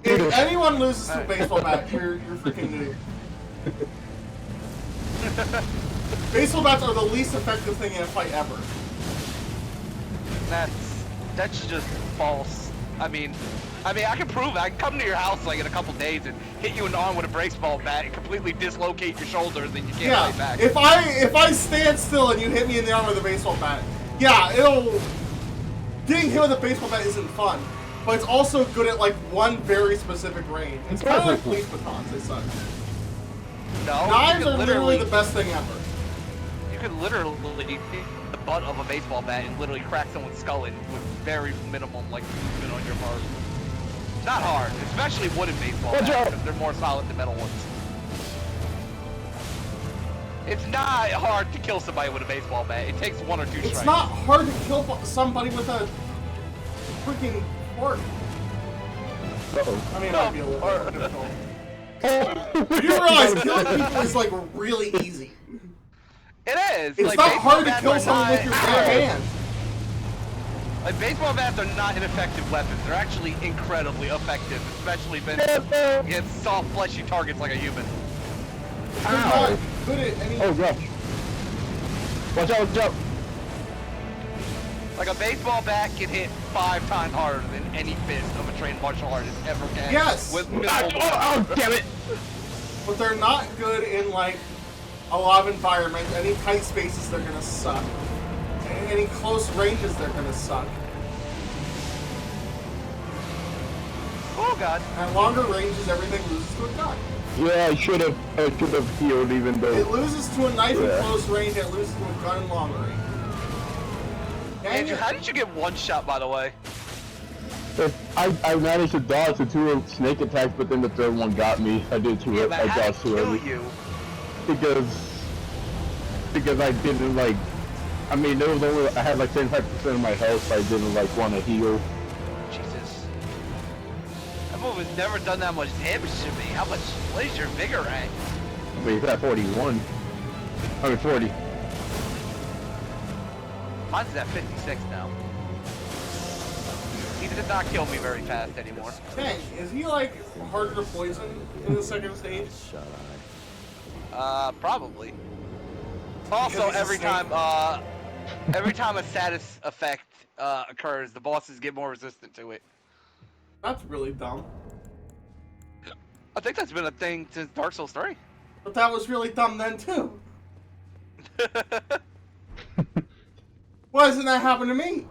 If anyone loses to a baseball bat, you're freaking noob. Baseball bats are the least effective thing in a fight ever. That's just false. I mean, I can prove it. I can come to your house like in a couple days and hit you in the arm with a baseball bat and completely dislocate your shoulders, and you can't fight back. If I stand still and you hit me in the arm with a baseball bat, yeah, getting hit with a baseball bat isn't fun, but it's also good at like one very specific range. It's kind of like police batons. They suck. No, knives are literally the best thing ever. You could literally hit the butt of a baseball bat and literally crack someone's skull in with very minimum like movement on your part. It's not hard, especially wooden baseball bats because they're more solid than metal ones. It's not hard to kill somebody with a baseball bat. It takes 1 or 2 strikes. It's not hard to kill somebody with a freaking fork. I mean, it might be a little more difficult. You realize killing people is like really easy. It is. It's like, not hard to kill someone with your bare hands. Like, baseball bats are not ineffective weapons. They're actually incredibly effective, especially against soft, fleshy targets like a human. Not good at any. Oh gosh! Watch out! Watch out! Like a baseball bat can hit 5 times harder than any fist of a trained martial artist ever can. Yes. With Oh damn it! But they're not good in like a lot of environments. Any tight spaces, they're gonna suck. Any close ranges, they're gonna suck. Oh god! At longer ranges, everything loses to a gun. Yeah, I should have healed even though. It loses to a knife in close range. It loses to a gun in long range. Andrew, how did you get one shot, by the way? I managed to dodge the 2 snake attacks, but then the 3rd one got me. I did too. Yeah, but I how dodged did it too kill early. you? Because I didn't like. I mean, there was only I had like 75% of my health, so I didn't like want to heal. Jesus, that move has never done that much damage to me. What is your vigor at? I mean, it's at 41. I mean 40. Mine's at 56 now. He did not kill me very fast anymore. Dang, is he like harder to poison in the second stage? Probably. Also, every time a status effect occurs, the bosses get more resistant to it. That's really dumb. I think that's been a thing since Dark Souls 3. But that was really dumb then too. Why doesn't that happen to me?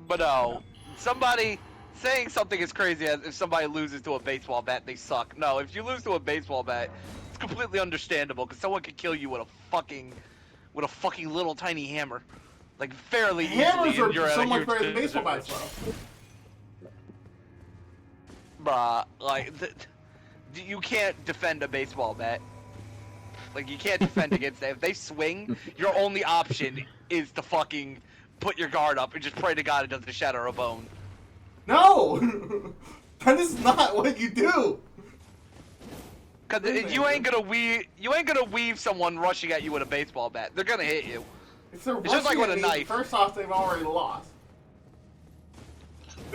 But no, somebody saying something as crazy as if somebody loses to a baseball bat, they suck. No, if you lose to a baseball bat, it's completely understandable because someone could kill you with a fucking little tiny hammer, like fairly easily. Hammers are so much better than baseball bats, though. Bruh, like you can't defend a baseball bat. Like you can't defend against that. If they swing, your only option is to fucking put your guard up and just pray to God it doesn't shatter a bone. No, that is not what you do. Cause you ain't gonna weave someone rushing at you with a baseball bat. They're gonna hit you. If they're It's just like with a knife. First off, they've already lost.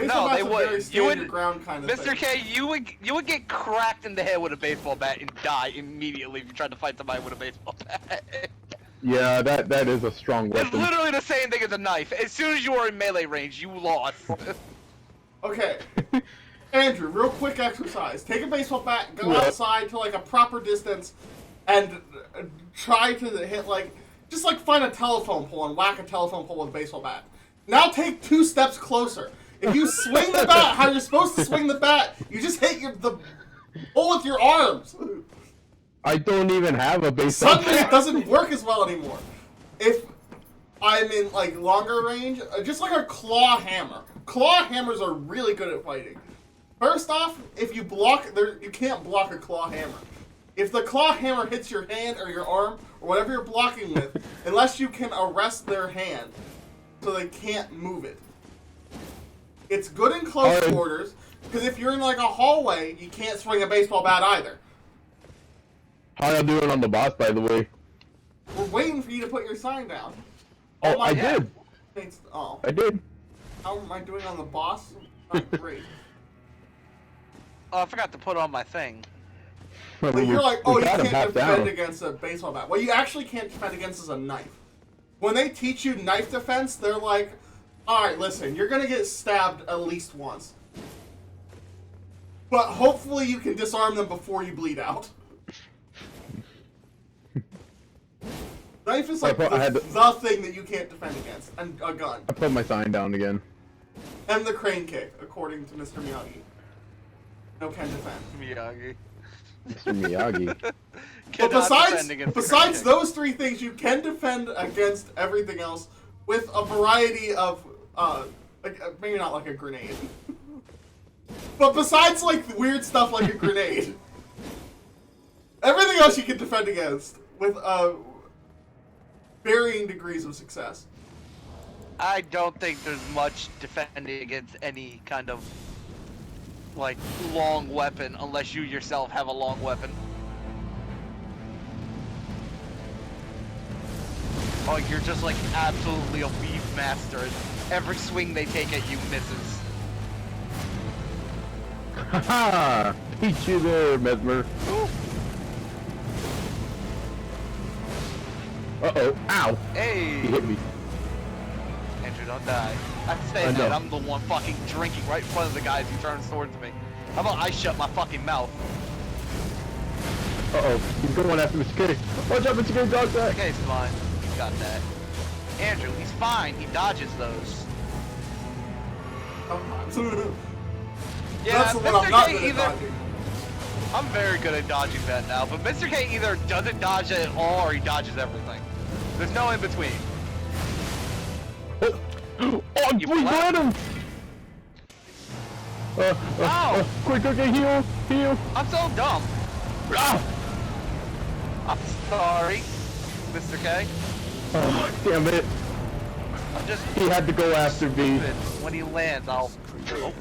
No, they would. You would. Ground kind of Mr. thing. K, you would get cracked in the head with a baseball bat and die immediately if you tried to fight somebody with a baseball bat. Yeah, that is a strong It's weapon. literally the same thing as a knife. As soon as you were in melee range, you lost. Okay, Andrew, real quick exercise. Take a baseball bat, go outside to like a proper distance, and try to hit just find a telephone pole and whack a telephone pole with a baseball bat. Now take 2 steps closer. If you swing the bat how you're supposed to swing the bat, you just hit the pole with your arms. I don't even have a baseball bat. Suddenly it doesn't work as well anymore. If I'm in longer range, just like a claw hammer. Claw hammers are really good at fighting. First off, if you block, you can't block a claw hammer. If the claw hammer hits your hand or your arm or whatever you're blocking with, unless you can arrest their hand so they can't move it. It's good in close quarters, because if you're in a hallway, you can't swing a baseball bat either. How y'all doing on the boss, by the way? We're waiting for you to put your sign down. Oh, I did. Oh. I did. How am I doing on the boss? Not great. Oh, I forgot to put on my thing. Well, But you're like, we oh, you got him can't half defend down. against a baseball bat. What you actually can't defend against is a knife. When they teach you knife defense, they're like, alright, listen, you're gonna get stabbed at least once. But hopefully you can disarm them before you bleed out. Knife is like the thing that you can't defend against. And a gun. I put my sign down again. And the crane kick, according to Mr. Miyagi. No can defend. Miyagi. Mr. Miyagi. But besides those three things, you can defend against everything else with a variety of, maybe not like a grenade. But besides, like, weird stuff like a grenade, everything else you can defend against with, varying degrees of success. I don't think there's much defending against any kind of, like, long weapon unless you yourself have a long weapon. Like, you're just, like, absolutely a weave master, and every swing they take at you misses. Haha! Beat you there, Mesmer. Uh-oh. Ow! Hey! He hit me. Andrew, don't die. I say that I'm the one fucking drinking right in front of the guys who turns towards me. How about I shut my fucking mouth? Uh-oh. He's going after Mr. K. Watch out, Mr. K, dog that! Okay, he's fine. He's got that. Andrew, he's fine. He dodges those. Yeah, that's the one I'm not good at dodging. I'm very good at dodging that now, but Mr. K either doesn't dodge it at all or he dodges everything. There's no in between. Oh, we got him! Quick, heal! I'm so dumb. Ah! I'm sorry, Mr. K. Oh, damn it. I'm just. He had to go after me. When he lands, I'll. Oh.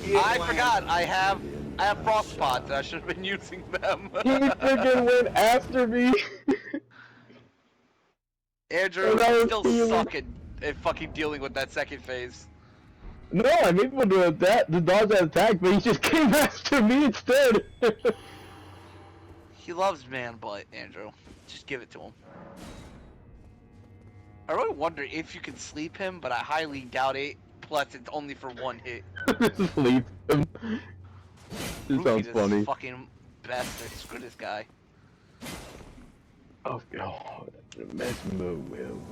I forgot. I have frost pots. I should have been using them. He freaking went after me. Andrew, you still suck at fucking dealing with that second phase. No, I'm able to the dodge that attack, but he just came after me instead. He loves man butt, Andrew. Just give it to him. I really wonder if you can sleep him, but I highly doubt it. Plus, it's only for one hit. Sleep him. This sounds This funny. fucking bastard. Screw this guy. Oh god, Mesmer will.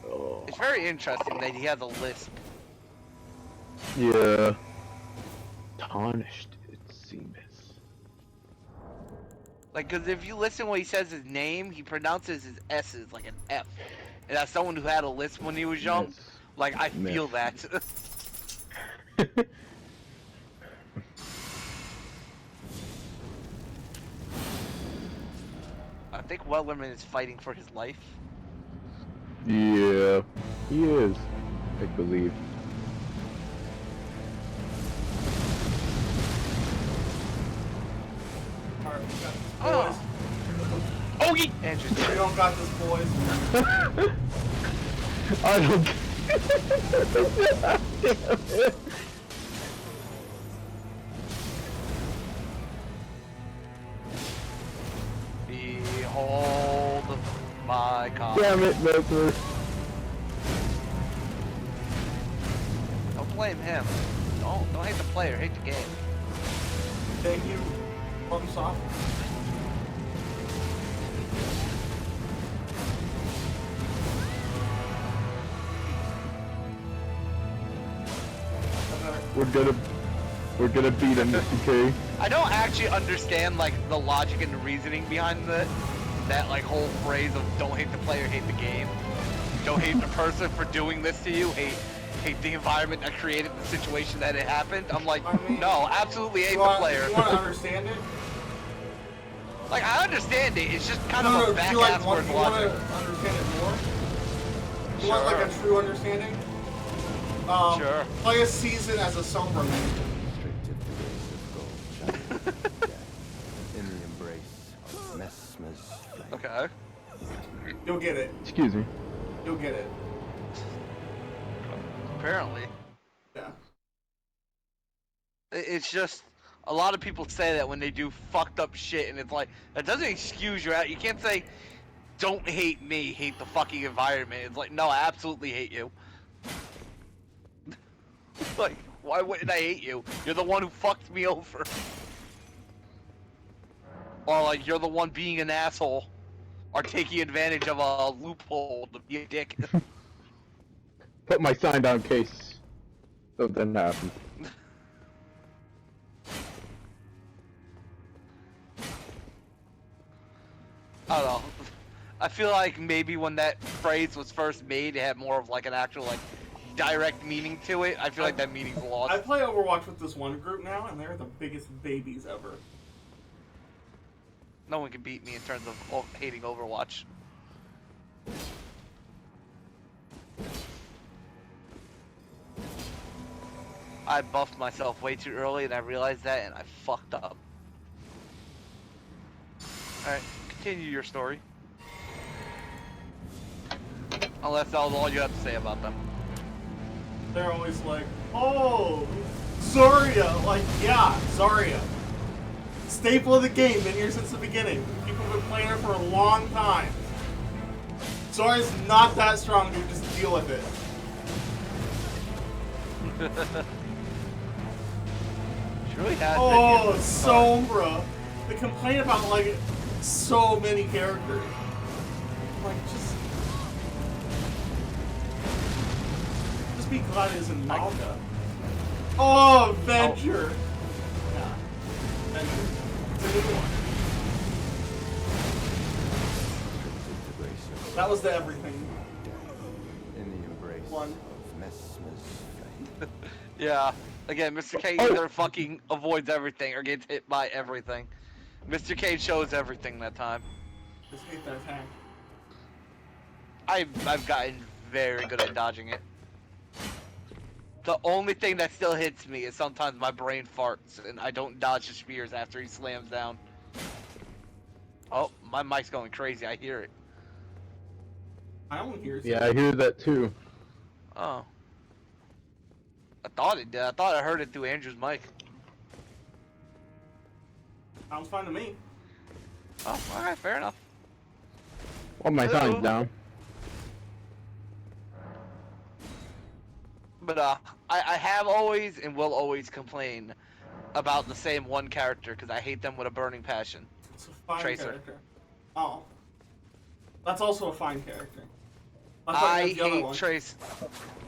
Oh. It's very interesting that he has a lisp. Yeah. Tarnished, it seems. Like, cause if you listen when he says his name, he pronounces his S's like an F. And as someone who had a lisp when he was young, Yes. like, I feel that. I think Wellerman is fighting for his life. Yeah, he is, I believe. Alright, we got this, Oh. boys. Oh, he Andrew. We don't got this, boys. I don't. Behold my cock. Damn it, Mesmer. Don't blame him. Don't hate the player, hate the game. Thank you, Microsoft. We're gonna beat him, Mr. K. I don't actually understand like the logic and the reasoning behind that like whole phrase of don't hate the player, hate the game. Don't hate the person for doing this to you. Hate the environment that created the situation that it happened. I'm like, I mean, no, absolutely hate the player. You want to understand it? Like, I understand it. It's just kind of a Do back you ass want word to logic. understand it more? You want like a true understanding? Sure. Play a season as a Sombra man. In the embrace of Mesmer's flame. Okay. You'll get it. Excuse me. You'll get it. Apparently. Yeah. It's just a lot of people say that when they do fucked up shit, and it's like that doesn't excuse your out. You can't say don't hate me, hate the fucking environment. It's like no, I absolutely hate you. Like why wouldn't I hate you? You're the one who fucked me over. Or like you're the one being an asshole, or taking advantage of a loophole to be a dick. Put my sign down in case something happens. I don't know. I feel like maybe when that phrase was first made, it had more of like an actual like direct meaning to it. I feel like that meaning's lost. I play Overwatch with this one group now, and they're the biggest babies ever. No one can beat me in terms of hating Overwatch. I buffed myself way too early, and I realized that, and I fucked up. Alright, continue your story. Unless that was all you have to say about them. They're always like, oh, Zarya. Like, yeah, Zarya. Staple of the game, been here since the beginning. People have been playing her for a long time. Zarya's not that strong, dude, just deal with it. She really has Oh, been Sombra. They complain about, like, so many characters. Like, just be glad it isn't Malga. Oh, Venture. Yeah. Venture. It's a new one. That was the everything In the embrace one. of Messmer's flame. Yeah. Again, Mr.K either fucking avoids everything or gets hit by everything. Mr.K shows everything that time. Just hate that attack. I've gotten very good at dodging it. The only thing that still hits me is sometimes my brain farts and I don't dodge the spears after he slams down. Oh, my mic's going crazy. I hear it. I only hear Yeah, I hear that too. Oh. I thought it did. I thought I heard it through Andrew's mic. Sounds fine to me. Oh, alright, fair enough. Well, my sign's down. But I have always and will always complain about the same one character because I hate them with a burning passion. It's a fine Tracer. character. Oh. That's also a fine character. That's I like the other hate one. Tracer.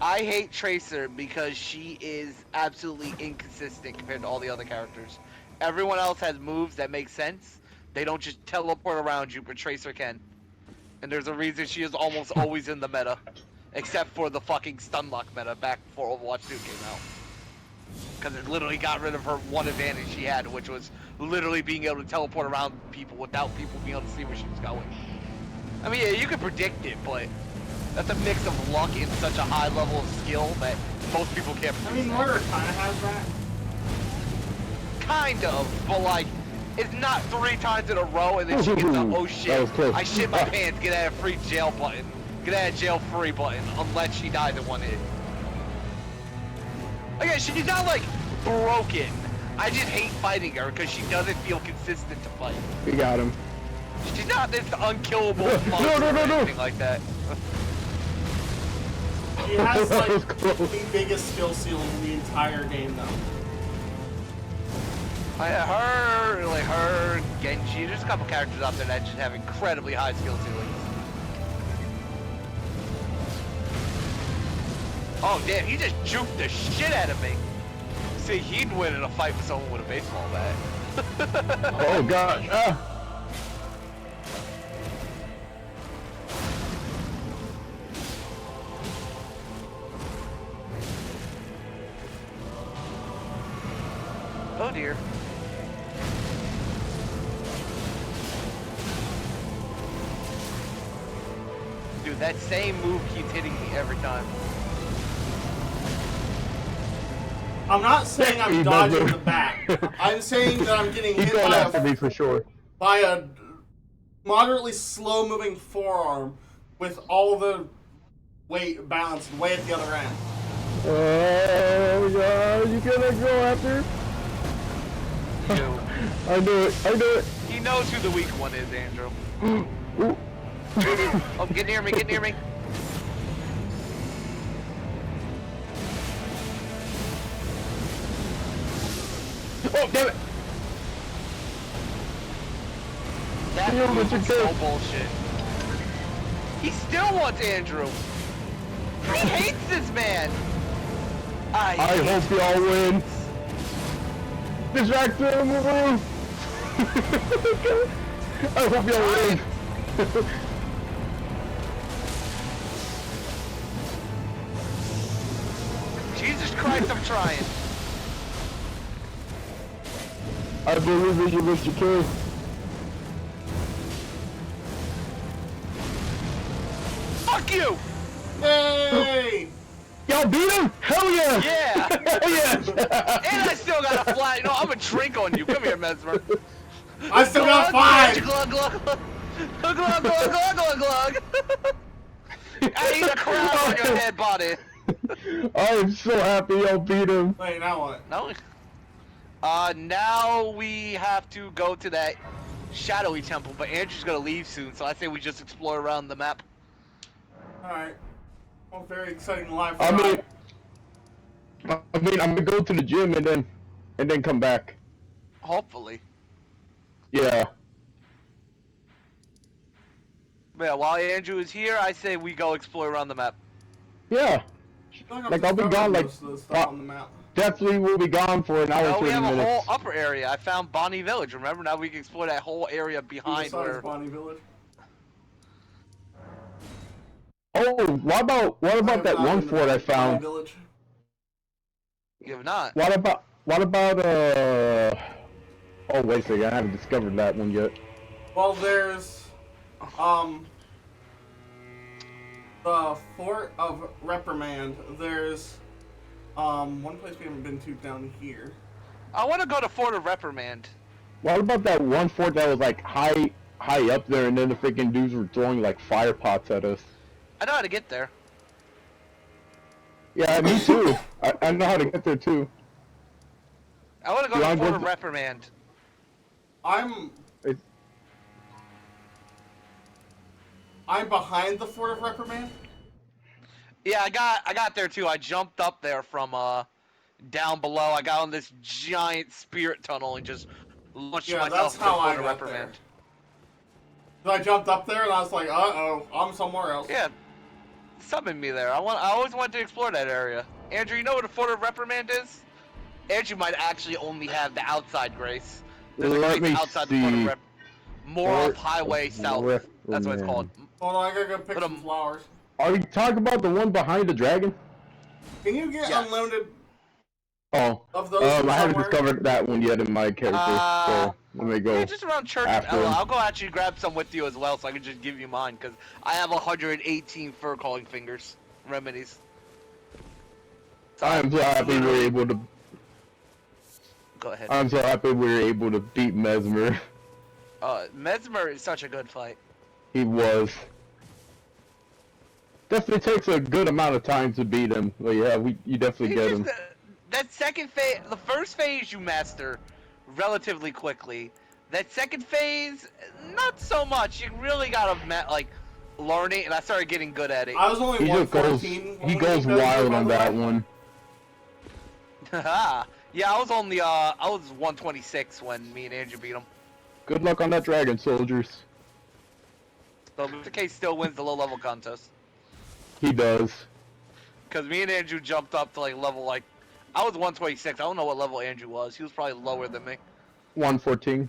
I hate Tracer because she is absolutely inconsistent compared to all the other characters. Everyone else has moves that make sense. They don't just teleport around you, but Tracer can. And there's a reason she is almost always in the meta. Except for the fucking stunlock meta back before Overwatch 2 came out. Because it literally got rid of her one advantage she had, which was literally being able to teleport around people without people being able to see where she was going. I mean, yeah, you can predict it, but that's a mix of luck and such a high level of skill that most people can't I predict. mean, Murder kind of has that. Kind of, but like, it's not 3 times in a row and then she gets the, oh That shit, was close. I shit my pants, get out of free jail button. Get out of jail free button, unless she dies in one hit. Again, she's not like broken. I just hate fighting her because she doesn't feel consistent to fight. We got him. She's not this unkillable No, monster no, no, or no. anything like that. She has That was like close. the biggest skill ceiling in the entire game, though. Her, Genji, there's a couple characters out there that just have incredibly high skill ceilings. Oh damn, he just juked the shit out of me. See, he'd win in a fight with someone with a baseball bat. Oh god. Ah. Oh dear. Dude, that same move keeps hitting me every time. I'm not saying I'm He dodging doesn't. the bat. I'm saying that I'm getting He's hit going after me for sure. by a moderately slow-moving forearm with all the weight balanced way at the other end. Oh god, you gonna go after? do. I knew it. I knew it. He knows who the weak one is, Andrew. Ooh. Oh, get near me, get near me. Oh, damn it. That Yeah, move Mr.K. is so bullshit. He still wants Andrew. He hates this man. I hope y'all win. Distract him. I hope y'all win. Jesus Christ, I'm trying. I believe in you, Mr.K. Fuck you! Yay! Y'all beat him? Hell yeah! Yeah! Hell yeah! And I still got a flat. No, I'm gonna drink on you. Come here, Mesmer. I still got 5! Glug, glug, glug. Glug, glug, glug, glug, glug, glug. I eat a crab on your dead body. I am so happy y'all beat him. Wait, now what? No. Now we have to go to that shadowy temple, but Andrew's gonna leave soon, so I say we just explore around the map. Alright. Well, very exciting life. I mean, I'm gonna go to the gym and then come back. Hopefully. Yeah. But yeah, while Andrew is here, I say we go explore around the map. Yeah. Like I'll be gone like on the map. definitely will be gone for an hour No, and we 30 have a minutes. whole upper area. I found Bonnie Village. Remember? Now we can explore that whole area behind Besides where. Bonnie Village. Oh, what about I have that not one been to fort I Bonnie found? Village. You have not. What about oh wait a second, I haven't discovered that one yet. Well, there's the Fort of Reprimand. There's one place we haven't been to down here. I want to go to Fort of Reprimand. What about that one fort that was like high up there and then the freaking dudes were throwing like fire pots at us? I know how to get there. Yeah, me too. I know how to get there too. I want to go You to wanna Fort go of to- Reprimand. I'm behind the Fort of Reprimand. Yeah, I got there too. I jumped up there from down below. I got on this giant spirit tunnel and just launched Yeah, myself that's to how I Fort of got Reprimand. So I jumped up there and I was like, uh-oh, I'm somewhere else. Yeah, summon me there. I always wanted to explore that area. Andrew, you know what a Fort of Reprimand is? Andrew might actually only have the outside grace. There's a Let grace me outside the Fort of see. Rep. More Fort off Highway of South. That's what it's called. Hold on, I gotta go pick But, some flowers. Are you talking about the one behind the dragon? Can you get Yes. unlimited Oh. of those from I haven't somewhere? discovered that one yet in my character, so let me go. Yeah, just around Church and after Ella. him. I'll go actually grab some with you as well, so I can just give you mine, because I have 118 fur calling fingers remedies. So I'm so happy we were able to. Go ahead. I'm so happy we were able to beat Mesmer. Mesmer is such a good fight. He was. Definitely takes a good amount of time to beat him, but yeah, you definitely get him. That second phase, the first phase you master relatively quickly. That second phase, not so much. You really gotta learn it, and I started getting good at it. I was only He just goes. 114. He goes wild on that one. Yeah, I was only I was 126 when me and Andrew beat him. Good luck on that dragon, soldiers. So Mr.K still wins the low level contest. He does. Cause me and Andrew jumped up to level I was 126. I don't know what level Andrew was. He was probably lower than me. 114.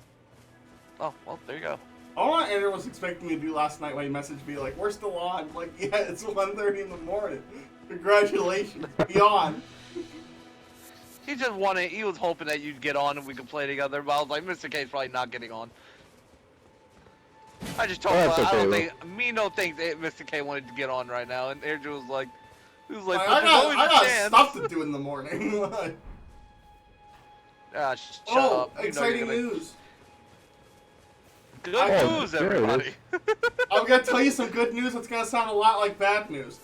Oh, well, there you go. All Andrew was expecting me to do last night when he messaged me like, we're still on. I'm like, yeah, it's 1:30 in the morning. Congratulations. Be on. He just wanted, he was hoping that you'd get on and we could play together, but I was like, Mr. K's probably not getting on. I just told him, That's I don't okay, think, me no thinks that Mr. K wanted to get on right now, and Andrew was like, I but there's always got a chance. stuff to do in the morning. Ah, shut Oh, up. You know exciting you're gonna- news. Good Oh, news, there it is. everybody. I'm gonna tell you some good news that's gonna sound a lot like bad news.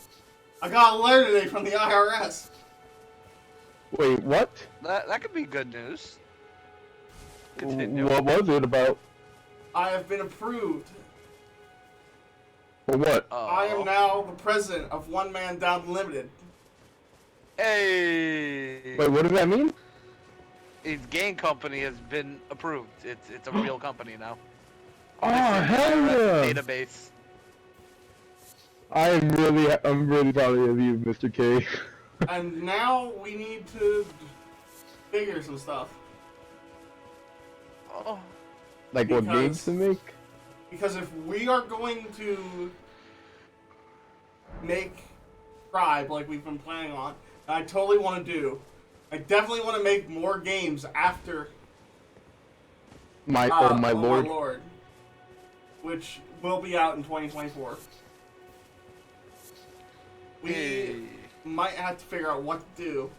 I got a letter today from the IRS. Wait, what? That could be good news. Continue. What was it about? I have been approved. For what? I am now the president of One Man Down Limited. Hey. Wait, what does that mean? His game company has been approved. It's a real company now. Oh, It's in the hell IRS yeah! database. I'm really proud of you, Mr. K. And now we need to figure some stuff. Oh. Like what Because- games to make? Because if we are going to make Tribe like we've been planning on, and I totally want to do, I definitely want to make more games after My Oh my lord. which will be out in 2024. We Hey. might have to figure out what to do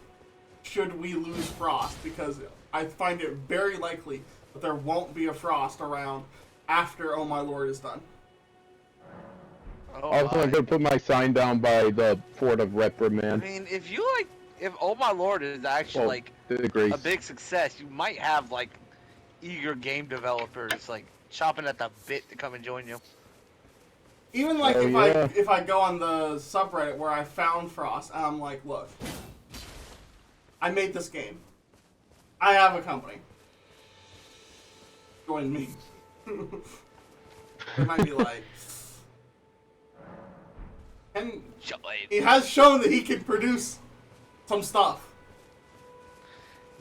should we lose Frost, because I find it very likely that there won't be a Frost around after Oh My Lord is done. Oh, Also, I'm my. gonna put my sign down by the Fort of I Reprimand. mean, if Oh My Lord is actually Well, like the grace. a big success, you might have like eager game developers like chopping at the bit to come and join you. Even like Oh, yeah. if I go on the subreddit where I found Frost, and I'm like, look, I made this game. I have a company. Join me. They might be like, and Join, he has shown that he can produce some stuff.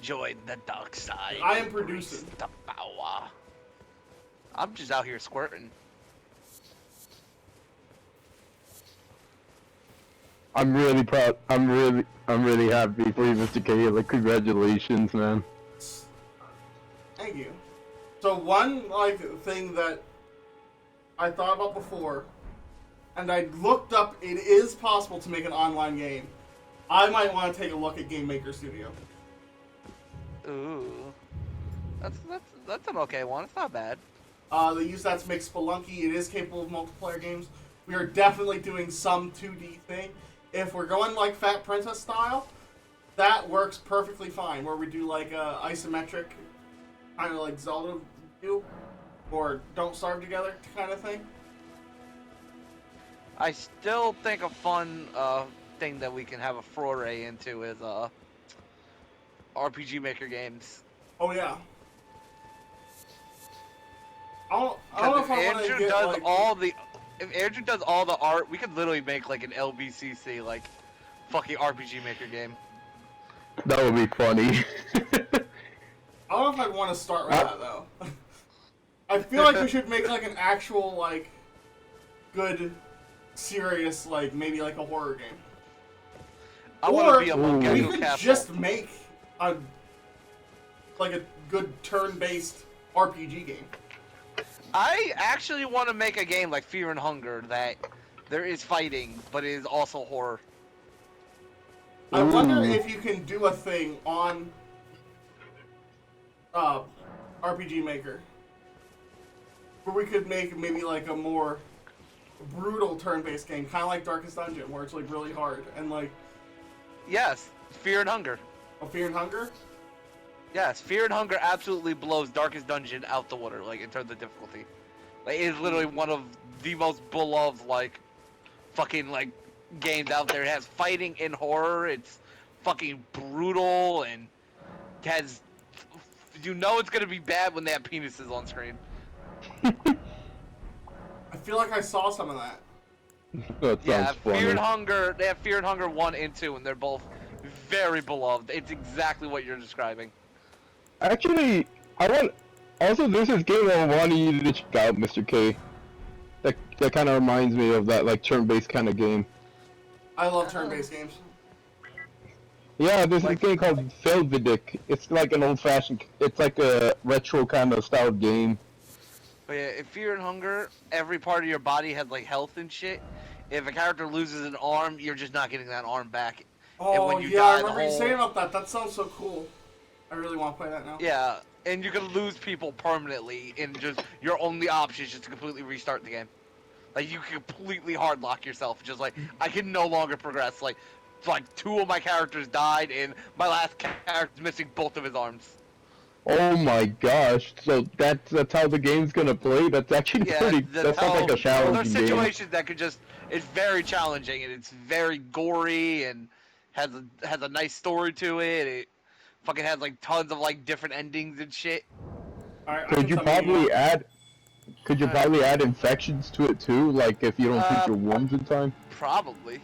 join the dark side. I am embrace producing. the power. I'm just out here squirting. I'm really proud. I'm really happy for you, Mr. K. Like, congratulations, man. Thank you. So one like thing that I thought about before, and I looked up, it is possible to make an online game. I might want to take a look at Game Maker Studio. Ooh, that's an okay one. It's not bad. They use that to make Spelunky. It is capable of multiplayer games. We are definitely doing some 2D thing. If we're going like Fat Princess style, that works perfectly fine. Where we do like a isometric, kind of like Zelda view, or Don't Starve Together kind of thing. I still think a fun thing that we can have a foray into is RPG Maker games. Oh yeah. I don't know if I want to Andrew get does like, if Andrew does all the art, we could literally make like an LBCC like fucking RPG Maker game. That would be funny. I don't know if I'd want to start with that though. I feel like we should make like an actual like good, serious like maybe like a horror game. I want Or to be a we we Mongeko could castle. just make a good turn-based RPG game. I actually want to make a game like Fear and Hunger that there is fighting, but it is also horror. I wonder Ooh. if you can do a thing on RPG Maker where we could make maybe like a more brutal turn-based game, kind of like Darkest Dungeon, where it's like really hard, and like Yes, Fear and Hunger. Fear and Hunger. Yes, Fear and Hunger absolutely blows Darkest Dungeon out the water, like in terms of difficulty. Like, it is literally one of the most beloved, like, fucking like games out there. It has fighting and horror. It's fucking brutal and has. You know it's gonna be bad when they have penises on screen. I feel like I saw some of that. That Yeah, sounds funny. Fear and Hunger. They have Fear and Hunger 1 and 2, and they're both very beloved. It's exactly what you're describing. Actually, I want. Also, there's this game I wanted you to check out, Mr. K. That kind of reminds me of that like turn-based kind of game. I love turn-based games. Yeah, there's Like- this game called Velvidic. It's like an old-fashioned. It's like a retro kind of style game. But yeah, in Fear and Hunger, every part of your body has like health and shit. If a character loses an arm, you're just not getting that arm back. Oh when you yeah, die, I the remember you whole- saying about that. That sounds so cool. I really want to play that now. Yeah, and you can lose people permanently, and just your only option is just to completely restart the game. Like you can completely hard lock yourself. Just like I can no longer progress. Like 2 of my characters died, and my last character's missing both of his arms. Oh my gosh! So that's how the game's gonna play. That's actually Yeah, pretty. That that's sounds like how. a Well, there's challenging game. situations that could just. It's very challenging and it's very gory and has a nice story to it. It fucking has like tons of like different endings and shit. Alright, I Could can you summon you now. probably add? Could you probably add infections to it too? Like if you don't treat your wounds in time. Probably.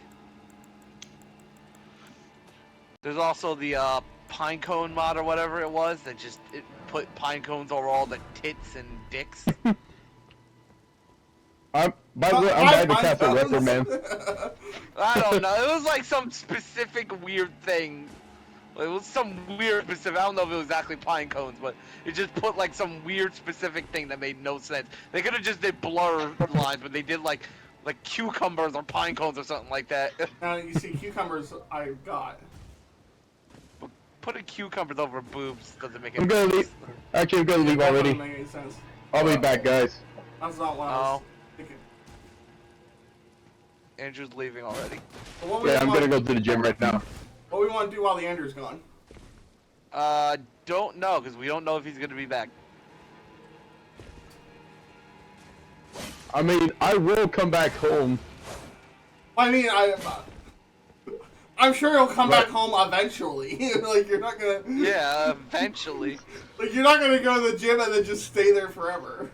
There's also the pine cone mod or whatever it was that just it put pine cones over all the tits and dicks. By the way, I'm by the Castle Mine's Record, man. I don't know. It was like some specific weird thing. It was some weird specific. I don't know if it was exactly pine cones, but it just put like some weird specific thing that made no sense. They could have just did blur lines, but they did like cucumbers or pine cones or something like that. Now you see cucumbers I got. Putting cucumbers over boobs doesn't make I'm any gonna sense. leave. Actually, I'm gonna leave That already. doesn't make any sense. I'll be back, guys. That's not what I was thinking. Andrew's leaving already. But what we Yeah, I'm want- gonna go to the gym right now. What we want to do while the Andrew's gone? Don't know, because we don't know if he's gonna be back. I mean, I will come back home. I mean, I'm sure he'll come Right. back home eventually. Like you're not gonna. Yeah, eventually. Like you're not gonna go to the gym and then just stay there forever.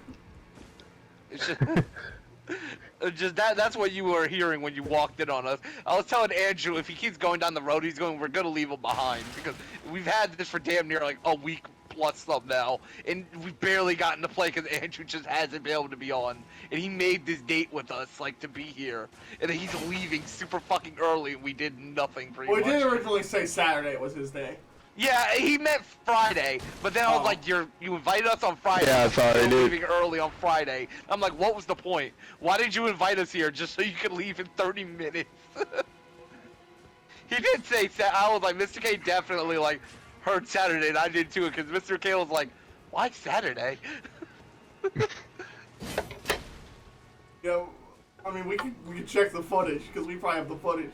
It's just that's what you were hearing when you walked in on us. I was telling Andrew if he keeps going down the road we're gonna leave him behind because we've had this for damn near like a week plus some now, and we've barely gotten to play because Andrew just hasn't been able to be on, and he made this date with us like to be here, and then he's leaving super fucking early, and we did nothing pretty Well, much. he did originally say Saturday was his day. Yeah, he meant Friday, but then I was Oh. like, you invited us on Friday. Yeah, sorry, We're dude. leaving early on Friday. I'm like, what was the point? Why did you invite us here just so you could leave in 30 minutes? He did say I was like, Mr. K definitely like heard Saturday, and I did too, because Mr. K was like, why Saturday? Yeah, I mean we could check the footage because we probably have the footage.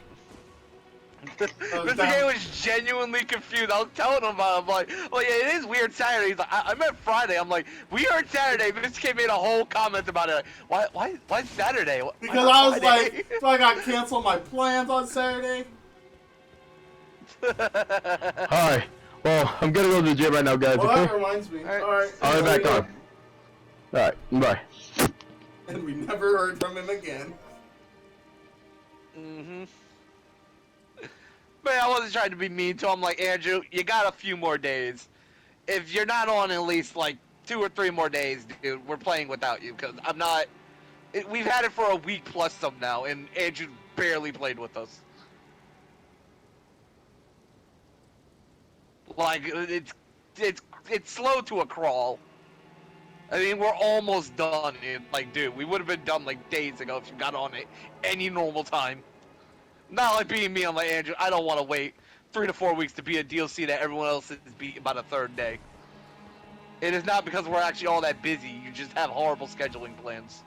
Mr. K was genuinely confused. I was telling him about it. I'm like, well, yeah, it is weird Saturday. He's like, I meant Friday. I'm like, we heard Saturday. Mr. K made a whole comment about it. Like, why Saturday? Why Because not I was Friday? like, so I got canceled my plans on Saturday. Alright. Well, I'm gonna go to the gym right now, guys. Well, that Okay? reminds me. Alright. Alright. I'll be back on. Alright. Bye. And we never heard from him again. Mm-hmm. Man, I wasn't trying to be mean to him. Like, Andrew, you got a few more days. If you're not on at least, like, 2 or 3 more days, dude, we're playing without you. Because I'm not... we've had it for a week plus some now, and Andrew barely played with us. Like, it's slow to a crawl. I mean, we're almost done. Like, dude, we would have been done, like, days ago if you got on it any normal time. Not like being me, I'm like, Andrew, I don't want to wait 3 to 4 weeks to beat a DLC that everyone else is beating by the 3rd day. It is not because we're actually all that busy, you just have horrible scheduling plans.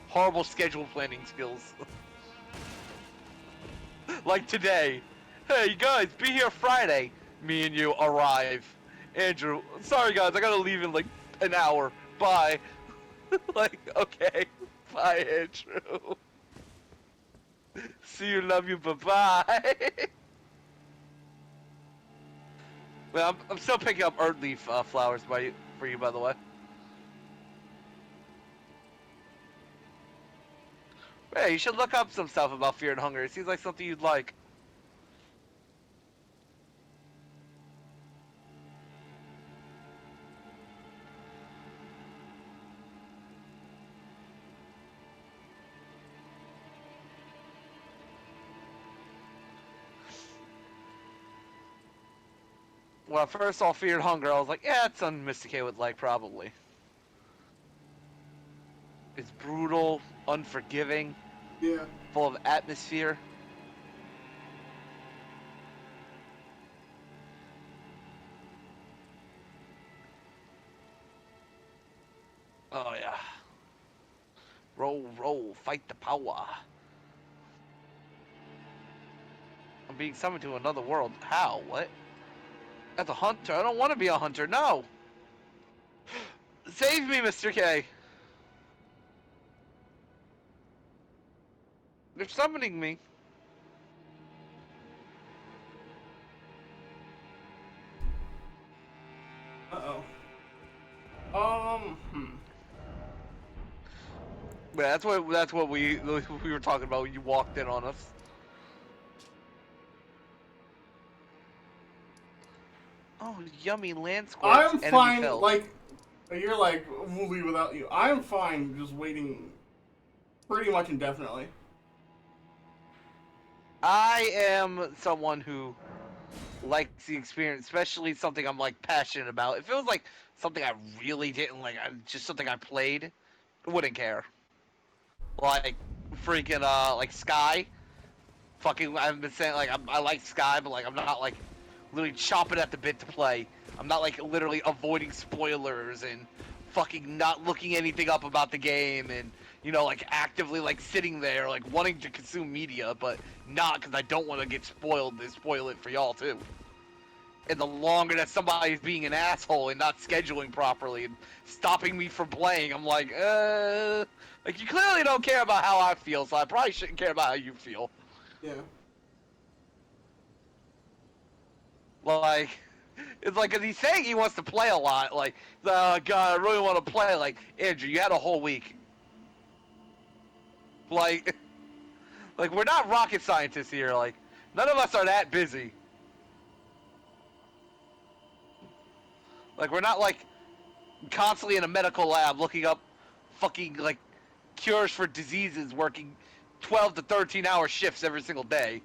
Horrible schedule planning skills. Like today. Hey guys, be here Friday. Me and you arrive. Andrew, sorry guys, I gotta leave in like an hour. Bye. Like, okay. Bye, Andrew. See you, love you, bye-bye. Well, I'm still picking up Erdtree flowers for you, by the way. Hey, you should look up some stuff about fear and hunger. It seems like something you'd like. When I first saw Fear and Hunger, I was like, yeah, it's something Mr. K would like, probably. It's brutal, unforgiving, Yeah. full of atmosphere. Oh, yeah. Roll, roll, fight the power. I'm being summoned to another world. How? What? As a hunter? I don't want to be a hunter, no! Save me, Mr. K. They're summoning me. Uh-oh. Yeah, that's what we were talking about when you walked in on us. Oh, yummy land squirts. I'm Enemy fine, fell. like, you're like, we'll leave without you. I am fine just waiting pretty much indefinitely. I am someone who likes the experience, especially something I'm like passionate about. If it was like something I really didn't like, just something I played, I wouldn't care. Like freaking like Sky. Fucking, I've been saying like I like Sky, but like I'm not like literally chopping at the bit to play. I'm not like literally avoiding spoilers and fucking not looking anything up about the game and you know like actively like sitting there like wanting to consume media, but not because I don't want to get spoiled. They spoil it for y'all too. And the longer that somebody's being an asshole and not scheduling properly and stopping me from playing, I'm like you clearly don't care about how I feel, so I probably shouldn't care about how you feel. Yeah. Like, it's like, cause he's saying he wants to play a lot. Like, oh God, I really want to play. Like, Andrew, you had a whole week. Like, like we're not rocket scientists here. Like, none of us are that busy. Like, we're not like constantly in a medical lab looking up fucking like cures for diseases, working 12 to 13-hour shifts every single day.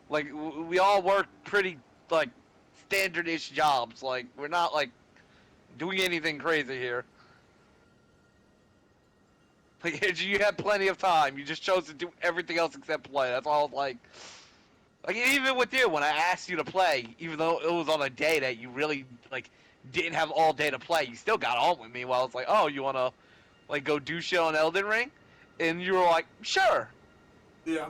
Like, we all work pretty like standard-ish jobs. Like, we're not like doing anything crazy here. Like, you had plenty of time. You just chose to do everything else except play. That's all. Like even with you, when I asked you to play, even though it was on a day that you really like didn't have all day to play, you still got on with me. While it's like, oh, you wanna like go do shit on Elden Ring, and you were like, sure. Yeah.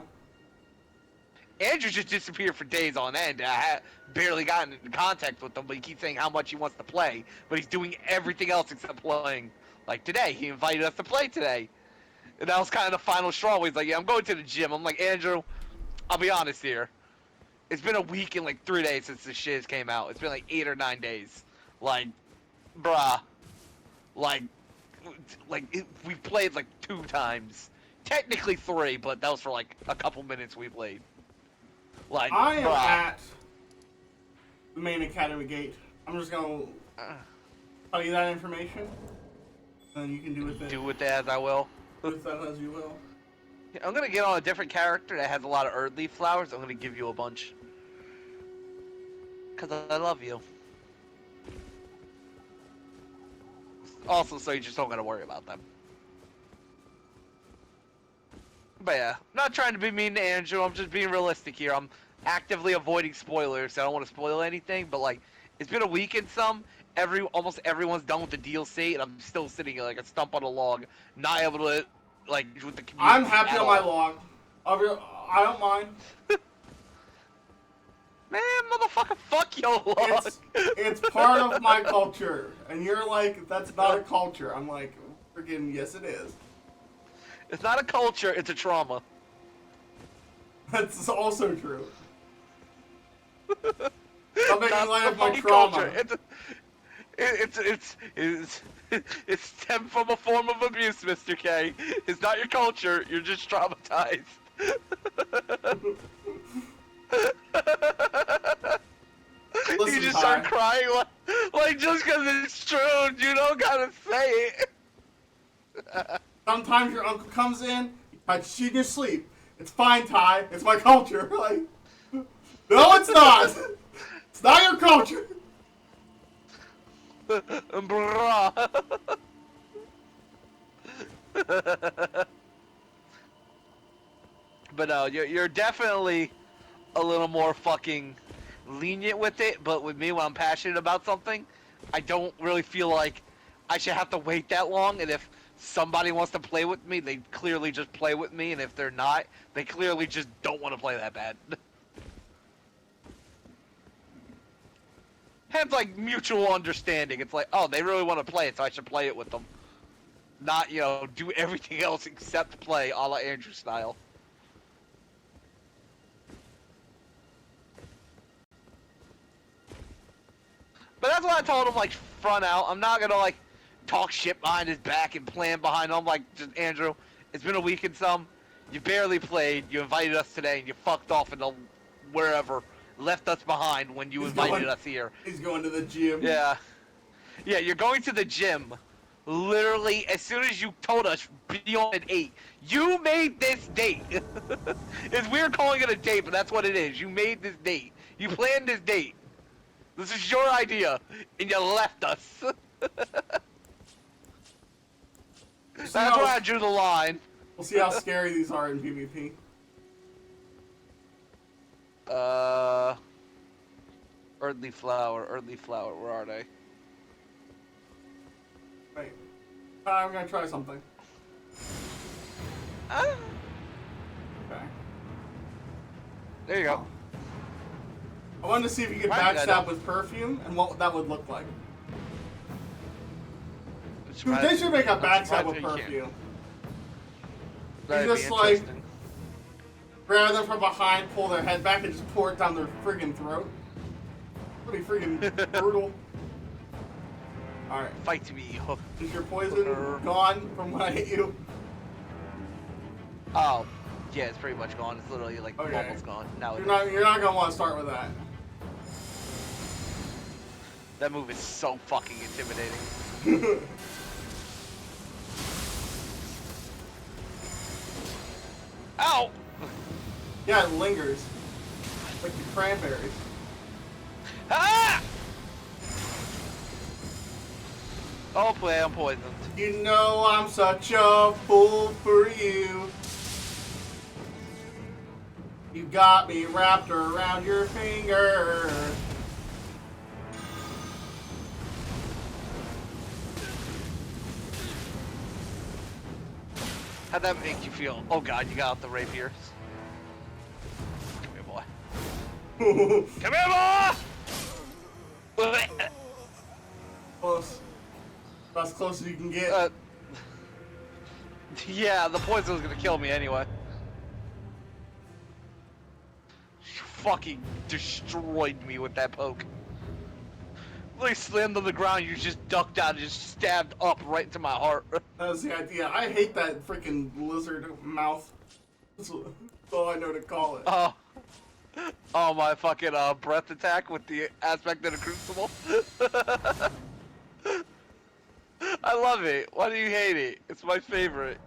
Andrew just disappeared for days on end. I had barely gotten in contact with him, but he keeps saying how much he wants to play, but he's doing everything else except playing. Like today, he invited us to play today. And that was kind of the final straw. Where he's like, yeah, I'm going to the gym. I'm like, Andrew, I'll be honest here. It's been a week and like 3 days since the shiz came out. It's been like 8 or 9 days. Like, bruh. Like we played like 2 times. Technically 3, but that was for like a couple minutes we played. Like, I am bruh. at the main academy gate. I'm just gonna tell you that information, and you can do with it. Do with that as I will. With that as you will. I'm gonna get on a different character that has a lot of Erdtree flowers. I'm gonna give you a bunch. Cause I love you. Also, so you just don't gotta worry about them. But yeah, I'm not trying to be mean to Andrew. I'm just being realistic here. I'm actively avoiding spoilers. So I don't want to spoil anything. But like, it's been a week and some. Almost everyone's done with the DLC, and I'm still sitting here like a stump on a log, not able to like with the community. I'm happy at on my all. log. I don't mind. Man, motherfucker, fuck your log. It's part of my culture, and you're like, that's not a culture. I'm like, freaking yes, it is. It's not a culture, it's a trauma. That's also true. I'm making Not light a of my fucking trauma. culture. It's stemmed from a form of abuse, Mr. K. It's not your culture, you're just traumatized. You Listen, just start Ty. crying like just because it's true, you don't gotta say it. Sometimes your uncle comes in, he touches you in your sleep. It's fine, Ty. It's my culture. Like, no, it's not. It's not your culture. Bruh. But no, you're definitely a little more fucking lenient with it. But with me, when I'm passionate about something, I don't really feel like I should have to wait that long. And if somebody wants to play with me, they clearly just play with me. And if they're not, they clearly just don't want to play that bad. Hey, It's like mutual understanding. It's like, oh, they really want to play it, so I should play it with them. Not, you know, do everything else except play a la Andrew style. But that's what I told him, like, front out. I'm not gonna, like, talk shit behind his back and plan behind him. Like, just, Andrew, it's been a week and some. You barely played. You invited us today, and you fucked off into wherever. Left us behind when you invited us here. He's going to the gym. Yeah. Yeah, you're going to the gym. Literally, as soon as you told us, be on at 8. You made this date. It's weird calling it a date, but that's what it is. You made this date. You planned this date. This is your idea, and you left us. That's where I drew the line. We'll see how scary these are in PvP. Erdtree flower, where are they? Wait. I'm gonna try something. Okay. There you go. I wanted to see if you could Right, backstab with perfume and what that would look like. Dude, Surprised- they should make a I'm backstab surprised with you can't. perfume. That'd You be just, like, interesting. Grab them from behind, pull their head back, and just pour it down their friggin' throat. That'd be friggin' brutal. Alright. Fight me. Is your poison gone from when I hit you? Oh, yeah, it's pretty much gone. It's literally like Okay. almost gone. Now You're not gonna want to start with that. that move is so fucking intimidating. Ow! Yeah, it lingers. Like the cranberries. Ah! Oh boy, I'm poisoned. You know I'm such a fool for you. You got me wrapped around your finger. How'd that make you feel? Oh god, you got out the rapiers. Come here, boy. Come here, boy! Close. About as close as you can get. Yeah, the poison was gonna kill me anyway. You fucking destroyed me with that poke. Like slammed on the ground, you just ducked out and just stabbed up right into my heart. That was the idea. I hate that freaking lizard mouth. That's all I know to call it. Oh my fucking breath attack with the aspect of the crucible. I love it. Why do you hate it? It's my favorite.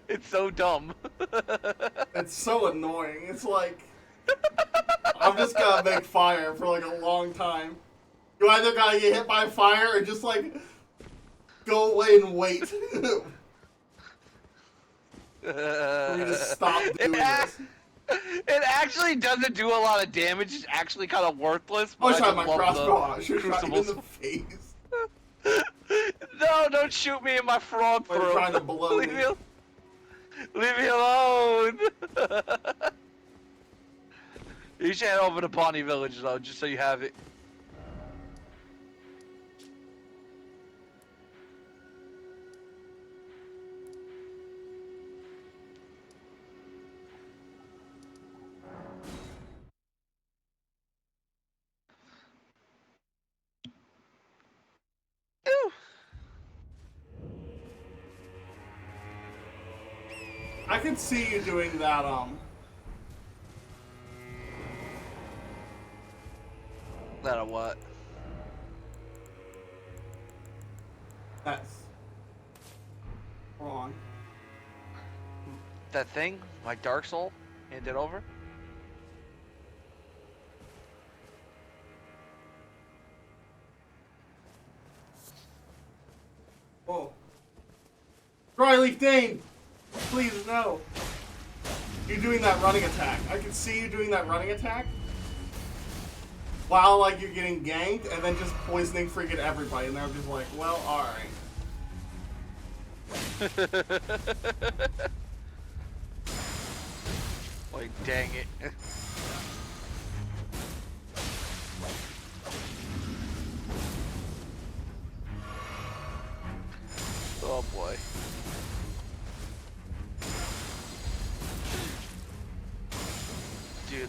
It's so dumb. It's so annoying. It's like I'm just gonna make fire for like a long time. You either gotta get hit by fire or just like go away and wait. For me to stop doing this. It actually doesn't do a lot of damage. It's actually kind of worthless. I But shot my just love crossbow. the I should have shot you in crucibles. the face. No, don't shoot me in my frog While you're throat. trying to blow Leave me. Leave me alone. You should head over to Pawnee Village though, just so you have it. Ew. I could see you doing that, That a what? That's wrong. That thing? My Dark Soul? Hand it over? Whoa. Dryleaf Dane! Please, no. You doing that running attack. I can see you doing that running attack while, like, you're getting ganked and then just poisoning freaking everybody. And they're just like, well, alright. Like, dang it.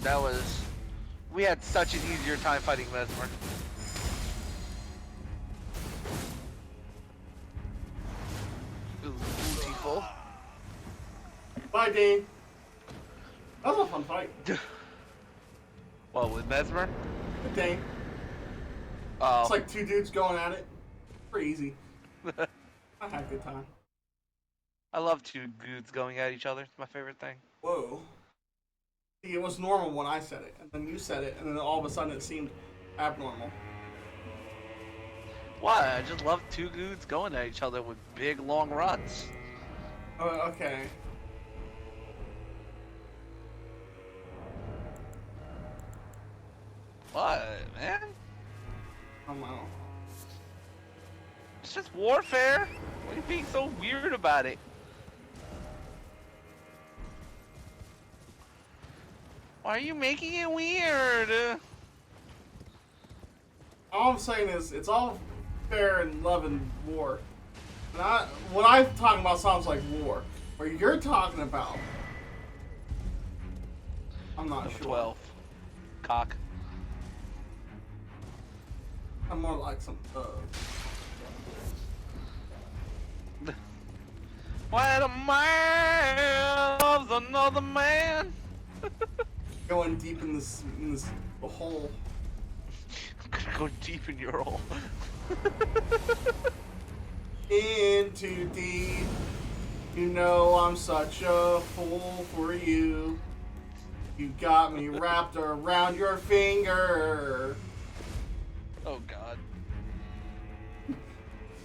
that was... We had such an easier time fighting Mesmer. Beautiful. Bye, Dean. That was a fun fight. Well, with Mesmer? Good Dane. Oh. It's like two dudes going at it. Pretty easy. I had a good time. I love two dudes going at each other. It's my favorite thing. Whoa. See, it was normal when I said it, and then you said it, and then all of a sudden it seemed abnormal. Why? I just love two dudes going at each other with big, long runs. Okay. What, man? I don't know. It's just warfare. Why are you being so weird about it? Why are you making it weird? All I'm saying is, it's all fair in love and war. What I'm talking about sounds like war. What you're talking about, I'm not Number sure. 12. Cock. I'm more like some When a man loves another man. going deep in this hole. I'm gonna go deep in your hole. In too deep. You know I'm such a fool for you. You got me wrapped around your finger. Oh God.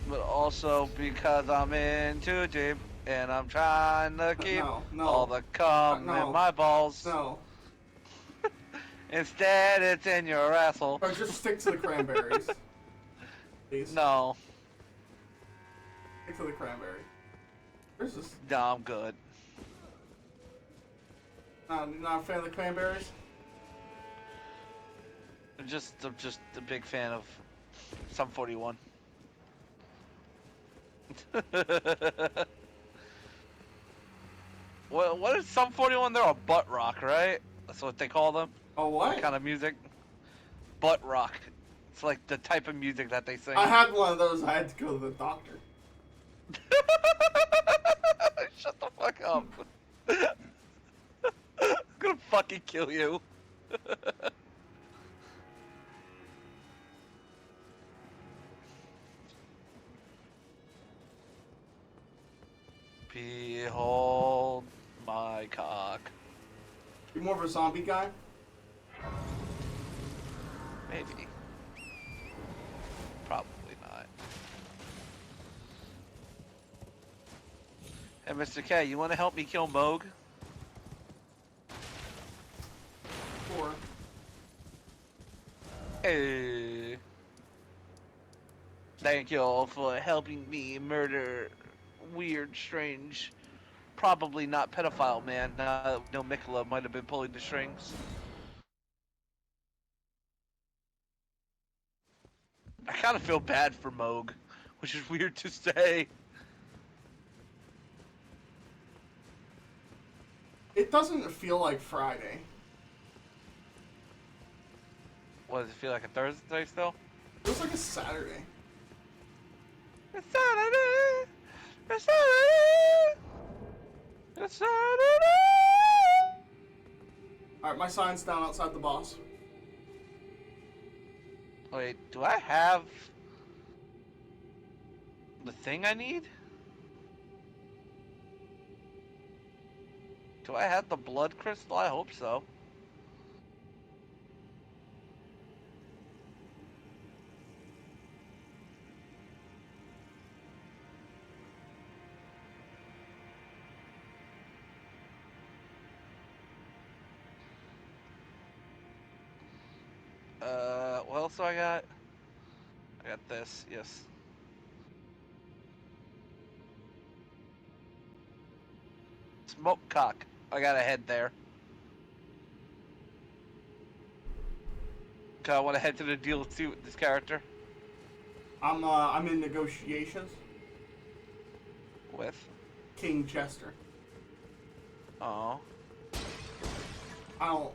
But also because I'm in too deep and I'm trying to keep No. all the cum No. in my balls. No. Instead, it's in your asshole. Or just stick to the cranberries. Please. No, Stick to the cranberry. Where's this? no, I'm good. Not a fan of the cranberries? I'm just a big fan of Sum 41. What is Sum 41? They're a butt rock, right? That's what they call them. Oh, what? That kind of music. Butt rock. It's like the type of music that they sing. I had one of those. I had to go to the doctor. Shut the fuck up. I'm gonna fucking kill you. Behold my cock. You more of a zombie guy? Maybe. Probably not. Hey, Mr. K, you want to help me kill Moog? Or Hey. Thank you all for helping me murder weird, strange, probably not pedophile man. No, Mikola might have been pulling the strings. I kind of feel bad for Moog, which is weird to say. it doesn't feel like Friday. What, does it feel like a Thursday still? It feels like a Saturday. It's Saturday! It's Saturday! It's Saturday! Alright, my sign's down outside the boss. Wait, do I have the thing I need? Do I have the blood crystal? I hope so. What else do I got? I got this, yes. Smoke cock. I got a head there. Okay, I want to head to the DLC with this character. I'm in negotiations. With? King Chester. Oh. I don't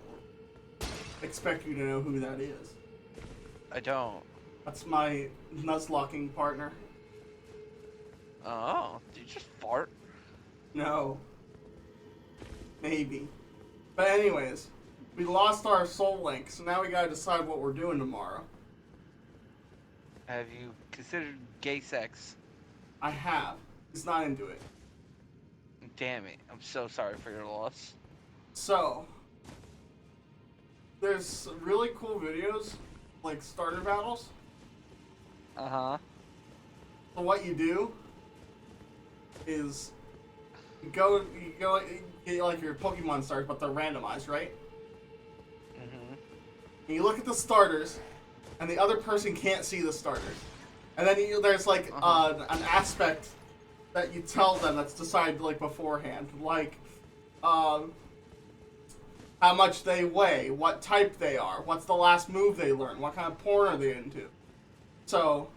expect you to know who that is. I don't. That's my Nuzlocking partner. Oh, did you just fart? No. Maybe. But anyways, we lost our soul link, so now we gotta decide what we're doing tomorrow. Have you considered gay sex? I have. He's not into it. Damn it. I'm so sorry for your loss. So, there's really cool videos, like starter battles. Uh-huh. So what you do is you get like your Pokemon starters, but they're randomized, right? Mm-hmm. And you look at the starters, and the other person can't see the starters. And then there's like an aspect that you tell them that's decided like beforehand, like how much they weigh, what type they are, what's the last move they learn, what kind of porn are they into. So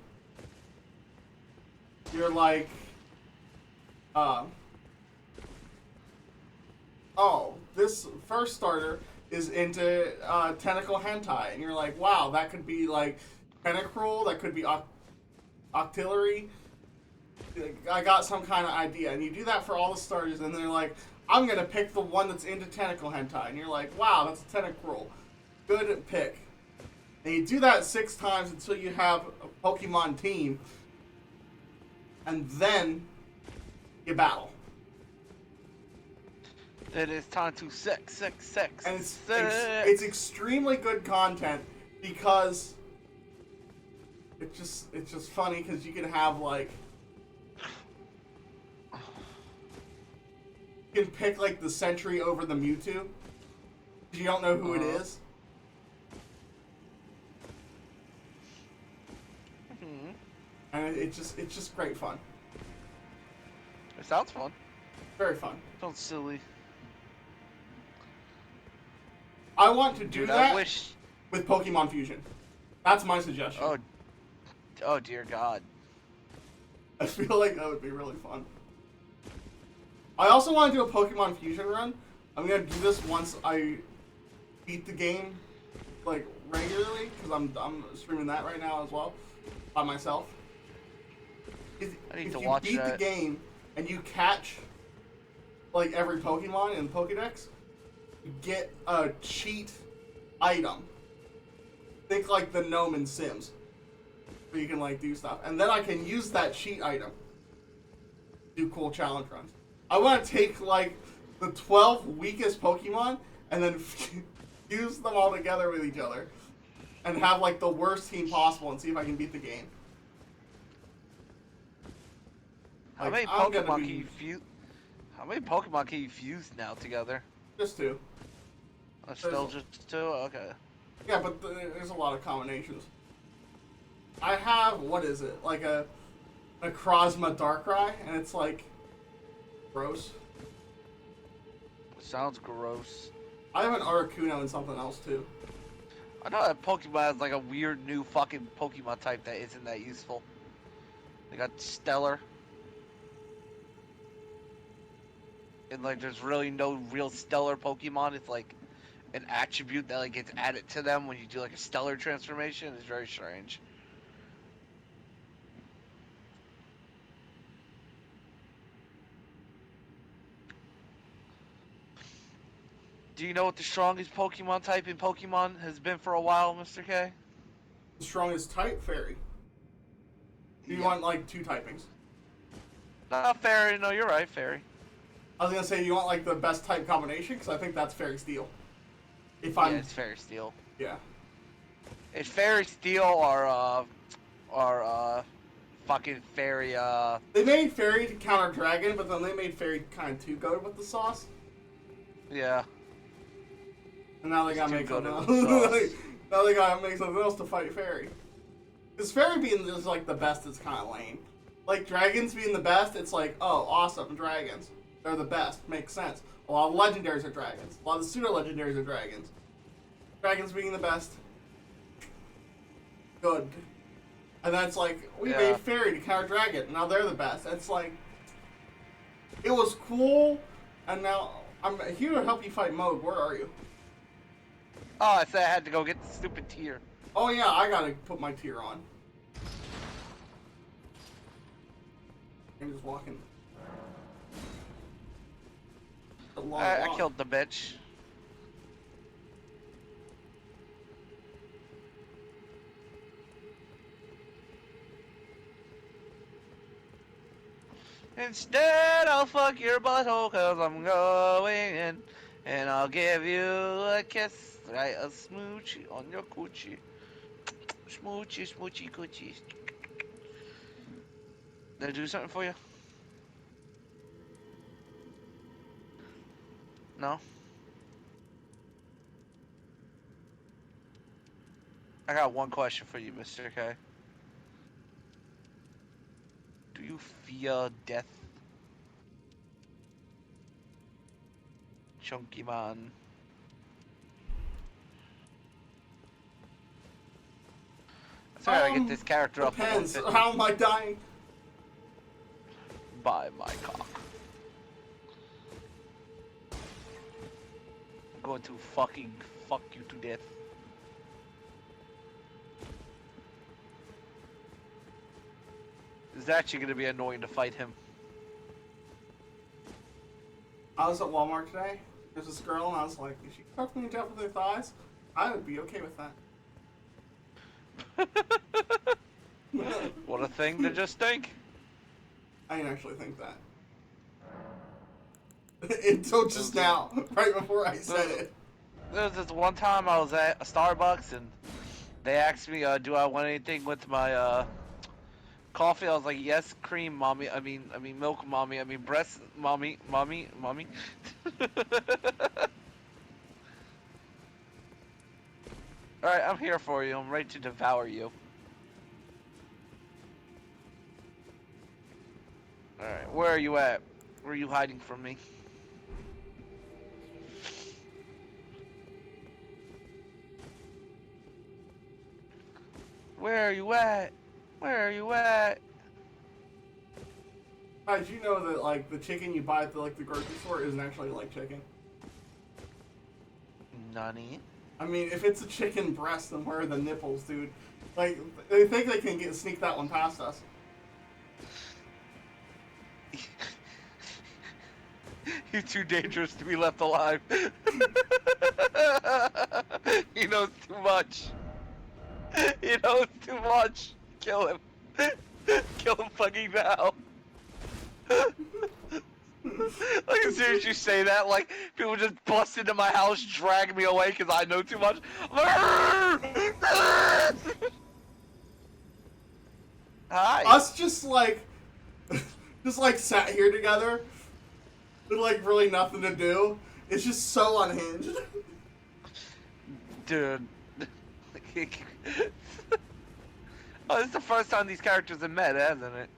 you're like, oh, this first starter is into tentacle hentai, and you're like, wow, that could be like Tentacruel, that could be Octillery. I got some kind of idea, and you do that for all the starters, and they're like, I'm gonna pick the one that's into tentacle hentai, and you're like, wow, that's a Tentacruel. Good pick. And you do that 6 times until you have a Pokemon team, and then you battle. It is time to sex. And it's extremely good content because it's just funny because you can have like you can pick like the Sentry over the Mewtwo. You don't know who it is. Mm-hmm. And it's just great fun. It sounds fun. Very fun. Sounds silly. I want to do Dude, that I wish... with Pokemon Fusion. That's my suggestion. Oh dear God. I feel like that would be really fun. I also want to do a Pokemon Fusion run. I'm gonna do this once I beat the game, like regularly, because I'm streaming that right now as well, by myself. If you beat the game and you catch like every Pokemon in Pokedex, you get a cheat item. Think like the gnome in Sims, where you can like do stuff, and then I can use that cheat item to do cool challenge runs. I want to take like the 12 weakest Pokemon and then fuse them all together with each other, and have like the worst team possible and see if I can beat the game. How many Pokemon can you fuse? How many Pokemon can you fuse now together? Just 2. Still just 2? Okay. Yeah, but there's a lot of combinations. I have, what is it? Like a Necrozma Darkrai, and it's like gross. Sounds gross. I have an Articuno and something else too. I know that Pokemon has like a weird new fucking Pokemon type that isn't that useful. They got Stellar. And like there's really no real Stellar Pokemon. It's like an attribute that like gets added to them when you do like a Stellar transformation. It's very strange. Do you know what the strongest Pokemon type in Pokemon has been for a while, Mr. K? The strongest type, Fairy. Do you want like 2 typings? Fairy. No, you're right, Fairy. I was gonna say, you want like the best type combination, because I think that's Fairy Steel. If I'm... Yeah, it's Fairy Steel. Yeah. It's Fairy Steel or fucking Fairy, They made Fairy to counter Dragon, but then they made Fairy kind of too good with the sauce. Yeah. And now they gotta make too something else. good with the sauce. Now they gotta make something else to fight Fairy. Because Fairy being just like the best is kind of lame. Like Dragons being the best, it's like, oh, awesome, Dragons. They're the best. Makes sense. A lot of legendaries are dragons. A lot of the pseudo-legendaries are dragons. Dragons being the best. Good. And then it's like, we made Fairy to counter Dragon, and now they're the best. It's like, it was cool, and now I'm here to help you fight Mode. Where are you? Oh, I said I had to go get the stupid tier. Oh yeah, I gotta put my tier on. I'm just walking. A long I walk. killed the bitch. Instead, I'll fuck your butthole cause I'm going in. And I'll give you a kiss, right? A smoochie on your coochie. Smoochy, smoochy, coochie. Did I do something for you? No? I got one question for you, Mr. K. Do you fear death? Chunky man. So I gotta get this character up to Depends. 150. How am I dying? By my cock. I'm going to fucking fuck you to death. It's actually gonna be annoying to fight him. I was at Walmart today. There's this girl, and I was like, if she fucked me to death with her thighs, I would be okay with that. What a thing to just think. I didn't actually think that. Until just now, right before I said it. There was this one time I was at a Starbucks and they asked me, do I want anything with my coffee? I was like, yes, cream, mommy. I mean milk, mommy. I mean breast, mommy. Alright, I'm here for you. I'm ready to devour you. Alright, where are you at? Where are you hiding from me? Where are you at? Where are you at? Did you know that like the chicken you buy at the grocery store isn't actually like chicken? Nani? I mean, if it's a chicken breast, then where are the nipples, dude? Like, they think they can sneak that one past us. You're too dangerous to be left alive. He knows too much. He knows too much. Kill him. Kill him fucking now. Like, as soon as you say that, like, people just bust into my house, drag me away because I know too much. Hi. Us just like sat here together with like really nothing to do. It's just so unhinged. Dude. Oh, this is the first time these characters have met, hasn't it?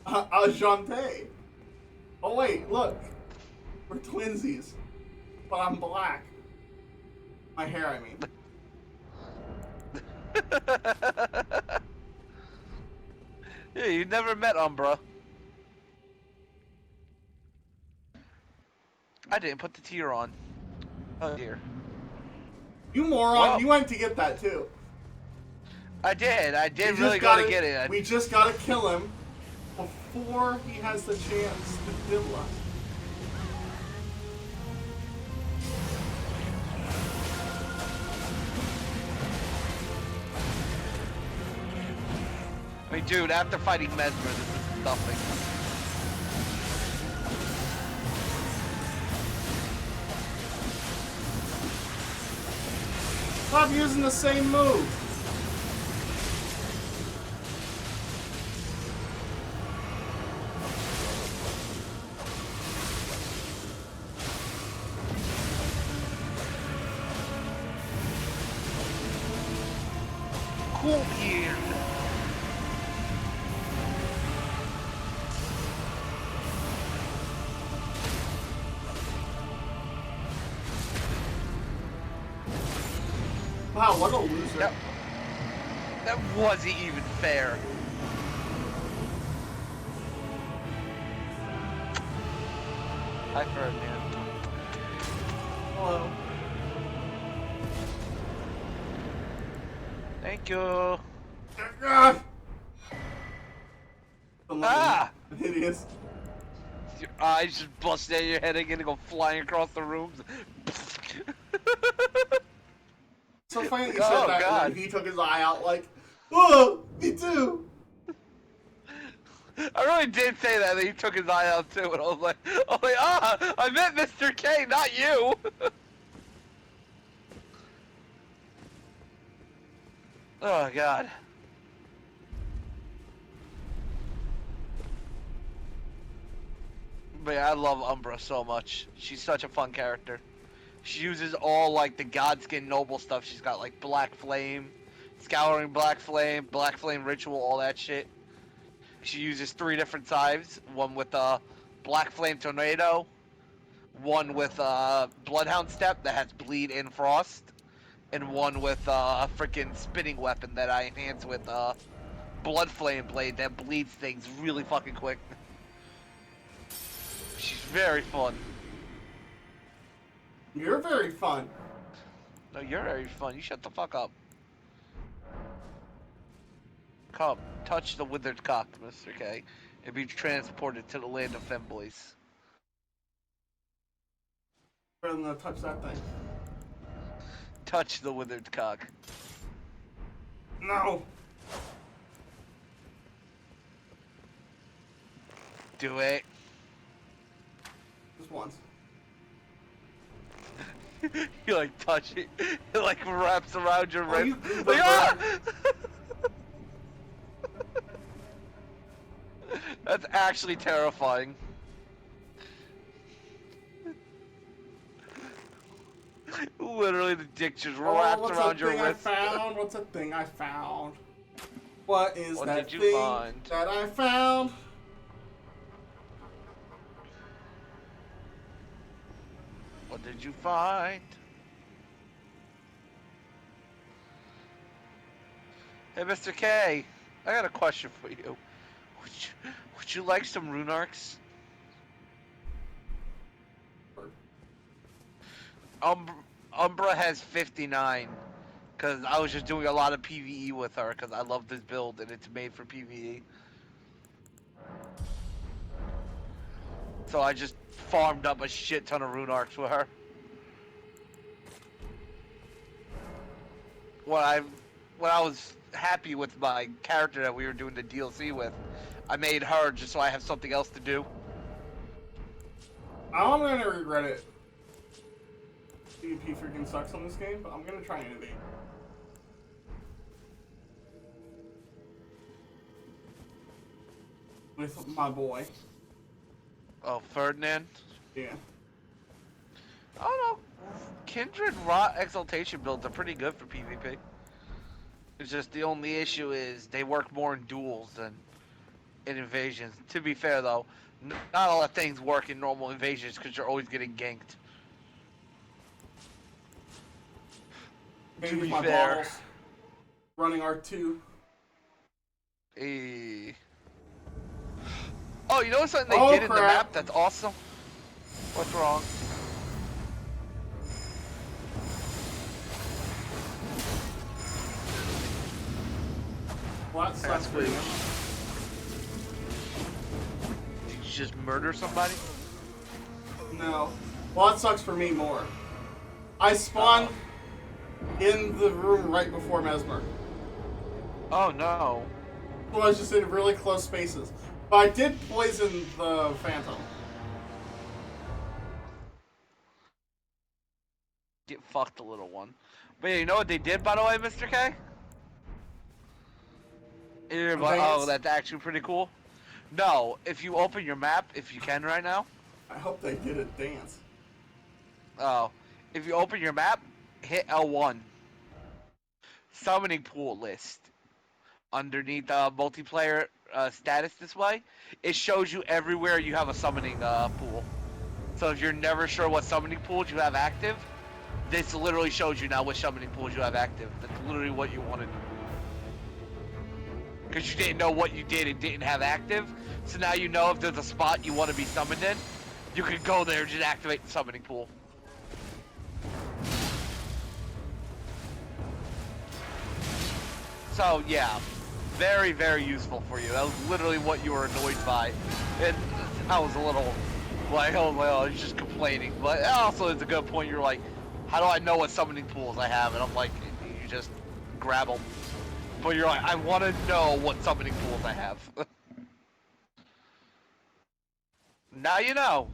Ajante. Oh wait, look. We're twinsies. But I'm black. My hair, I mean. Yeah, you never met Umbra. I didn't put the tier on. Oh dear. You moron, Well, you went to get that too. I did We really just go to get it. We just gotta kill him before he has the chance to kill us. I mean, dude, after fighting Mesmer, this is nothing. Stop using the same move. Cool beard. Wow, what a loser. That wasn't even fair. Hi, Ferdinand. Hello. Thank you. Ah! Ah! Hideous. Your eyes just bust out of your head again and go flying across the rooms. So funny that you Oh, said that, God. and then he took his eye out like, oh, me too. I really did say that he took his eye out too, and I was like, ah, I meant Mr. K, not you. Oh God. But yeah, I love Umbra so much. She's such a fun character. She uses all like the Godskin noble stuff. She's got like Black Flame, Scouring Black Flame Ritual, all that shit. She uses 3 different sides. One with Black Flame Tornado, one with Bloodhound Step that has Bleed and Frost, and one with a freaking spinning weapon that I enhance with Blood Flame Blade that bleeds things really fucking quick. She's very fun. You're very fun. No, you're very fun. You shut the fuck up. Come, touch the withered cock, Mr. K, and be transported to the land of femboys. Rather than touch that thing. Touch the withered cock. No. Do it. Just once. You like touch it. It like wraps around your wrist. You Like, ah! That's actually terrifying. Literally, the dick just wrapped around your wrist. What's a thing I found? What is What that did you thing find? that I found? What did you find? Hey, Mr. K, I got a question for you. Would you like some rune arcs? Umbra has 59, because I was just doing a lot of PvE with her, because I love this build, and it's made for PvE. So I just farmed up a shit ton of rune arcs with her. When I was happy with my character that we were doing the DLC with, I made her just so I have something else to do. I'm gonna regret it. PvP freaking sucks on this game, but I'm gonna try and innovate. With my boy. Oh, Ferdinand? Yeah. I don't know. Kindred Rot Exaltation builds are pretty good for PvP. It's just the only issue is they work more in duels than in invasions. To be fair though, not all the things work in normal invasions because you're always getting ganked. To be My fair. balls. Running R2. Eh. Oh, you know something they Oh, did in the crap. map that's awesome? What's wrong? Well, that sucks for you. Did you just murder somebody? No. Well, that sucks for me more. I spawned in the room right before Mesmer. Oh no. So I was just in really close spaces. But I did poison the Phantom. Get fucked, a little one. But yeah, you know what they did, by the way, Mr. K? Oh, that's actually pretty cool. No, if you open your map, if you can right now. I hope they did a dance. Oh, if you open your map, hit L1. Summoning pool list. Underneath multiplayer status display, it shows you everywhere you have a summoning pool. So if you're never sure what summoning pools you have active, this literally shows you now what summoning pools you have active. That's literally what you wanted. Because you didn't know what you did and didn't have active. So now you know if there's a spot you want to be summoned in, you can go there and just activate the summoning pool. So yeah, very, very useful for you. That was literally what you were annoyed by. And I was a little like, oh, he's just complaining. But also, it's a good point. You're like, how do I know what summoning pools I have? And I'm like, you just grab them. But you're like, I want to know what summoning pools I have. Now you know.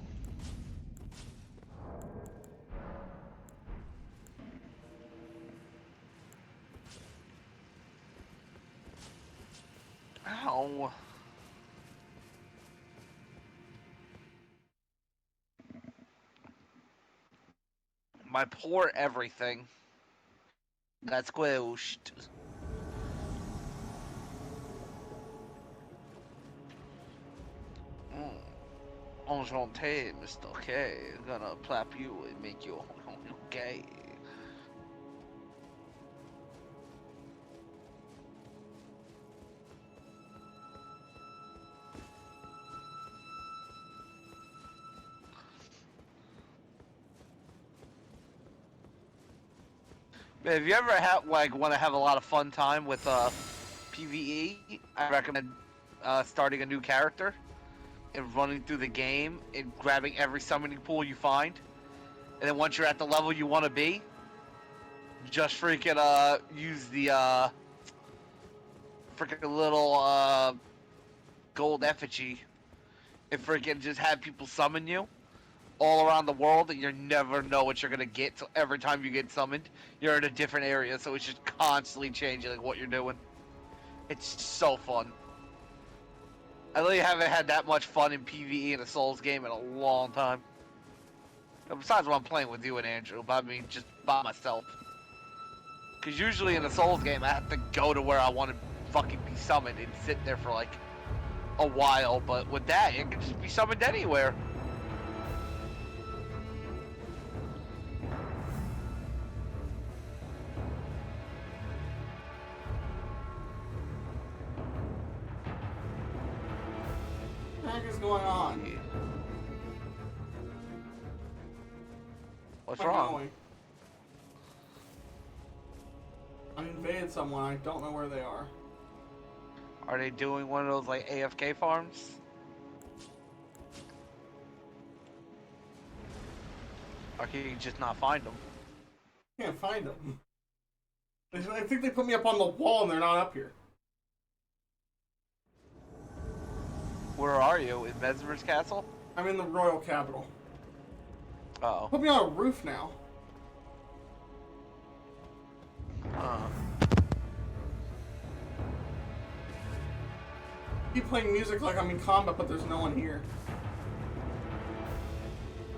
Ow. My poor everything got squished. Enchanté, Mr.K. Gonna plap you and make you gay. If you ever want to have a lot of fun time with PvE, I recommend starting a new character and running through the game and grabbing every summoning pool you find. And then once you're at the level you want to be, just freaking use the freaking little gold effigy and freaking just have people summon you all around the world, and you never know what you're gonna get. So every time you get summoned, you're in a different area, so it's just constantly changing like what you're doing. It's so fun. I really haven't had that much fun in PvE in a Souls game in a long time. Besides when I'm playing with you and Andrew, but I mean just by myself. Because usually in a Souls game, I have to go to where I want to fucking be summoned and sit there for like a while. But with that, it can just be summoned anywhere. What the heck is going on? What's Where am I wrong? going? I invaded someone. I don't know where they are. Are they doing one of those like AFK farms? Or can you just not find them? Can't find them. I think they put me up on the wall and they're not up here. Where are you? In Mesmer's castle? I'm in the royal capital. Uh Put me on a roof now. oh. Keep playing music like I'm in combat, but there's no one here.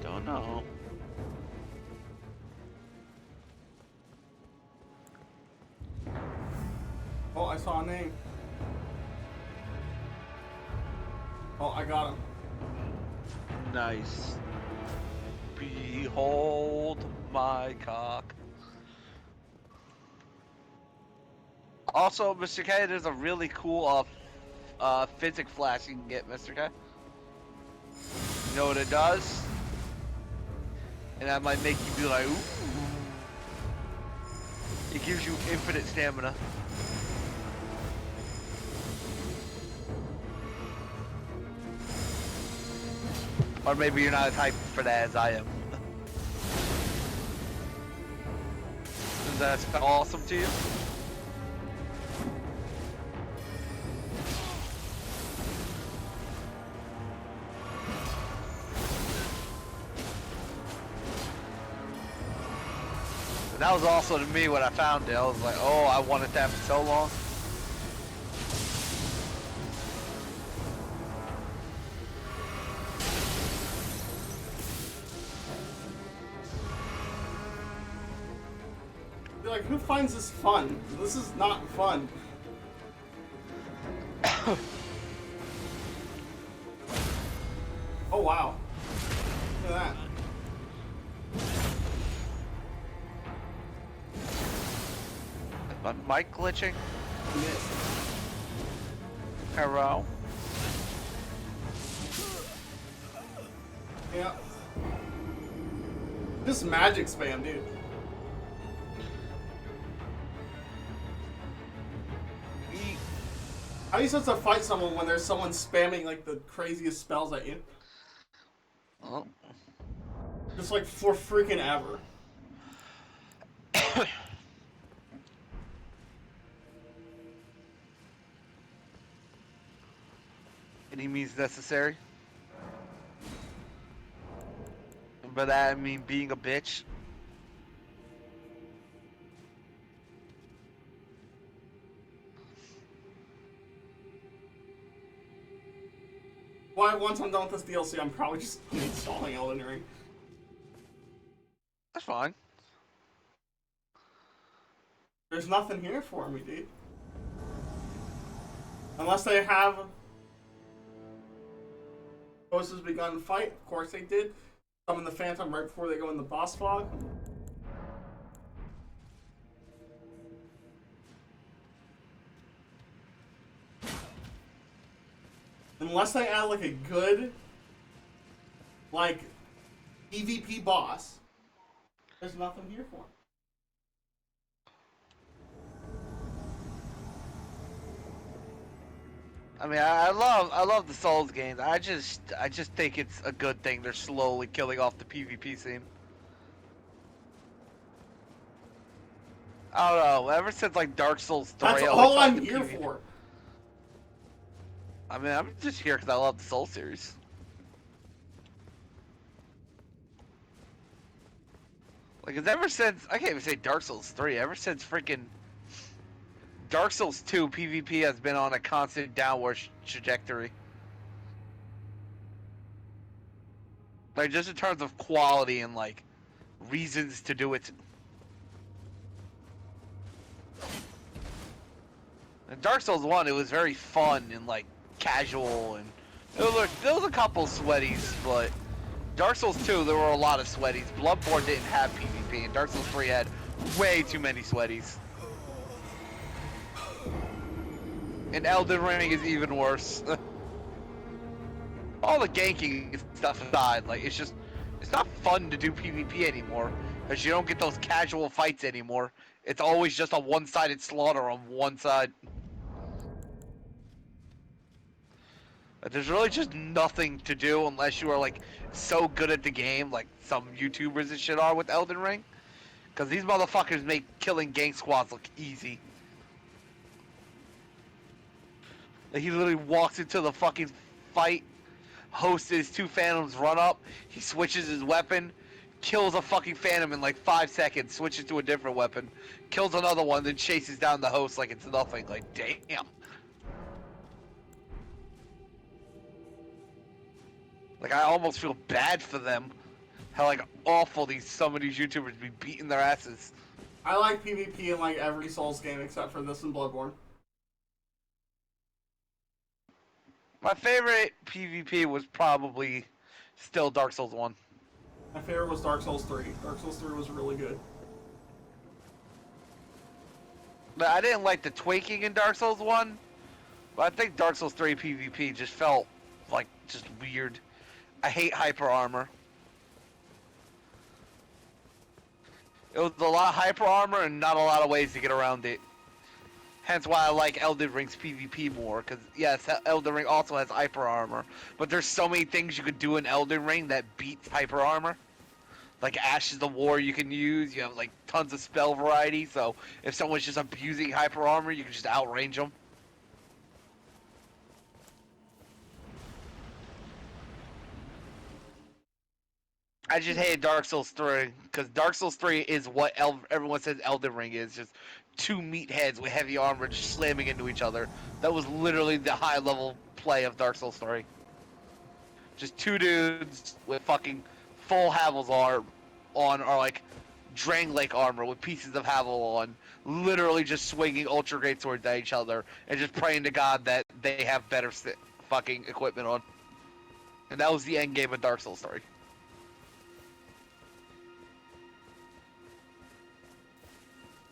Don't know. Oh, I saw a name. Oh, I got him. Nice. Behold my cock. Also, Mr. K, there's a really cool physic flash you can get, Mr. K. You know what it does? And that might make you be like, ooh. It gives you infinite stamina. Or maybe you're not as hyped for that as I am. Does that sound awesome to you? And that was also to me when I found it. I was like, oh, I wanted that for so long. You're like, who finds this fun? This is not fun. Oh wow. Look at that. My mic glitching? Missed. Hello? Yeah. This magic spam, dude. How are you supposed to fight someone when there's someone spamming like the craziest spells at you? Well, Just like for freaking ever. any means necessary. By that I mean being a bitch. Why once I'm done with this DLC, I'm probably just installing Elden Ring. That's fine. There's nothing here for me, dude. Unless they have Hosts has begun to fight. Of course they did. Summon the Phantom right before they go in the boss fog. Unless they add like a good, like, PvP boss, there's nothing here for him. I mean, I love the Souls games. I just think it's a good thing they're slowly killing off the PvP scene. I don't know. Ever since like Dark Souls 3, That's I all always I'm thought the here PvP for. I mean, I'm just here because I love the Souls series. Like, it's ever since, I can't even say Dark Souls 3, ever since freaking Dark Souls 2, PvP has been on a constant downward trajectory. Like, just in terms of quality and, like, reasons to do it. In Dark Souls 1, it was very fun and, like, casual, and there was a couple sweaties, but Dark Souls 2, there were a lot of sweaties. Bloodborne didn't have PvP, and Dark Souls 3 had way too many sweaties. And Elden Ring is even worse. All the ganking stuff aside, like, it's not fun to do PvP anymore, because you don't get those casual fights anymore. It's always just a one-sided slaughter on one side. There's really just nothing to do unless you are, like, so good at the game, like some YouTubers and shit are with Elden Ring. Because these motherfuckers make killing gang squads look easy. Like, he literally walks into the fucking fight, hosts his two phantoms, run up, he switches his weapon, kills a fucking phantom in like 5 seconds, switches to a different weapon, kills another one, then chases down the host like it's nothing. Like, damn. Like, I almost feel bad for them. How, like, awful some of these YouTubers be beating their asses. I like PvP in like every Souls game except for this and Bloodborne. My favorite PvP was probably still Dark Souls 1. My favorite was Dark Souls 3. Dark Souls 3 was really good. But I didn't like the tweaking in Dark Souls 1. But I think Dark Souls 3 PvP just felt, like, just weird. I hate hyper armor. It was a lot of hyper armor and not a lot of ways to get around it. Hence why I like Elden Ring's PvP more, because yes, Elden Ring also has hyper armor, but there's so many things you could do in Elden Ring that beats hyper armor. Like Ashes of War you can use, you have like tons of spell variety, so if someone's just abusing hyper armor, you can just outrange them. I just hated Dark Souls 3, because Dark Souls 3 is what everyone says Elden Ring is, just two meatheads with heavy armor just slamming into each other. That was literally the high level play of Dark Souls 3. Just two dudes with fucking full Havels on, or like Drang Lake armor with pieces of Havel on, literally just swinging ultra great swords at each other and just praying to God that they have better fucking equipment on. And that was the end game of Dark Souls 3.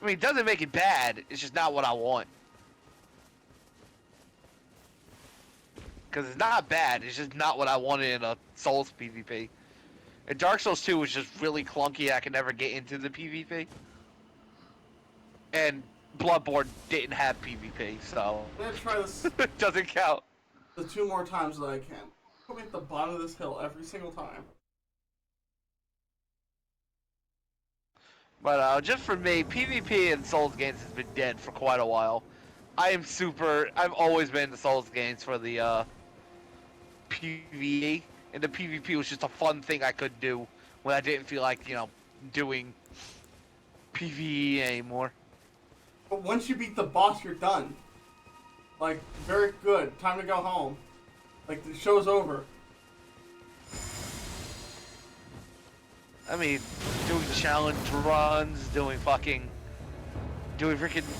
I mean, it doesn't make it bad, it's just not what I want. Because it's not bad, it's just not what I wanted in a Souls PvP. And Dark Souls 2 was just really clunky, I could never get into the PvP. And Bloodborne didn't have PvP, so I'm gonna try this it doesn't count. the 2 more times that I can. Put me at the bottom of this hill every single time. But just for me, PvP in Souls games has been dead for quite a while. I've always been into Souls games for the PvE, and the PvP was just a fun thing I could do when I didn't feel like, doing PvE anymore. But once you beat the boss, you're done. Like, very good. Time to go home. Like, the show's over. I mean, doing challenge runs, doing freaking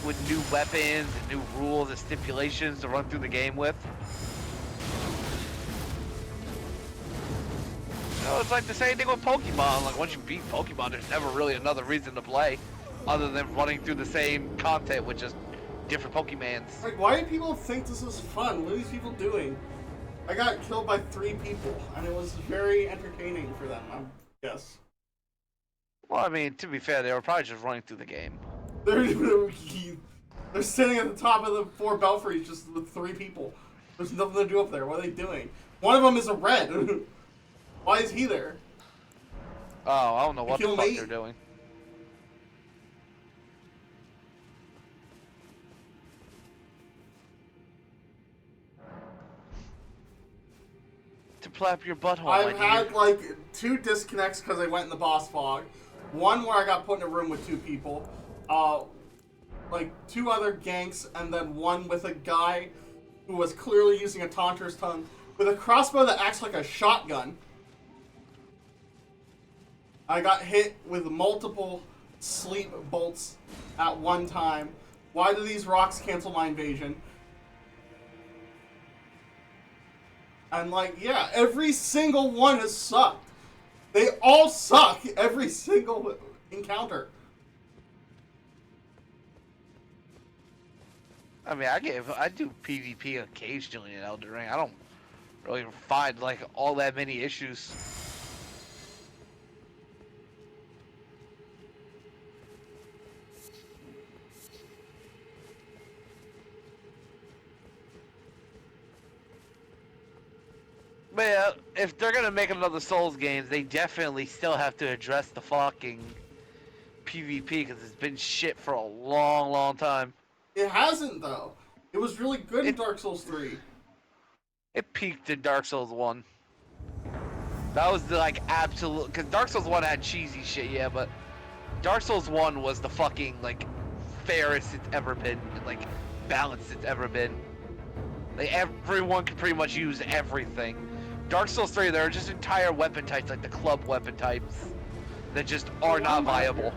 with new weapons and new rules and stipulations to run through the game with. It's like the same thing with Pokemon. Like, once you beat Pokemon, there's never really another reason to play other than running through the same content with just different Pokemons. Like, why do people think this is fun? What are these people doing? I got killed by 3 people, and it was very entertaining for them, I guess. Well, I mean, to be fair, they were probably just running through the game. They're sitting at the top of the 4 belfries just with 3 people. There's nothing to do up there. What are they doing? One of them is a red. Why is he there? Oh, I don't know what the Kill fuck me. they're doing. To plap your butthole, I've my had dear. like 2 disconnects because I went in the boss fog. One where I got put in a room with 2 people. Like 2 other ganks, and then one with a guy who was clearly using a taunter's tongue with a crossbow that acts like a shotgun. I got hit with multiple sleep bolts at one time. Why do these rocks cancel my invasion? And like, yeah, every single one has sucked. They all suck every single encounter. I mean, I do PvP occasionally in Elden Ring. I don't really find like all that many issues. But yeah, if they're gonna make another Souls game, they definitely still have to address the fucking PvP because it's been shit for a long, long time. It hasn't, though. It was really good in It- Dark Souls 3. It peaked in Dark Souls 1. That was the like absolute, because Dark Souls 1 had cheesy shit, yeah, but Dark Souls 1 was the fucking like fairest it's ever been, and like balanced it's ever been. Like everyone could pretty much use everything. Dark Souls 3, there are just entire weapon types, like the club weapon types, that just are not viable.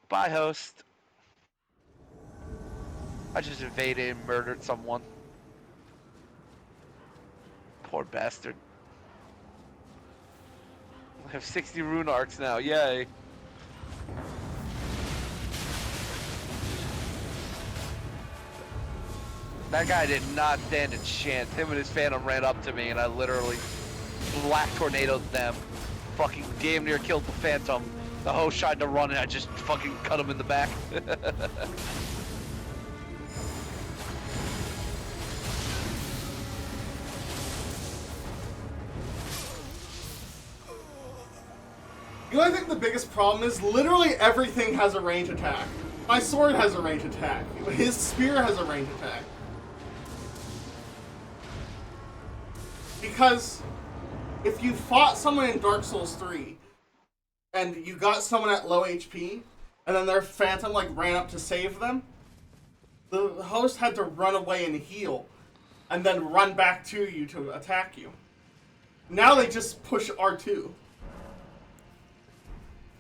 Bye, host. I just invaded and murdered someone. Poor bastard. I have 60 rune arcs now, yay. That guy did not stand a chance. Him and his phantom ran up to me and I literally black tornadoed them. Fucking damn near killed the phantom. The host tried to run and I just fucking cut him in the back. You know, I think the biggest problem is literally everything has a range attack. My sword has a range attack. His spear has a range attack. Because if you fought someone in Dark Souls 3 and you got someone at low HP and then their phantom like ran up to save them, the host had to run away and heal and then run back to you to attack you. Now they just push R2.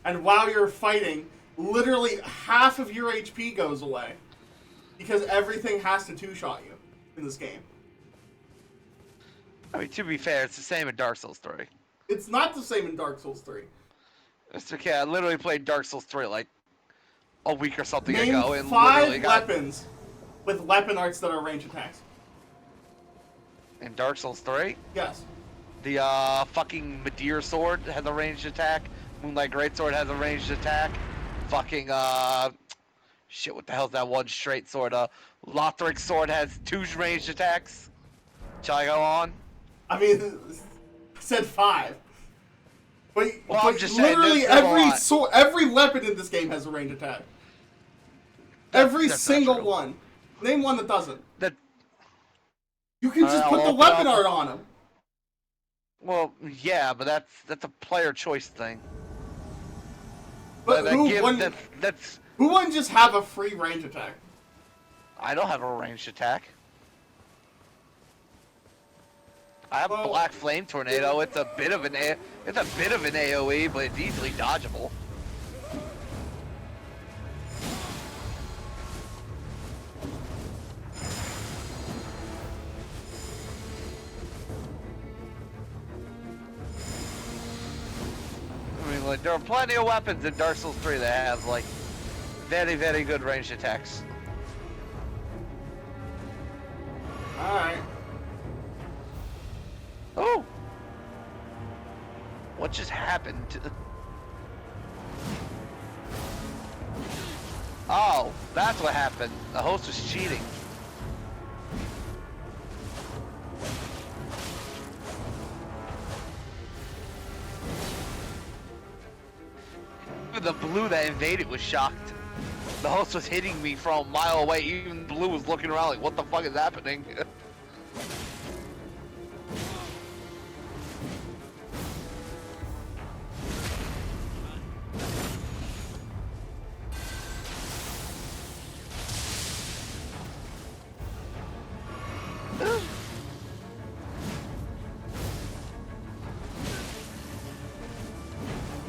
And while you're fighting, literally half of your HP goes away. Because everything has to two-shot you in this game. I mean, to be fair, it's the same in Dark Souls 3. It's not the same in Dark Souls 3. Mr.K, I literally played Dark Souls 3 like a week or something Name ago and 5 literally got... weapons with weapon arts that are range attacks. In Dark Souls 3? Yes. The fucking Madeir sword has a ranged attack. Moonlight Greatsword has a ranged attack. Fucking shit, what the hell's that one straight sword? Lothric sword has 2 ranged attacks. Shall I go on? I mean, I said 5. But, Well, but I'm just saying, literally there's a lot. every weapon in this game has a ranged attack. Every That's not single true. one. Name one that doesn't. That You can just put I'll the open weapon up. art on them. Well, yeah, but that's a player choice thing. But That gives that's who wouldn't just have a free range attack? I don't have a ranged attack. I have Well, Black Flame Tornado. It's a bit of an AOE, but it's easily dodgeable. I mean, like, there are plenty of weapons in Dark Souls 3 that have, like, very, very good ranged attacks. Alright. Oh! What just happened? Oh, that's what happened. The host was cheating. Even the blue that invaded was shocked. The host was hitting me from a mile away. Even blue was looking around like, what the fuck is happening?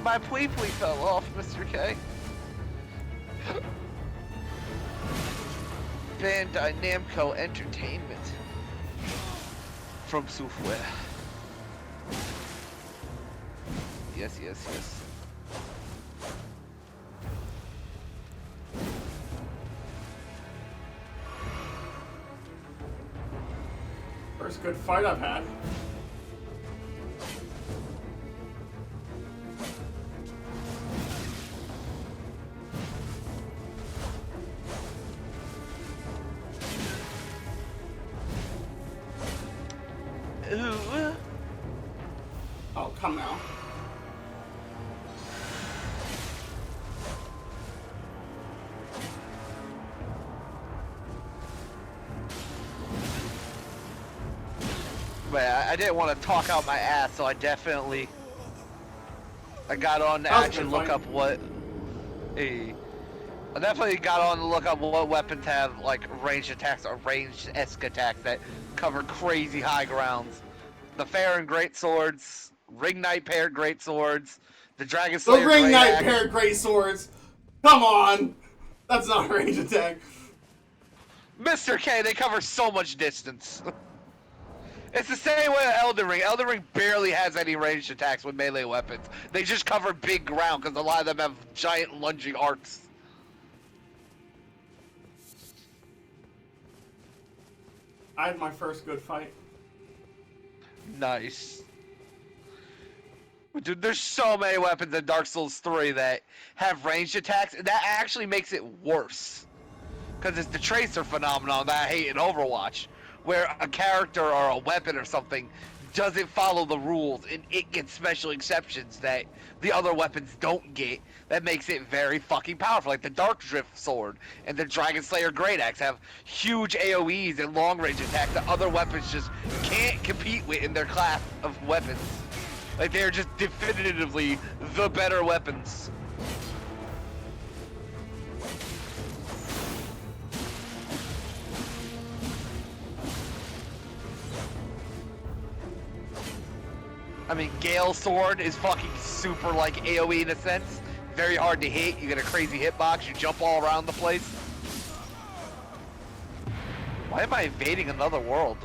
My plee fell off, Mr.K. Bandai Namco Entertainment from Software. Yes, yes, yes. First good fight I've had. Ooh. Oh, come now. But I didn't want to talk out my ass, so I got on to That was a actually good look fight. up what. I definitely got on to look up what weapons have like ranged attacks or ranged-esque attacks that cover crazy high grounds. The Farron Great Swords, Ring Knight paired Great Swords, the Dragon The Slayer Ring Great Knight Axe. paired Great Swords. Come on. That's not a range attack. Mr.K, they cover so much distance. It's the same way with Elden Ring. Elden Ring barely has any ranged attacks with melee weapons. They just cover big ground because a lot of them have giant lunging arcs. I had my first good fight. Nice. Dude, there's so many weapons in Dark Souls 3 that have ranged attacks, and that actually makes it worse. Because it's the Tracer phenomenon that I hate in Overwatch, where a character or a weapon or something doesn't follow the rules, and it gets special exceptions that the other weapons don't get. That makes it very fucking powerful. Like the Dark Drift Sword and the Dragon Slayer Great Axe have huge AoEs and long range attacks that other weapons just can't compete with in their class of weapons. Like they're just definitively the better weapons. I mean, Gale Sword is fucking super, like, AoE in a sense. Very hard to hit. You get a crazy hitbox. You jump all around the place. Why am I invading another world?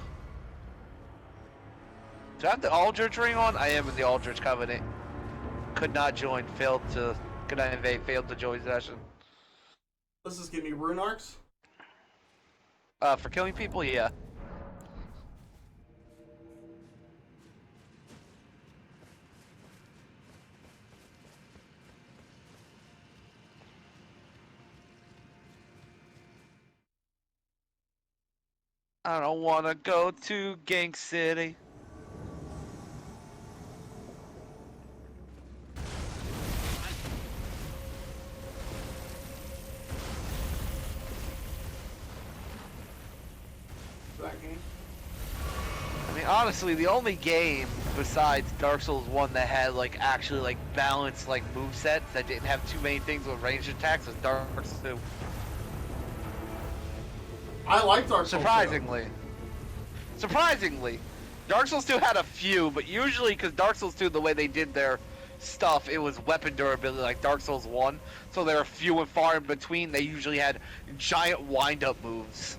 Do I have the Aldrich ring on? I am in the Aldrich Covenant. Could not join. Could not invade. Failed to join session. Does this give me rune arcs? For killing people, yeah. I don't wanna go to Gang City. That game. I mean, honestly, the only game besides Dark Souls 1 that had like actually like balanced like movesets that didn't have too many things with ranged attacks was Dark Souls 2. I like Dark Souls. Surprisingly, Dark Souls 2 had a few, but usually because Dark Souls 2, the way they did their stuff, it was weapon durability like Dark Souls 1, so they were few and far in between. They usually had giant wind-up moves.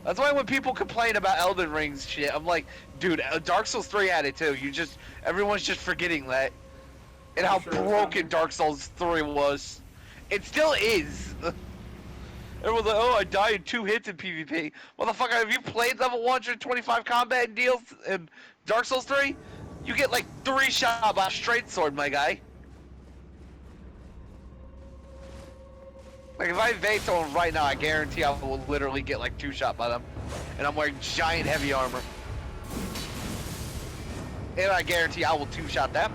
That's why when people complain about Elden Ring's shit, I'm like, dude, Dark Souls 3 had it too. Everyone's just forgetting that. And how broken Dark Souls 3 was. It still is. Everyone's like, oh, I died in 2 hits in PvP. Motherfucker, have you played level 125 combat and deals in Dark Souls 3? You get like 3 shot by a straight sword, my guy. Like, if I evade someone right now, I guarantee I will literally get like 2 shot by them. And I'm wearing giant heavy armor. And I guarantee I will 2 shot them.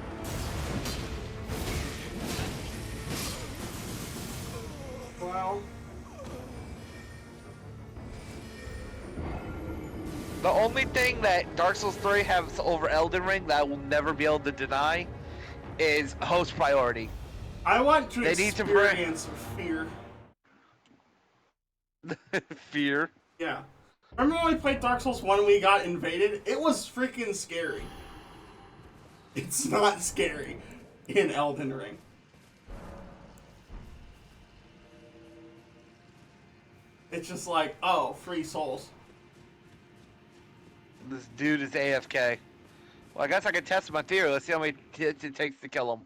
Well, the only thing that Dark Souls 3 has over Elden Ring that I will never be able to deny is host priority. I want to They need to experience fear. Fear. Yeah. Remember when we played Dark Souls 1 and we got invaded? It was freaking scary. It's not scary in Elden Ring. It's just like, oh, free souls. This dude is AFK. Well, I guess I can test my theory. Let's see how many hits it takes to kill him.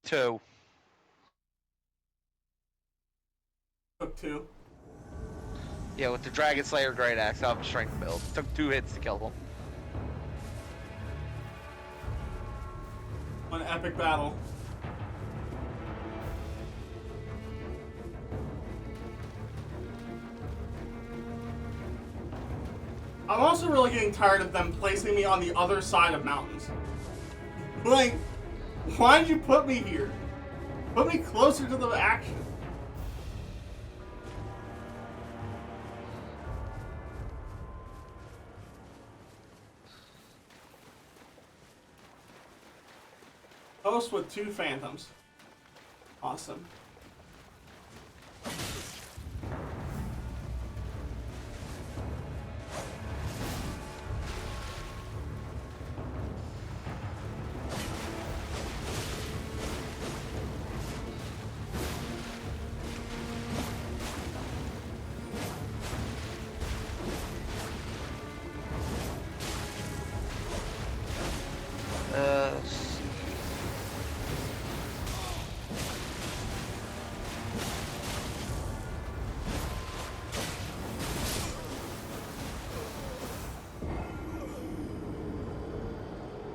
2. Took 2. Yeah, with the Dragon Slayer Great Axe, I have a strength build. Took 2 hits to kill him. An epic battle. I'm also really getting tired of them placing me on the other side of mountains. Like, why'd you put me here? Put me closer to the action. Host with 2 phantoms. Awesome.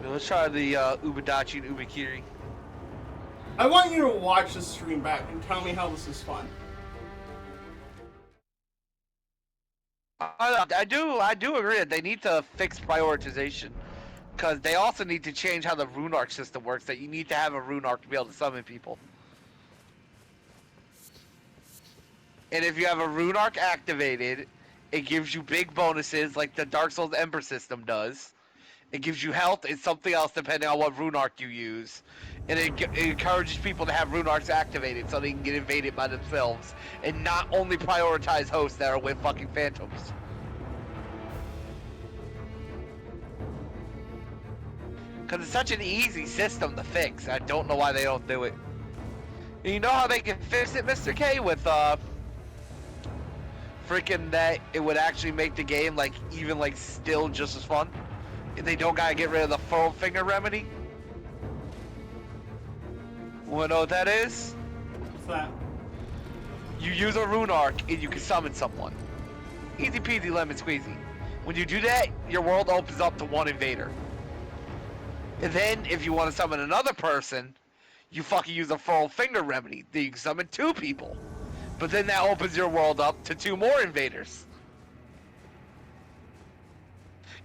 Let's try the Ubadachi and Ubikiri. I want you to watch this stream back and tell me how this is fun. I do agree that they need to fix prioritization. Because they also need to change how the rune arc system works, that you need to have a rune arc to be able to summon people. And if you have a rune arc activated, it gives you big bonuses like the Dark Souls Ember system does. It gives you health and something else depending on what rune arc you use. And it encourages people to have rune arcs activated so they can get invaded by themselves. And not only prioritize hosts that are with fucking phantoms. Because it's such an easy system to fix. I don't know why they don't do it. And you know how they can fix it, Mr.K? With, freaking that it would actually make the game, like, even, like, still just as fun? And they don't gotta get rid of the full finger remedy? Wanna know what that is? What's that? You use a rune arc and you can summon someone. Easy peasy lemon squeezy. When you do that, your world opens up to 1 invader. And then, if you want to summon another person, you fucking use a full finger remedy. Then you can summon 2 people. But then that opens your world up to 2 more invaders.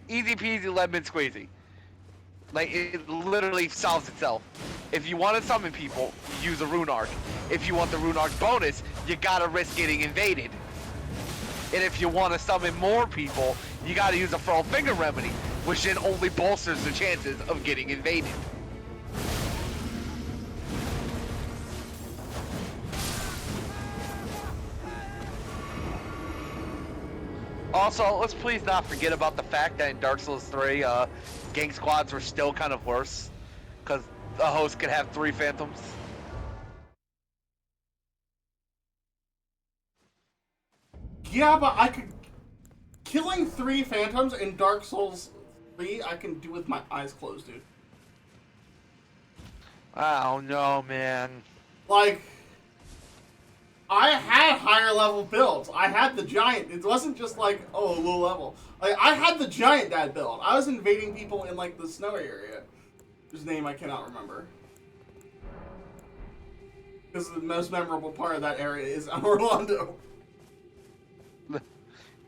Easy peasy lemon squeezy. Like, it literally solves itself. If you want to summon people, use a rune arc. If you want the rune arc bonus, you gotta risk getting invaded. And if you want to summon more people, you gotta use a Furl Finger Remedy, which then only bolsters the chances of getting invaded. Also, let's please not forget about the fact that in Dark Souls 3, gang squads were still kind of worse, because a host could have 3 phantoms. Yeah, but I could... Killing 3 phantoms in Dark Souls 3, I can do with my eyes closed, dude. I don't know, man. Like... I had higher level builds. I had the giant. It wasn't just like, oh, low level. Like, I had the giant dad build. I was invading people in, like, the snowy area. Whose name I cannot remember. Because the most memorable part of that area is Orlando.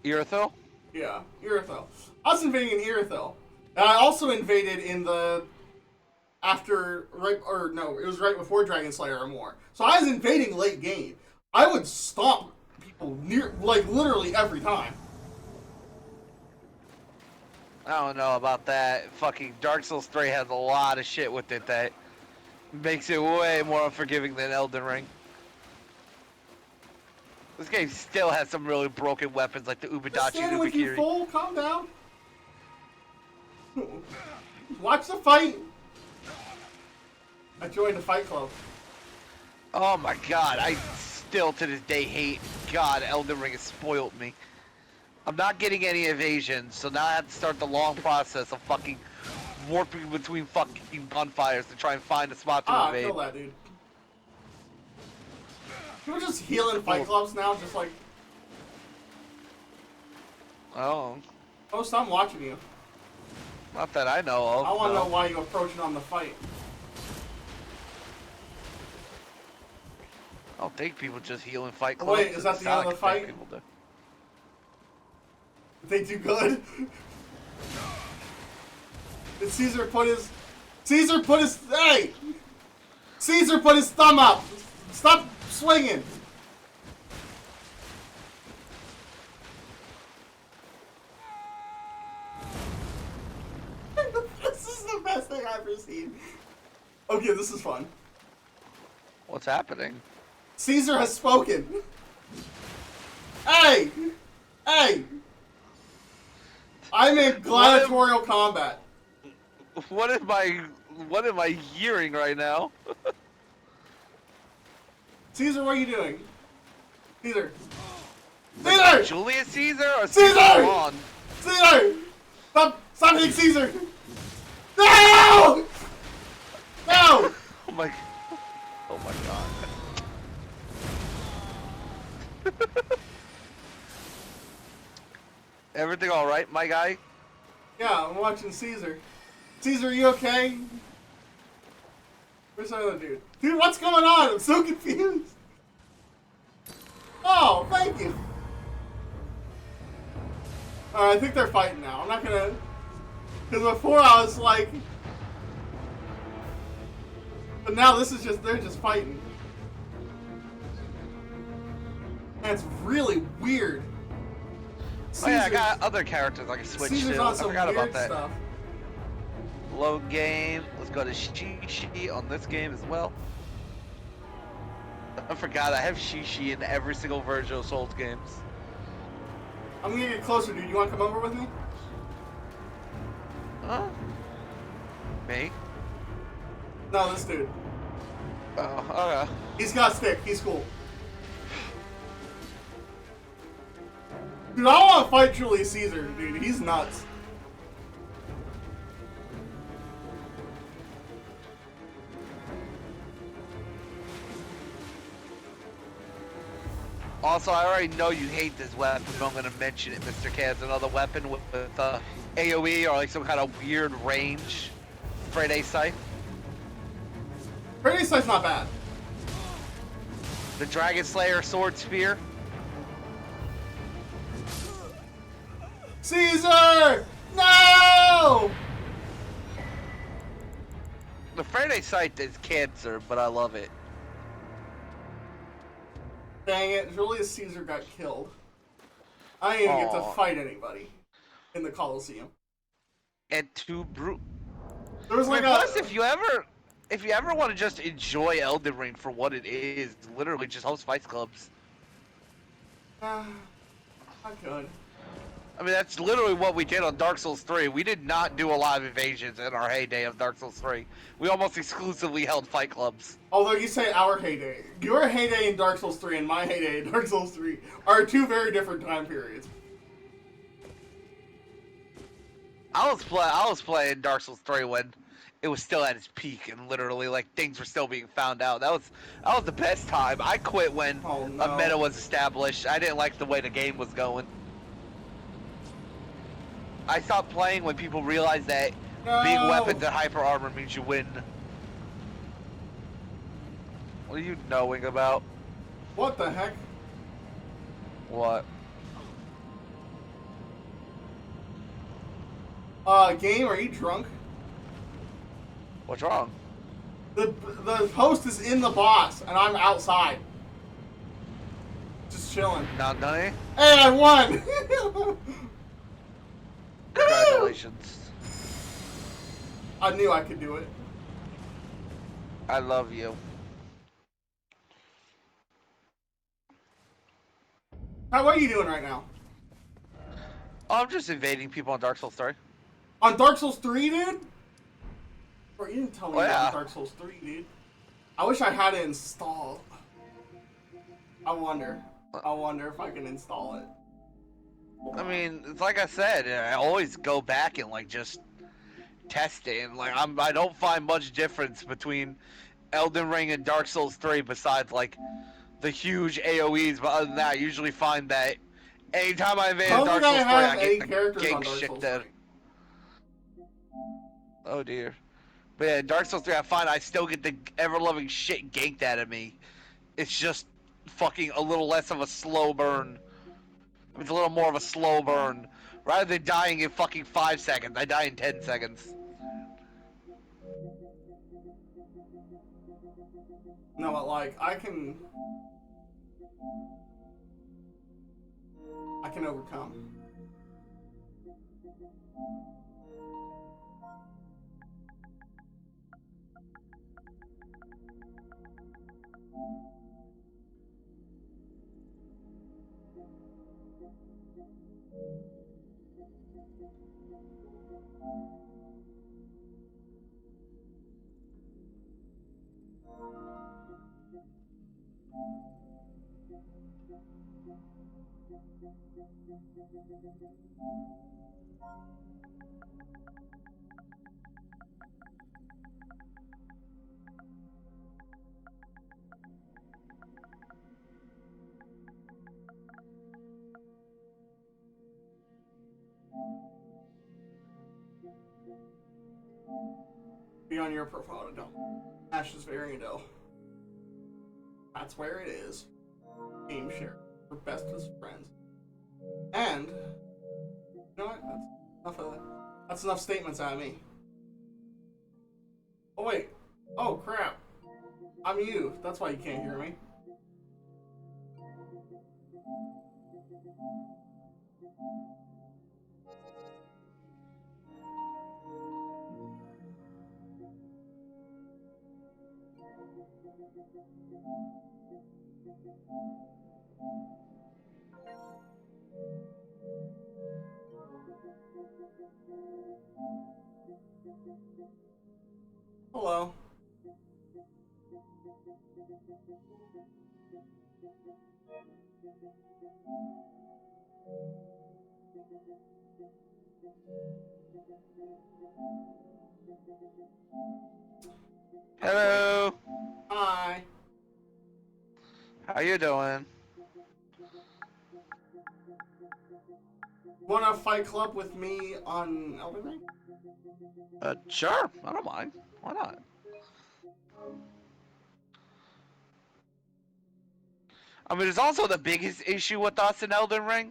Irithyll? Yeah, Irithyll. I was invading in Irithyll. And I also invaded in the... After... Right... Or, no, it was right before Dragon Slayer or more. So I was invading late game. I would stomp people near... Like, literally every time. I don't know about that. Fucking Dark Souls 3 has a lot of shit with it that makes it way more unforgiving than Elden Ring. This game still has some really broken weapons like the Ubadachi Stand with you, Ubikiri. fool. Calm down. Watch the fight. I joined the fight club. Oh my god, I still to this day hate God, Elden Ring has spoiled me. I'm not getting any evasions, so now I have to start the long process of fucking warping between fucking bonfires to try and find a spot to evade. Kill that dude. We're just healing fight clubs now, just like... Oh, Host, I'm watching you. not that I know of. I want to no. know why you approaching on the fight. I don't think people just heal and fight clubs. Wait, is that the end of the fight? People do. They do good. Did Caesar put his... Hey! Caesar put his thumb up! Stop swinging! This is the best thing I've ever seen. Okay, this is fun. What's happening? Caesar has spoken. Hey! Hey! I'm in gladiatorial combat. What am I hearing right now? Caesar, what are you doing? Caesar! Caesar! Julius Caesar or Caesar! Ron? Caesar! Stop hitting Caesar! No! No! Oh my god. Everything all right, my guy? Yeah, I'm watching Caesar. Caesar, are you okay? Where's the other dude? Dude, what's going on? I'm so confused. Oh, thank you. Alright, I think they're fighting now. I'm not gonna... Because before I was like... But now this is just... They're just fighting. And it's really weird. Oh yeah, I got other characters I can switch Caesar's to. on I some forgot about weird that. stuff. Load game. Let's go to Shishi on this game as well. I forgot I have Shishi in every single version of Souls games. I'm gonna get closer, dude. You wanna come over with me? Huh? Me? No, this dude. Oh, okay. He's got a stick. He's cool. Dude, I want to fight Julius Caesar, dude. He's nuts. Also, I already know you hate this weapon, but I'm gonna mention it. Mr.K has another weapon with AoE or like some kind of weird range. Friday Scythe. Friday Scythe's not bad. The Dragon Slayer Sword Spear. Caesar! No! The Friday site is cancer, but I love it. Dang it, Julius Caesar got killed. I didn't even get to fight anybody in the Colosseum. And too brute. There was like Plus, if you ever want to just enjoy Elden Ring for what it is, literally just host fight clubs. I could. I mean, that's literally what we did on Dark Souls 3. We did not do a lot of invasions in our heyday of Dark Souls 3. We almost exclusively held fight clubs. Although you say our heyday. Your heyday in Dark Souls 3 and my heyday in Dark Souls 3 are two very different time periods. I was playing Dark Souls 3 when it was still at its peak and literally like things were still being found out. That was the best time. I quit when a meta was established. I didn't like the way the game was going. I stopped playing when people realized that big weapons and hyper armor means you win. What are you knowing about? What the heck? What? Game, are you drunk? What's wrong? The host is in the boss, and I'm outside. Just chilling. Not done it? Hey, I won! Congratulations. I knew I could do it. I love you. How are you doing right now? Oh, I'm just invading people on Dark Souls 3. On Dark Souls 3, dude? Bro, you didn't tell me yeah. on Dark Souls 3, dude. I wish I had it installed. I wonder if I can install it. I mean, it's like I said, I always go back and like just test it, and like I don't find much difference between Elden Ring and Dark Souls 3 besides like the huge AoEs. But other than that, I usually find that anytime I invade Dark Souls 3, I get the gang shit dead. Oh dear. But yeah, Dark Souls 3, I find I still get the ever-loving shit ganked out of me. It's just fucking a little less of a slow burn. It's a little more of a slow burn. Rather than dying in fucking 5 seconds, I die in 10 seconds. No, but like, I can overcome. Be on your profile to don't. Ash's variant O. That's where it is. Game share. We're best as friends. And you know what? That's enough statements out of me. Oh wait. Oh crap. I'm you. That's why you can't hear me. Hello. Hello. Hi. How you doing? Wanna fight club with me on Elden Ring? Sure. I don't mind. Why not? I mean, there's also the biggest issue with us in Elden Ring,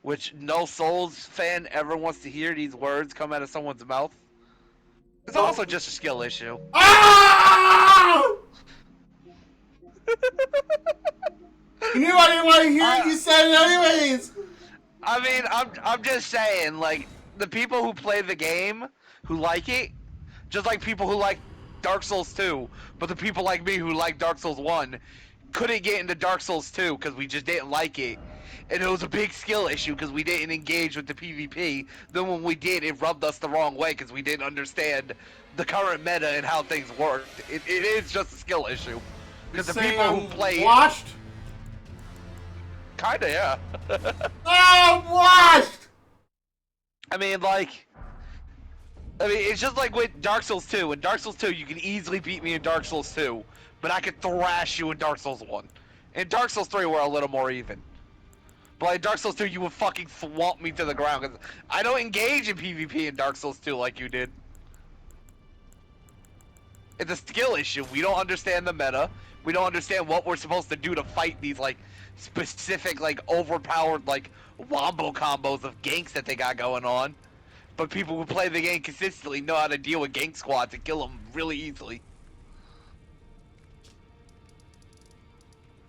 which no Souls fan ever wants to hear these words come out of someone's mouth. It's also just a skill issue. Ah! You knew I didn't want to hear it. You said it anyways. I mean, I'm just saying, like, the people who play the game, who like it, just like people who like Dark Souls 2, but the people like me who like Dark Souls 1 couldn't get into Dark Souls 2 because we just didn't like it. And it was a big skill issue because we didn't engage with the PvP. Then when we did, it rubbed us the wrong way because we didn't understand the current meta and how things worked. It is just a skill issue. Because the people who play washed? Kinda, yeah. Oh, washed! I mean, it's just like with Dark Souls 2. In Dark Souls 2, you can easily beat me in Dark Souls 2, but I could thrash you in Dark Souls 1. In Dark Souls 3, we're a little more even. But in Dark Souls 2, you would fucking swamp me to the ground, because I don't engage in PvP in Dark Souls 2 like you did. It's a skill issue. We don't understand the meta. We don't understand what we're supposed to do to fight these, like, specific, like, overpowered, like, wombo combos of ganks that they got going on. But people who play the game consistently know how to deal with gank squads and kill them really easily.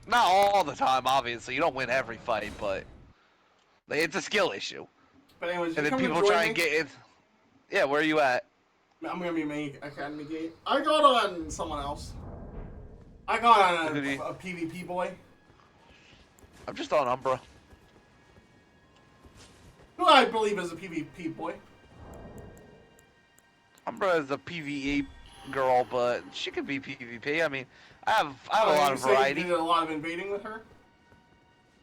Not all the time, obviously. You don't win every fight, but it's a skill issue. But anyways, and then people try and get it. Yeah, where are you at? I'm gonna be main academy gate. I got on someone else. I got on a PvP boy. I'm just on Umbra. Who I believe is a PvP boy. Umbra is a PvE girl, but she could be PvP. I mean, I have a lot of variety. You did a lot of invading with her?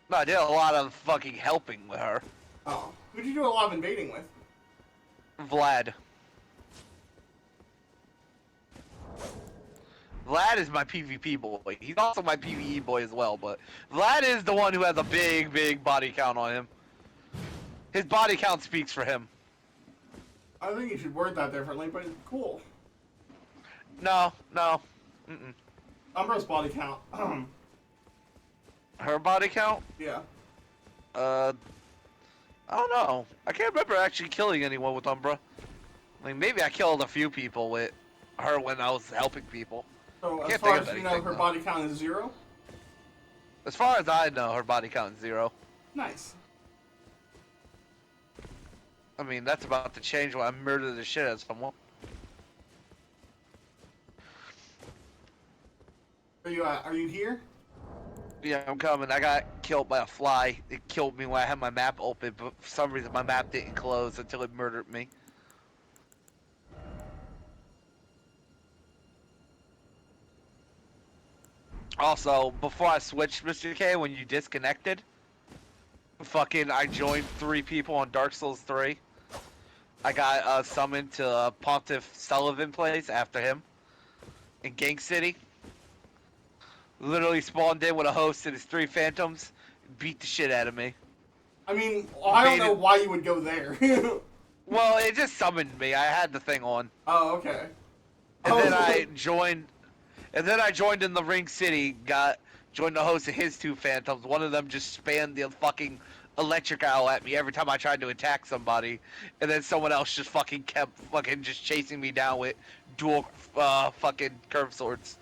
No, I did a lot of fucking helping with her. Oh. Who did you do a lot of invading with? Vlad. Vlad is my PvP boy. He's also my PvE boy as well, but Vlad is the one who has a big, big body count on him. His body count speaks for him. I think you should word that differently, but cool. No. Umbra's body count. Her body count? Yeah. I don't know. I can't remember actually killing anyone with Umbra. I mean, maybe I killed a few people with her when I was helping people. So as far as you know, her body count is 0? As far as I know, her body count is 0. Nice. I mean, that's about to change when I murder the shit out of someone. Are you here? Yeah, I'm coming. I got killed by a fly. It killed me when I had my map open, but for some reason my map didn't close until it murdered me. Also, before I switched, Mr. K, when you disconnected, I joined 3 people on Dark Souls 3. I got summoned to Pontiff Sullivan place after him in Gank City. Literally spawned in with a host and his 3 phantoms, beat the shit out of me. I mean, I don't know why you would go there. Well, it just summoned me. I had the thing on. Oh, okay. And then I joined. And then I joined in the Ring City. Joined the host of his 2 phantoms. One of them just spammed the fucking electric owl at me every time I tried to attack somebody, and then someone else just fucking kept just chasing me down with dual fucking curve swords,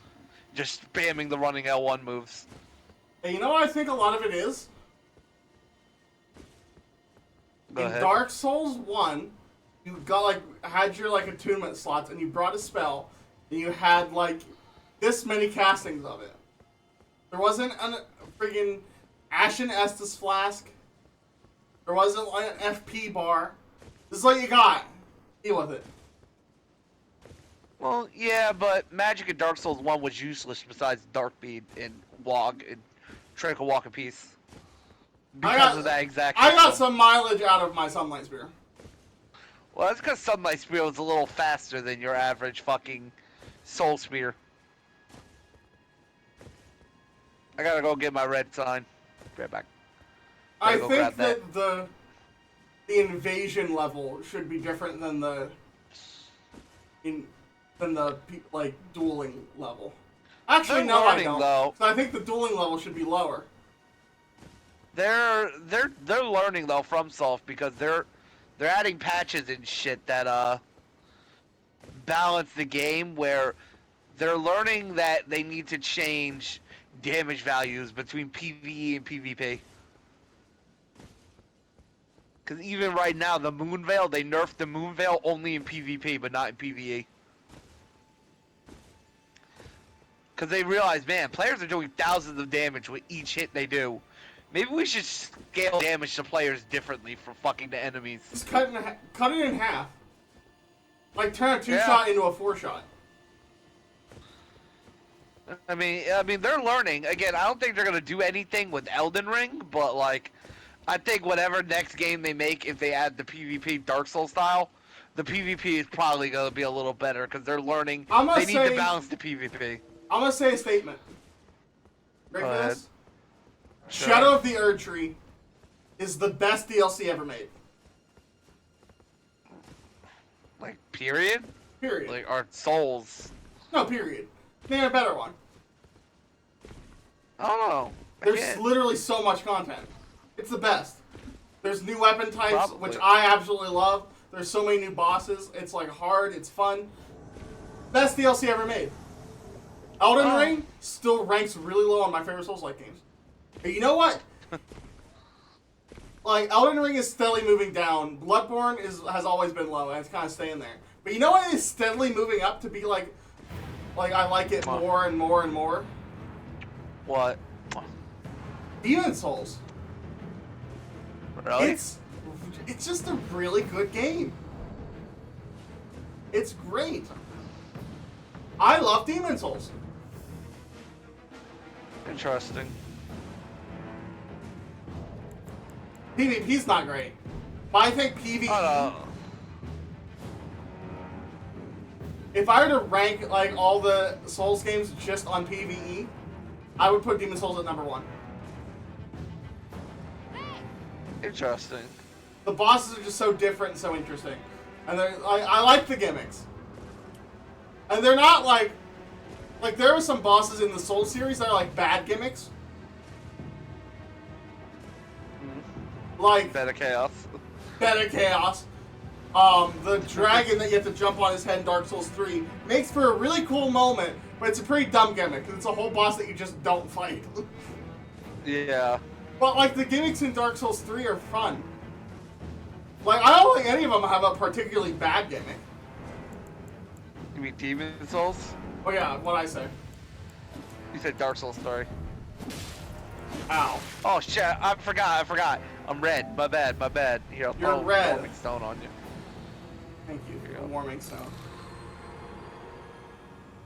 just spamming the running L1 moves. Hey, you know what I think a lot of it is? Go ahead. Dark Souls 1, you got had your attunement slots, and you brought a spell, and you had this many castings of it. There wasn't a friggin' Ashen Estus flask. There wasn't an FP bar. This is what you got. Deal with it. Well, yeah, but magic in Dark Souls 1 was useless besides Dark Bead and Tranquil Walk in Peace. Because of that exact I got some mileage out of my Sunlight Spear. Well, that's because Sunlight Spear was a little faster than your average fucking Soul Spear. I gotta go get my red sign. Be right back. I think that the invasion level should be different than the dueling level. Actually, no, I don't. So I think the dueling level should be lower. They're learning though from Soft because they're adding patches and shit that balance the game where they're learning that they need to change damage values between PvE and PvP. Because even right now, the Moon Veil, they nerfed the Moon Veil only in PvP, but not in PvE. Because they realize, man, players are doing thousands of damage with each hit they do. Maybe we should scale damage to players differently for fucking the enemies. Just cut it in half. Like turn a 2-shot into a 4-shot. I mean, they're learning. Again, I don't think they're gonna do anything with Elden Ring, but like, I think whatever next game they make, if they add the PvP Dark Souls style, the PvP is probably gonna be a little better because they're learning. They need to balance the PvP. I'm gonna say a statement. Ready Go for ahead. this? Sure. Shadow of the Erdtree is the best DLC ever made. Like, period? Period. Like, our Souls. No, period. Name a better one. I don't know. There's literally so much content. It's the best. There's new weapon types, Probably. which I absolutely love. There's so many new bosses. It's like hard. It's fun. Best DLC ever made. Elden Ring still ranks really low on my favorite Souls-like games. But you know what? Like, Elden Ring is steadily moving down. Bloodborne has always been low, and it's kind of staying there. But you know what is steadily moving up to be like I like it more and more and more? What? Demon Souls. Really? It's just a really good game. It's great. I love Demon Souls. Interesting. PvP's not great. But I think PvE... If I were to rank like all the Souls games just on PvE, I would put Demon Souls at number 1. Interesting. The bosses are just so different and so interesting. And I like the gimmicks. And they're not like there are some bosses in the Souls series that are like bad gimmicks. Like Better Chaos. Better Chaos. The dragon that you have to jump on his head in Dark Souls 3 makes for a really cool moment, but it's a pretty dumb gimmick because it's a whole boss that you just don't fight. Yeah. But like the gimmicks in Dark Souls 3 are fun. Like I don't think any of them have a particularly bad gimmick. You mean Demon Souls? Oh yeah, what'd I say? You said Dark Souls story. Ow. Oh shit, I forgot. I'm red. My bad. Here, I'll You're throw red. a warming stone on you. Thank you. Here you A go. warming stone.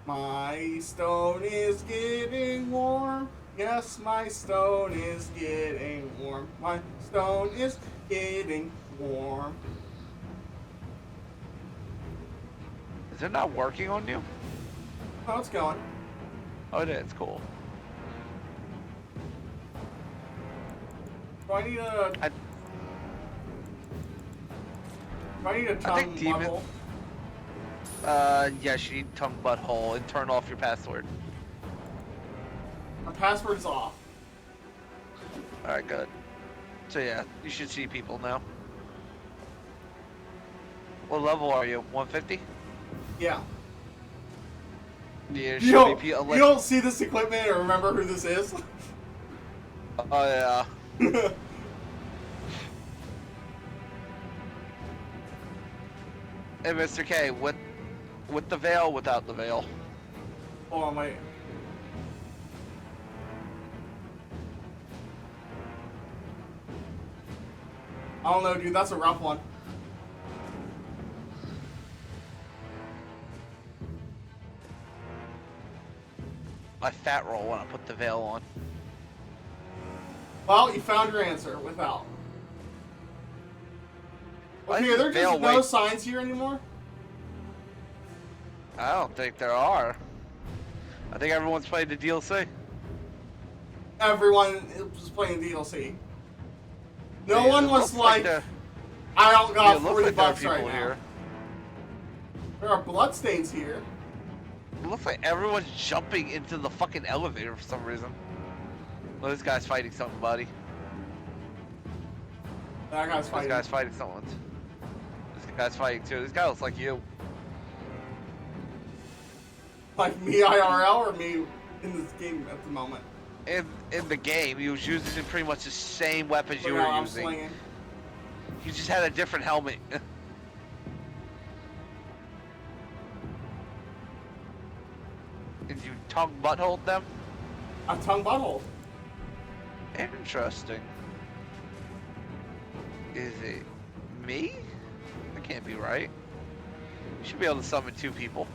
My stone is getting warm. Yes, my stone is getting warm. My stone is getting warm. Is it not working on you? Oh, it's going. Oh, it is. Cool. Do I need a... Do I need a I tongue think demon- level? Yes, you need tongue butthole and turn off your password. My password's off. Alright, good. So yeah, you should see people now. What level are you? 150? Yeah. Yeah, You don't see this equipment or remember who this is? Oh yeah. Hey, Mr. K, with the veil, without the veil? Hold on, wait. I don't know, dude. That's a rough one. My fat roll when I put the veil on. Well, you found your answer without. Why Okay, is are there this veil just no weight- signs here anymore? I don't think there are. I think everyone's played the DLC. Everyone was playing DLC. No Yeah, one it was looks like, there- I don't yeah, got it looks 40 like there are bucks right people now. here. There are bloodstains here. It looks like everyone's jumping into the fucking elevator for some reason. Well, this guy's fighting somebody. That guy's This fighting. guy's fighting someone. This guy's fighting too. This guy looks like you. Like me IRL or me in this game at the moment? In the game, he was using pretty much the same weapons you Look how were I'm using. slinging. He just had a different helmet. Did you tongue butthole them? A tongue butthole. Interesting. Is it me? That can't be right. You should be able to summon 2 people.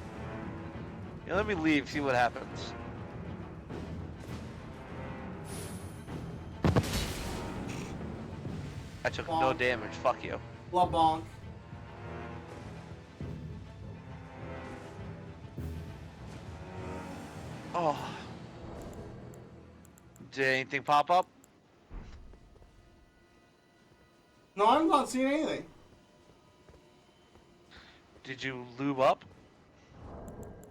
Yeah, let me leave, see what happens. I took no Bonk. damage, fuck you. La bonk. Oh. Did anything pop up? No, I'm not seeing anything. Did you lube up?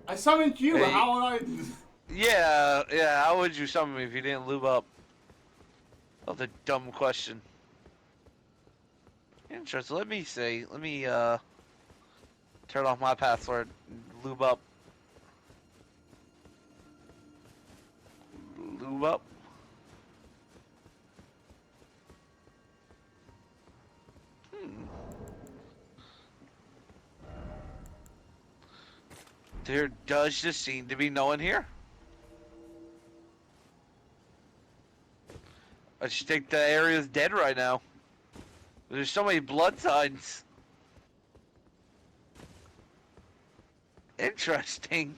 I summoned you. Hey. How would I? Yeah, how would you summon me if you didn't lube up? That's a dumb question. Interesting, let me see. Let me, turn off my password. Lube up. Lube up. There does just seem to be no one here. I just think the area's dead right now. There's so many blood signs. Interesting.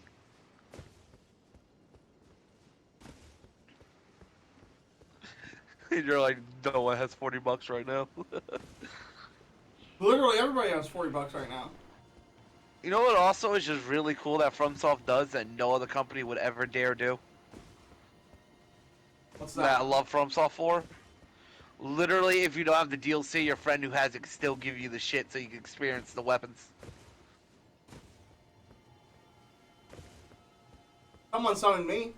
You're like, no one has $40 right now. Literally everybody has $40 right now. You know what also is just really cool that FromSoft does that no other company would ever dare do? What's That that? I love FromSoft for? Literally, if you don't have the DLC, your friend who has it can still give you the shit so you can experience the weapons. Someone summoned me.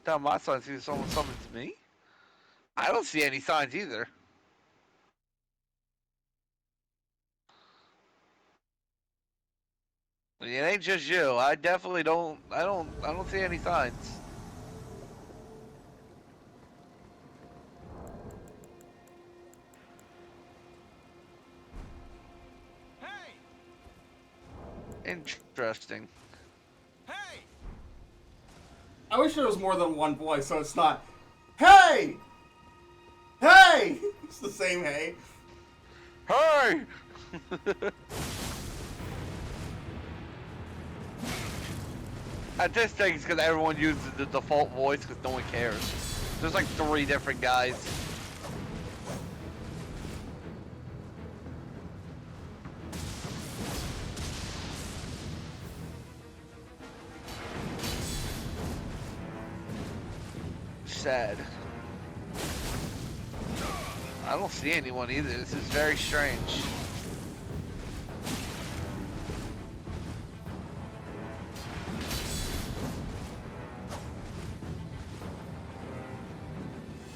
Down my side, see if someone summons me. I don't see any signs either. It ain't just you. I definitely don't. I don't see any signs. Hey! Interesting. Hey! I wish there was more than one voice, so it's not, hey! Hey! It's the same hey. Hey! At this thing, it's because everyone uses the default voice because no one cares. There's like 3 different guys. Sad. I don't see anyone either. This is very strange.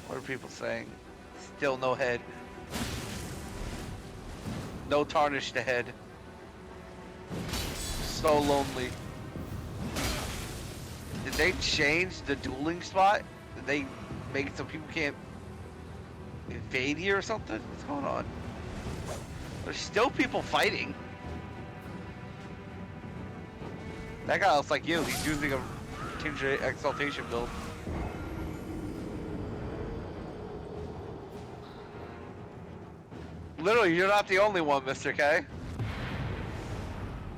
What are people saying? Still no head. No tarnish to head. So lonely. Did they change the dueling spot? Did they make it so people can't invade here or something? What's going on? There's still people fighting. That guy looks like you. He's using a Tinge Exaltation build. Literally, you're not the only one, Mr. K.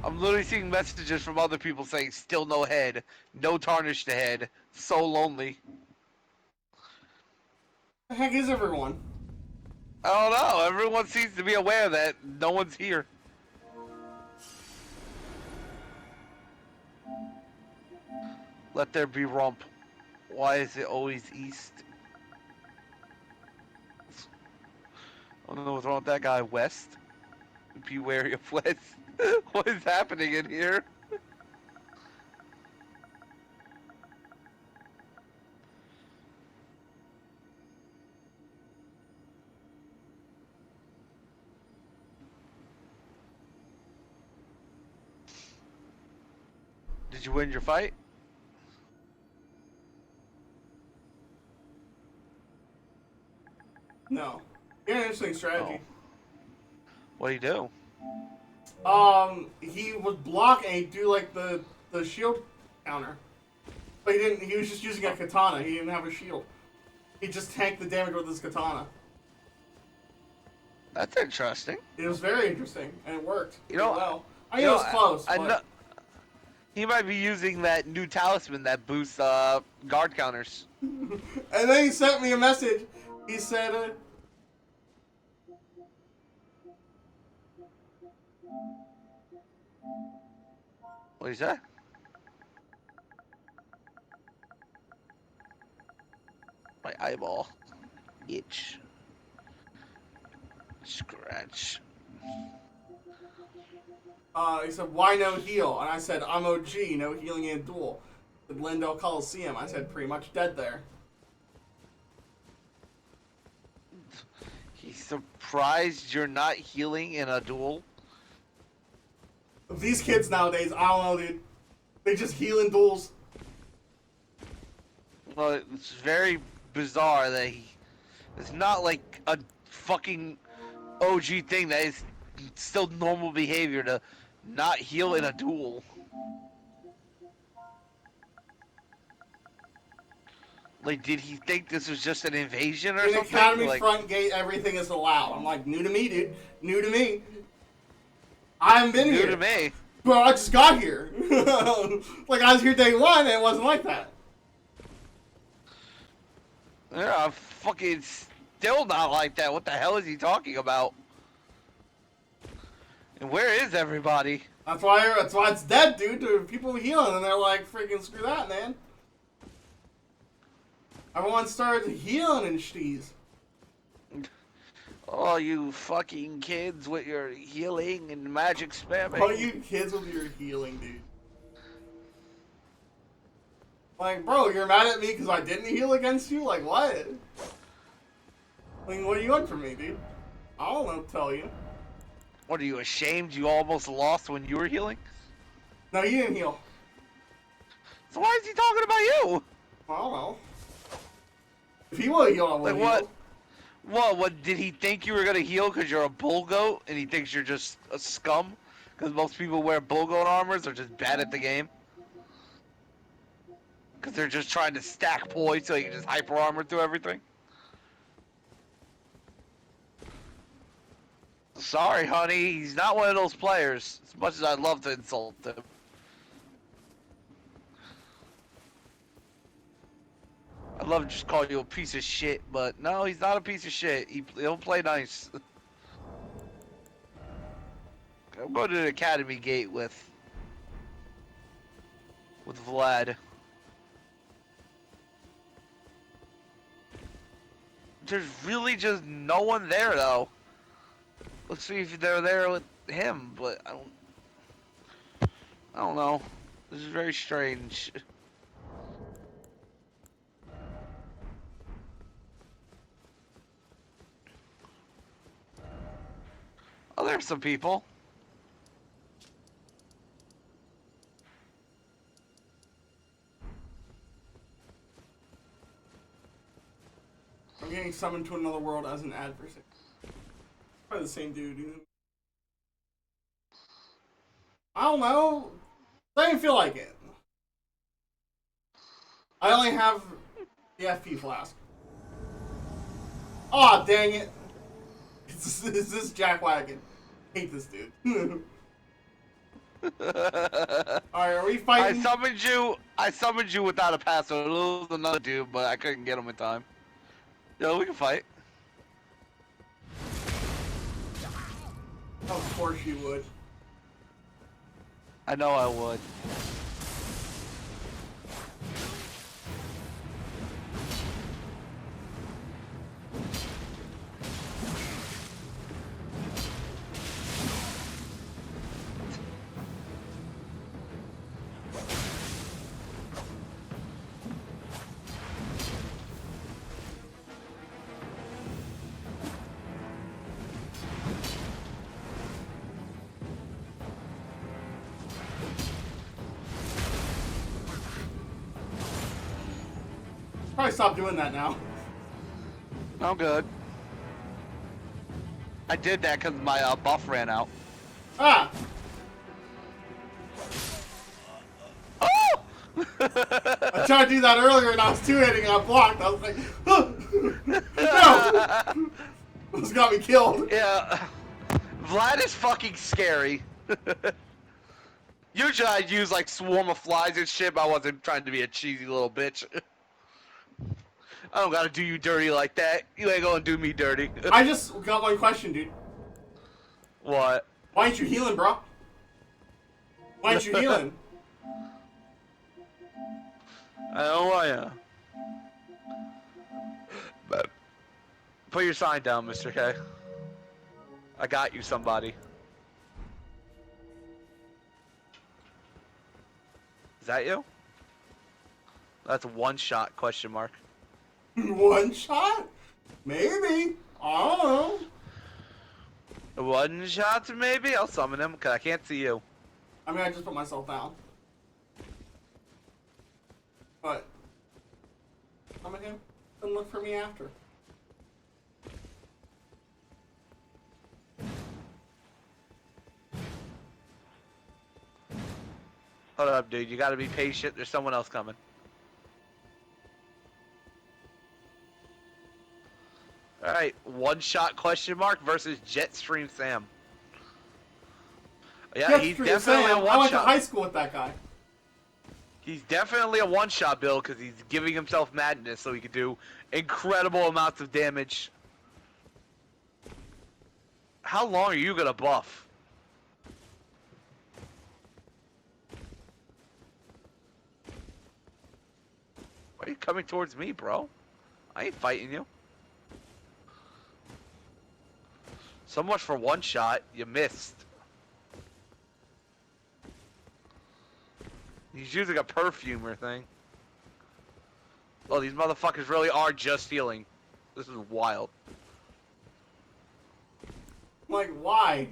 I'm literally seeing messages from other people saying, still no head, no tarnish to head, so lonely. The heck is everyone? I don't know, everyone seems to be aware that no one's here. Let there be rump. Why is it always east? I don't know what's wrong with that guy, west. Be wary of west. What is happening in here? Did you win your fight? No. He had an interesting strategy. What do you do? He would block and he'd do like the shield counter. But he didn't. He was just using a katana. He didn't have a shield. He just tanked the damage with his katana. That's interesting. It was very interesting, and it worked. You know, well. I mean, it was close. I but... know. He might be using that new talisman that boosts guard counters. And then he sent me a message. He said, What is that? My eyeball. Itch. Scratch. he said, why no heal? And I said, I'm OG, no healing in a duel. At Lindell Coliseum. I said, pretty much dead there. He's surprised you're not healing in a duel. These kids nowadays, I don't know, dude. They just heal in duels. Well, it's very bizarre that it's not like a fucking OG thing that is still normal behavior to not heal in a duel. Like, did he think this was just an invasion or In something? Academy Like, front gate, everything is allowed. I'm like, new to me, dude. New to me. I haven't been here. new to me. Bro, I just got here. Like, I was here day one, and it wasn't like that. Yeah, fucking still not like that. What the hell is he talking about? And where is everybody? That's why it's dead, dude. There are people healing, and they're like, freaking screw that, man. Everyone started healing and shtees. Oh, you fucking kids with your healing and magic spamming. Oh, you kids with your healing, dude. Like, bro, you're mad at me because I didn't heal against you? Like, what? Like, what do you want from me, dude? I don't know, tell you. What, are you ashamed you almost lost when you were healing? No, you didn't heal. So why is he talking about you? I don't know. If he would have healed, I would Like have what? What, did he think you were gonna heal because you're a bull goat and he thinks you're just a scum? Because most people wear bull goat armors are just bad at the game? Because they're just trying to stack points so you can just hyper armor through everything? Sorry, honey, he's not one of those players. As much as I'd love to insult him. I'd love to just call you a piece of shit, but no, he's not a piece of shit. He'll play nice. I'm going to the Academy Gate with Vlad. There's really just no one there, though. Let's see if they're there with him, but I don't know. This is very strange. Oh, there's some people. I'm getting summoned to another world as an adversary. Probably the same dude. I don't know. I didn't feel like it. I only have the FP flask. Aw, dang it. It's this jackwagon. Hate this dude. Alright, are we fighting? I summoned you without a password. It was another dude, but I couldn't get him in time. Yo, we can fight. Of course you would. I know I would. probably stop doing that now. I'm good. I did that because my buff ran out. Ah! Oh! I tried to do that earlier and I was two-hitting and I blocked. I was like, no! This got me killed. Yeah. Vlad is fucking scary. Usually I'd use like swarm of flies and shit, but I wasn't trying to be a cheesy little bitch. I don't gotta do you dirty like that. You ain't gonna do me dirty. I just got one question, dude. What? Why ain't you healing, bro? Why ain't you healing? I don't know why. But put your sign down, Mr. K. I got you, somebody. Is that you? That's one shot, question mark. One shot? Maybe. I don't know. One shot, maybe? I'll summon him, because I can't see you. I mean, I just put myself down. But summon him and look for me after. Hold up, dude. You gotta be patient. There's someone else coming. Alright, one shot question mark versus Jetstream Sam. Yeah, he's Jetstream definitely Sam. a I one went to shot. high school with that guy. He's definitely a one shot build because he's giving himself madness so he can do incredible amounts of damage. How long are you gonna buff? Why are you coming towards me, bro? I ain't fighting you. So much for one shot. You missed. He's using a perfumer thing. Oh, these motherfuckers really are just healing. This is wild. Like, why?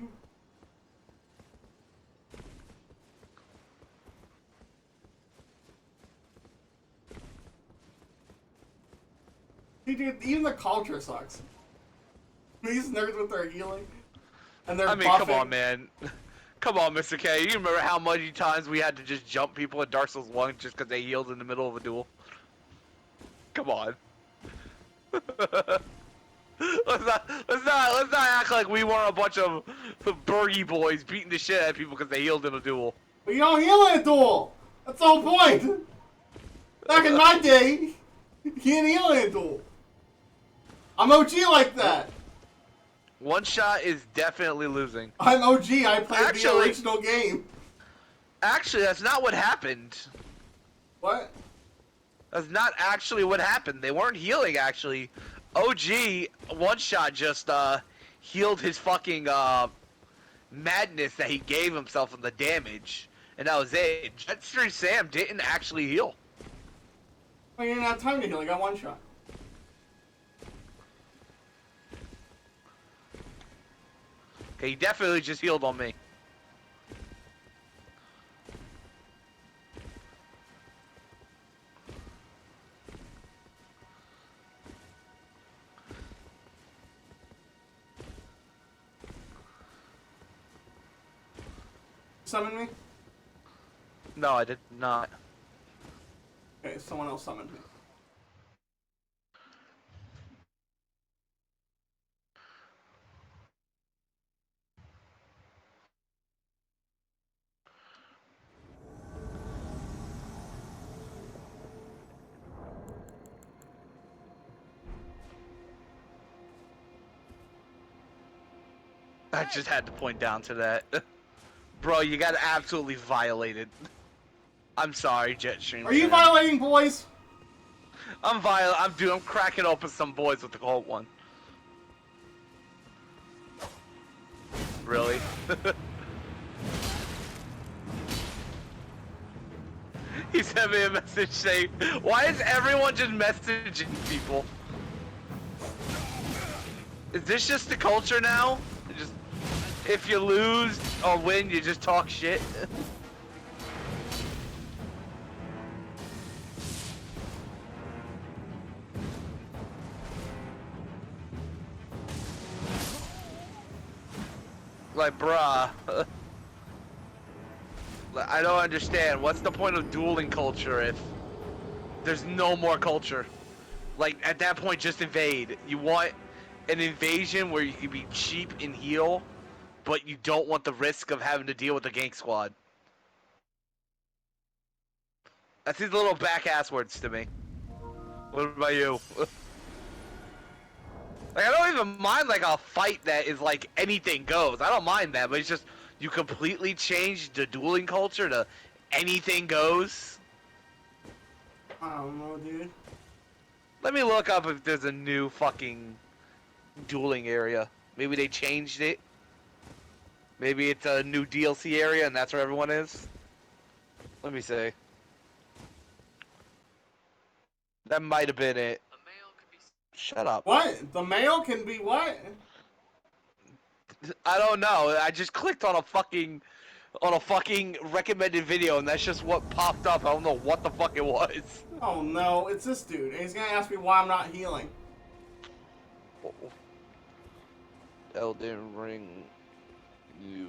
Dude, even the culture sucks. These nerds with their healing and their I mean, buffing. come on, man. Come on, Mr. K. You remember how many times we had to just jump people in Dark Souls 1 just because they healed in the middle of a duel? Come on. let's not act like we weren't a bunch of Bergie boys beating the shit out of people because they healed in a duel. But you don't heal in a duel. That's the whole point. Back in my day, you can't heal in a duel. I'm OG like that. One shot is definitely losing. I'm OG. I played the Actually- original game. Actually, that's not what happened. What? That's not actually what happened. They weren't healing, actually. OG, one shot just, healed his fucking, madness that he gave himself from the damage. And that was it. Jetstream Sam didn't actually heal. I didn't have time to heal. I got one shot. Okay, he definitely just healed on me. Summon me? No, I did not. Okay, someone else summoned me. I just had to point down to that. Bro, you got absolutely violated. I'm sorry, Jetstream. Are you Sam. violating boys? I'm cracking open some boys with the cold one. Really? He sent me a message saying, why is everyone just messaging people? Is this just the culture now? Just, if you lose or win, you just talk shit? Like, bruh. I don't understand. What's the point of dueling culture if there's no more culture? Like, at that point, just invade. You want an invasion where you can be cheap and heal, but you don't want the risk of having to deal with the gank squad. That's these little back-ass words to me. What about you? Like, I don't even mind, like, a fight that is, like, anything goes. I don't mind that, but it's just, you completely change the dueling culture to anything goes. I don't know, dude. Let me look up if there's a new fucking dueling area. Maybe they changed it. Maybe it's a new DLC area and that's where everyone is. Let me see. That might have been it. Shut up. What? The male can be what? I don't know. I just clicked on a fucking recommended video and that's just what popped up. I don't know what the fuck it was. Oh no, it's this dude. And he's gonna ask me why I'm not healing. Elden Ring. You.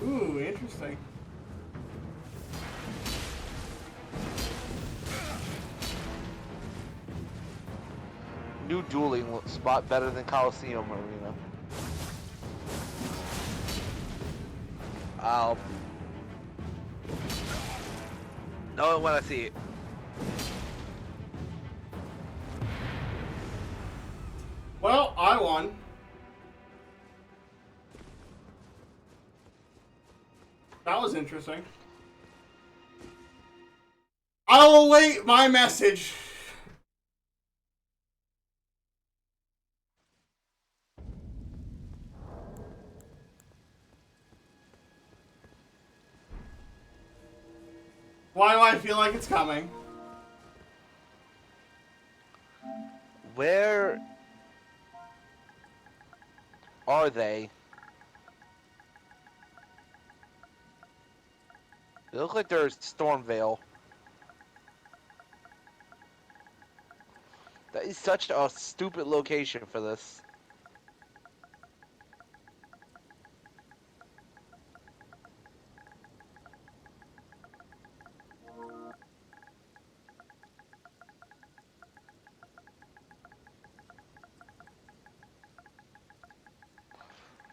Ooh, interesting. New dueling spot better than Coliseum Arena. I'll know it when I see it. Well, I won. That was interesting. I'll await my message. Why do I feel like it's coming? Where are they? They look like they're Stormvale. That is such a stupid location for this.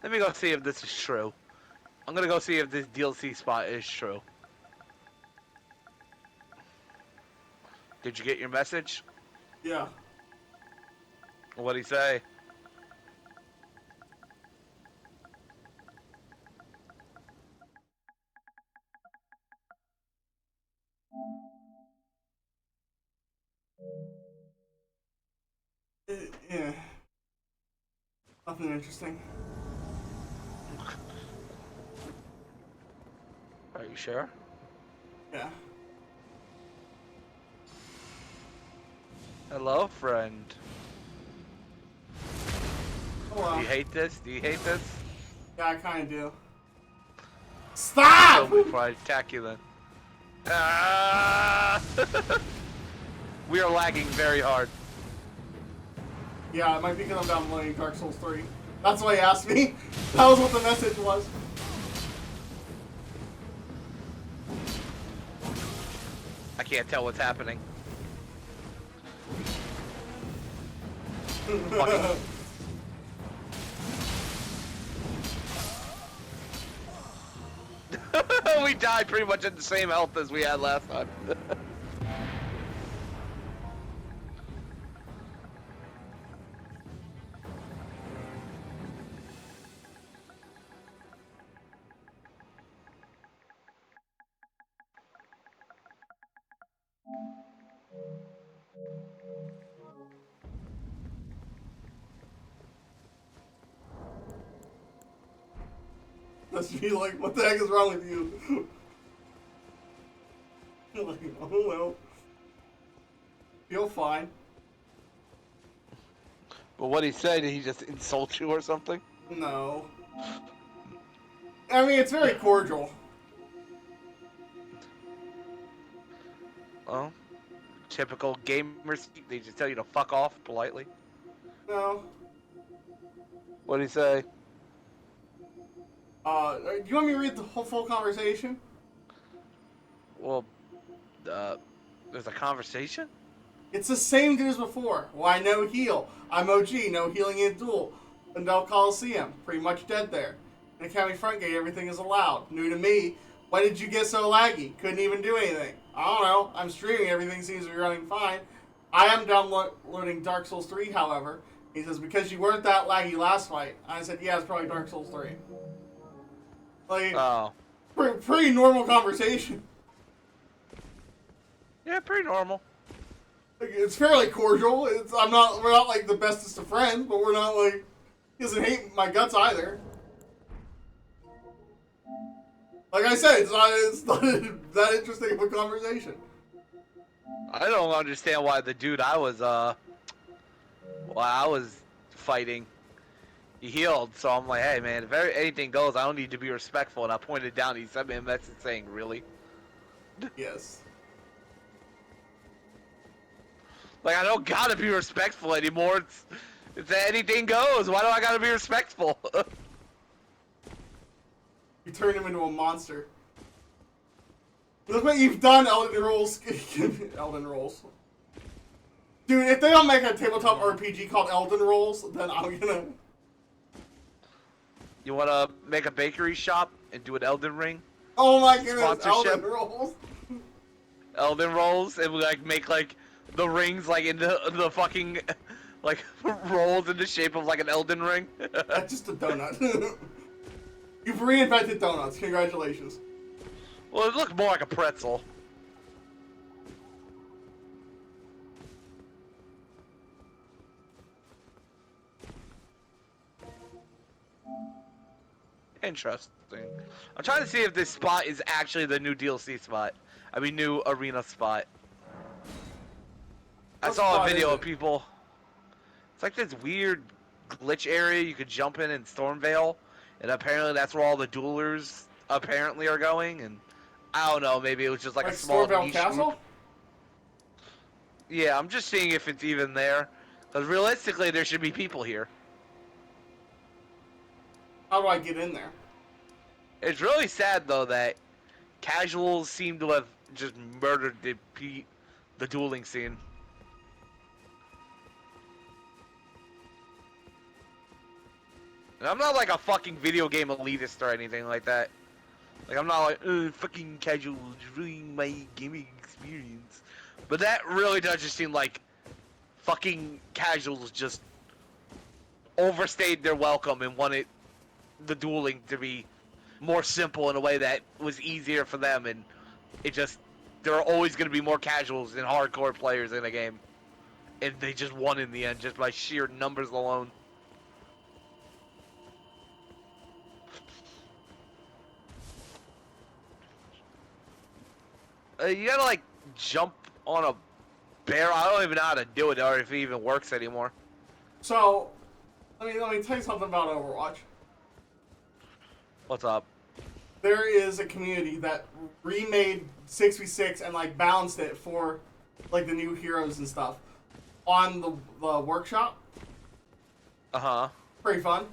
Let me go see if this is true. I'm gonna go see if this DLC spot is true. Did you get your message? Yeah. What'd he say? Yeah. Nothing interesting. Are you sure? Yeah. Hello, friend. Hello. Do you hate this? Do you hate this? Yeah, I kind of do. Kill Stop! me before I attack you then. Ah! We are lagging very hard. Yeah, it might be because I'm downloading Dark Souls 3. That's why he asked me. That was what the message was. I can't tell what's happening. Fucking... We died pretty much at the same health as we had last time. Must be like, what the heck is wrong with you? You're like, oh well. Feel fine. But what he said, did he just insult you or something? No. I mean, it's very cordial. Well, typical gamers. They just tell you to fuck off politely. No. What did he say? Do you want me to read the whole full conversation? Well, there's a conversation? It's the same dude as before. Why no heal? I'm OG, no healing in duel. Vendel Coliseum, pretty much dead there. In the county front gate, everything is allowed. New to me. Why did you get so laggy? Couldn't even do anything. I don't know. I'm streaming, everything seems to be running fine. I am downloading Dark Souls 3, however. He says, because you weren't that laggy last fight. I said, yeah, it's probably Dark Souls 3. Like, Oh. pretty normal conversation. Yeah, pretty normal. Like, it's fairly cordial. We're not like the bestest of friends, but we're not like, he doesn't hate my guts either. Like I said, it's not that interesting of a conversation. I don't understand why the dude I was fighting, he healed. So I'm like, hey man, if anything goes, I don't need to be respectful. And I pointed down. He sent me a message saying, really? Yes. Like I don't gotta be respectful anymore. It's anything goes. Why do I gotta be respectful? You turned him into a monster. Look what you've done, Elden Rolls. Elden Rolls. Dude, if they don't make a tabletop RPG called Elden Rolls, then I'm gonna... You wanna make a bakery shop and do an Elden Ring? Oh my goodness, Sponsorship? Elden Rolls. Elden Rolls and like make like the rings like in the fucking like rolls in the shape of like an Elden Ring. That's just a donut. You've reinvented donuts. Congratulations. Well, it looked more like a pretzel. Interesting. I'm trying to see if this spot is actually the new DLC spot. I mean, new arena spot. I What saw a spot video is of it? people. It's like this weird glitch area you could jump in Stormvale, and apparently that's where all the duelers apparently are going. And I don't know, maybe it was just like a small Stormvale niche Castle? group. Yeah, I'm just seeing if it's even there, because realistically there should be people here. How do I get in there? It's really sad though that casuals seem to have just murdered the dueling scene. And I'm not like a fucking video game elitist or anything like that. Like I'm not like, fucking casuals ruining my gaming experience. But that really does just seem like fucking casuals just overstayed their welcome and wanted the dueling to be more simple in a way that was easier for them, and it just, there are always going to be more casuals than hardcore players in a game. And they just won in the end just by sheer numbers alone. You gotta like jump on a bear. I don't even know how to do it or if it even works anymore. So, let me tell you something about Overwatch. What's up? There is a community that remade 6v6 and like balanced it for like the new heroes and stuff on the workshop. Uh-huh. Pretty fun.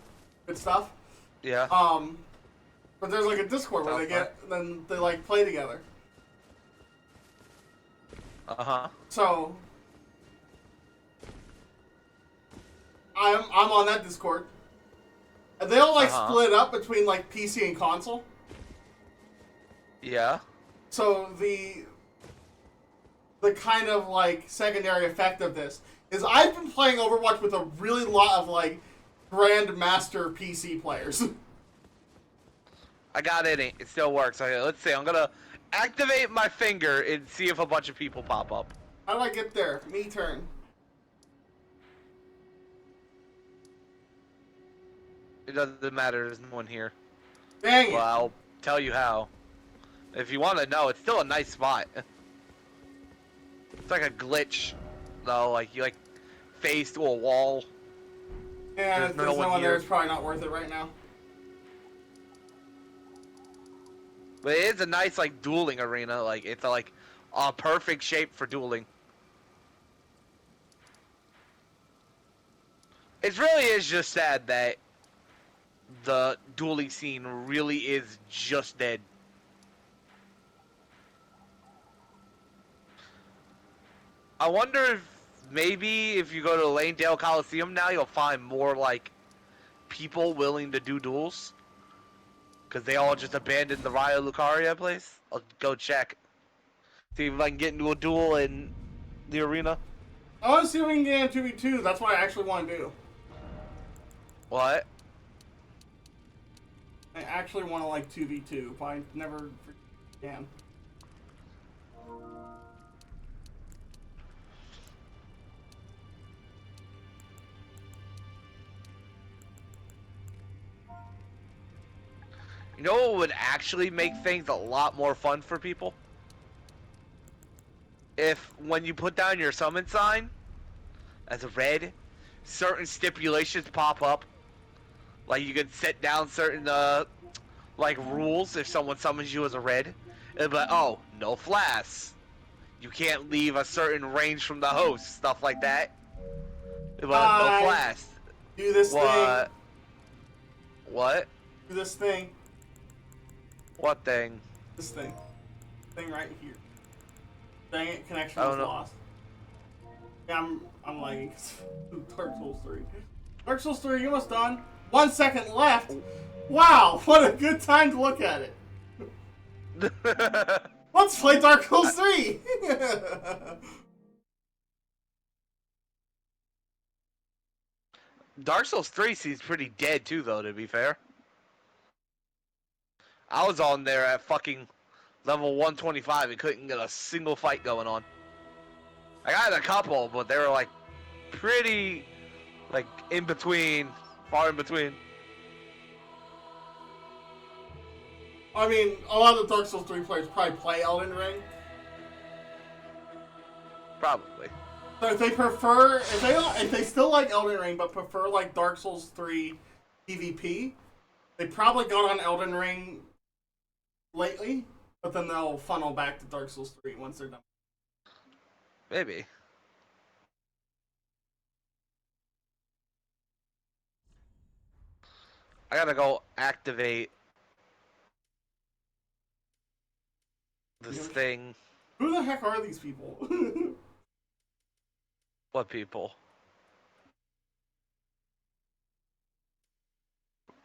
Good stuff. Yeah. But there's like a Discord where then they like play together. Uh-huh. So I'm on that Discord. And they all like split up between like PC and console. Yeah. So the kind of like secondary effect of this is I've been playing Overwatch with a really lot of like grandmaster PC players. I got it. It still works. Okay, let's see. I'm gonna activate my finger and see if a bunch of people pop up. How do I get there? Me turn. It doesn't matter. There's no one here. Dang it. Well, I'll tell you how. If you want to know, it's still a nice spot. It's like a glitch, though. Like you like face to a wall. Yeah, There's if no there's no one one there, here. it's probably not worth it right now. But it is a nice like dueling arena. Like it's like a perfect shape for dueling. It really is just sad that the dueling scene really is just dead. I wonder if maybe if you go to Lanedale Coliseum now, you'll find more like people willing to do duels. Because they all just abandoned the Raya Lucaria place. I'll go check. See if I can get into a duel in the arena. I want to see if we can get in 2v2. That's what I actually want to do. What? I actually want to like 2v2, but I never can. You know what would actually make things a lot more fun for people? If when you put down your summon sign as a red, certain stipulations pop up. Like you could set down certain like rules if someone summons you as a red. It'd be like, oh, no flasks. You can't leave a certain range from the host, stuff like that. It'd be like, no flasks. Do this thing. What? Do this thing. What thing? This thing. Thing right here. Dang it, connection I was don't know. lost. Yeah, I'm lagging. Dark Souls 3. Dark Souls 3, you almost done. 1 second left. Wow, what a good time to look at it. Let's play Dark Souls 3. Dark Souls 3 seems pretty dead too, though, to be fair. I was on there at fucking level 125 and couldn't get a single fight going on. I got a couple, but they were like pretty like in between, far in between. I mean, a lot of the Dark Souls 3 players probably play Elden Ring. Probably. So if they prefer, if they still like Elden Ring but prefer like Dark Souls 3 PvP, they probably got on Elden Ring lately, but then they'll funnel back to Dark Souls 3 once they're done. Maybe. I gotta go activate this thing. Who the heck are these people? What people?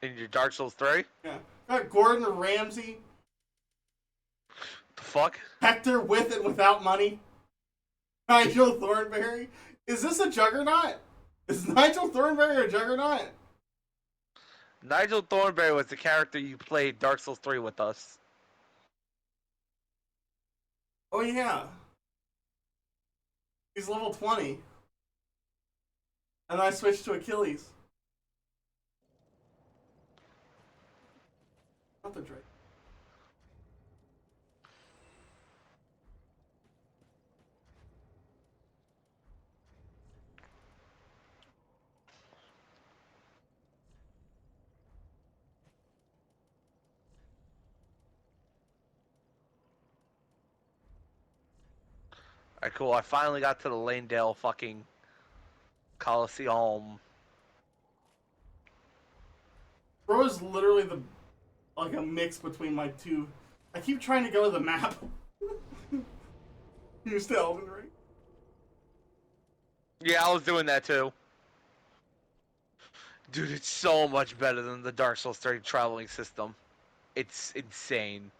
In your Dark Souls 3? Yeah. Got Gordon Ramsay, The fuck? Hector with and without money, Nigel Thornberry. Is this a juggernaut? Is Nigel Thornberry a juggernaut? Nigel Thornberry was the character you played Dark Souls 3 with us. Oh yeah. He's level 20. And I switched to Achilles. Not the Drake. Alright, cool. I finally got to the Lanedale fucking Coliseum. Bro is literally like a mix between my two. I keep trying to go to the map. Used to Elden Ring. Yeah, I was doing that too. Dude, it's so much better than the Dark Souls 3 traveling system. It's insane.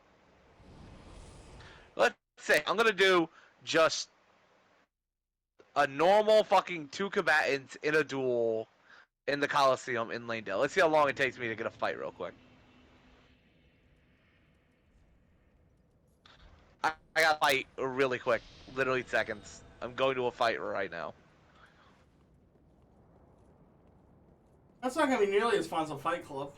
Let's say I'm gonna do just a normal fucking 2 combatants in a duel in the Coliseum in Lanedale. Let's see how long it takes me to get a fight real quick. I got a fight really quick. Literally seconds. I'm going to a fight right now. That's not gonna be nearly as fun as a Fight Club.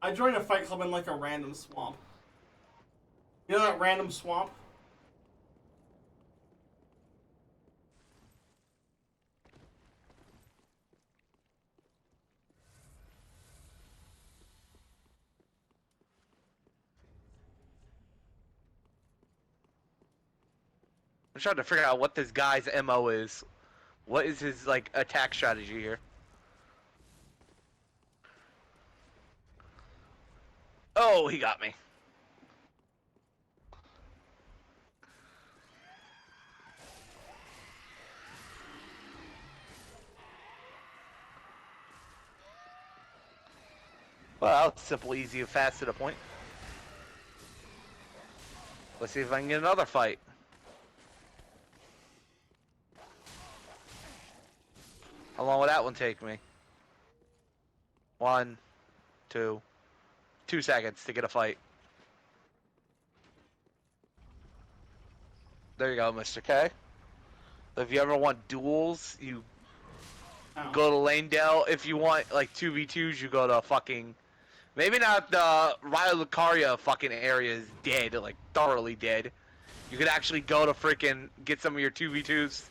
I joined a Fight Club in like a random swamp. You know that random swamp? I'm trying to figure out what this guy's MO is. What is his, like, attack strategy here? Oh, he got me. Well, simple, easy, and fast to the point. Let's see if I can get another fight. How long will that one take me? 1, 2, 2 seconds to get a fight. There you go, Mr. K. If you ever want duels, you go to Lanedale. If you want like 2v2s, you go to fucking. Maybe not the Raya Lucaria fucking area is dead, like thoroughly dead. You could actually go to freaking get some of your 2v2s.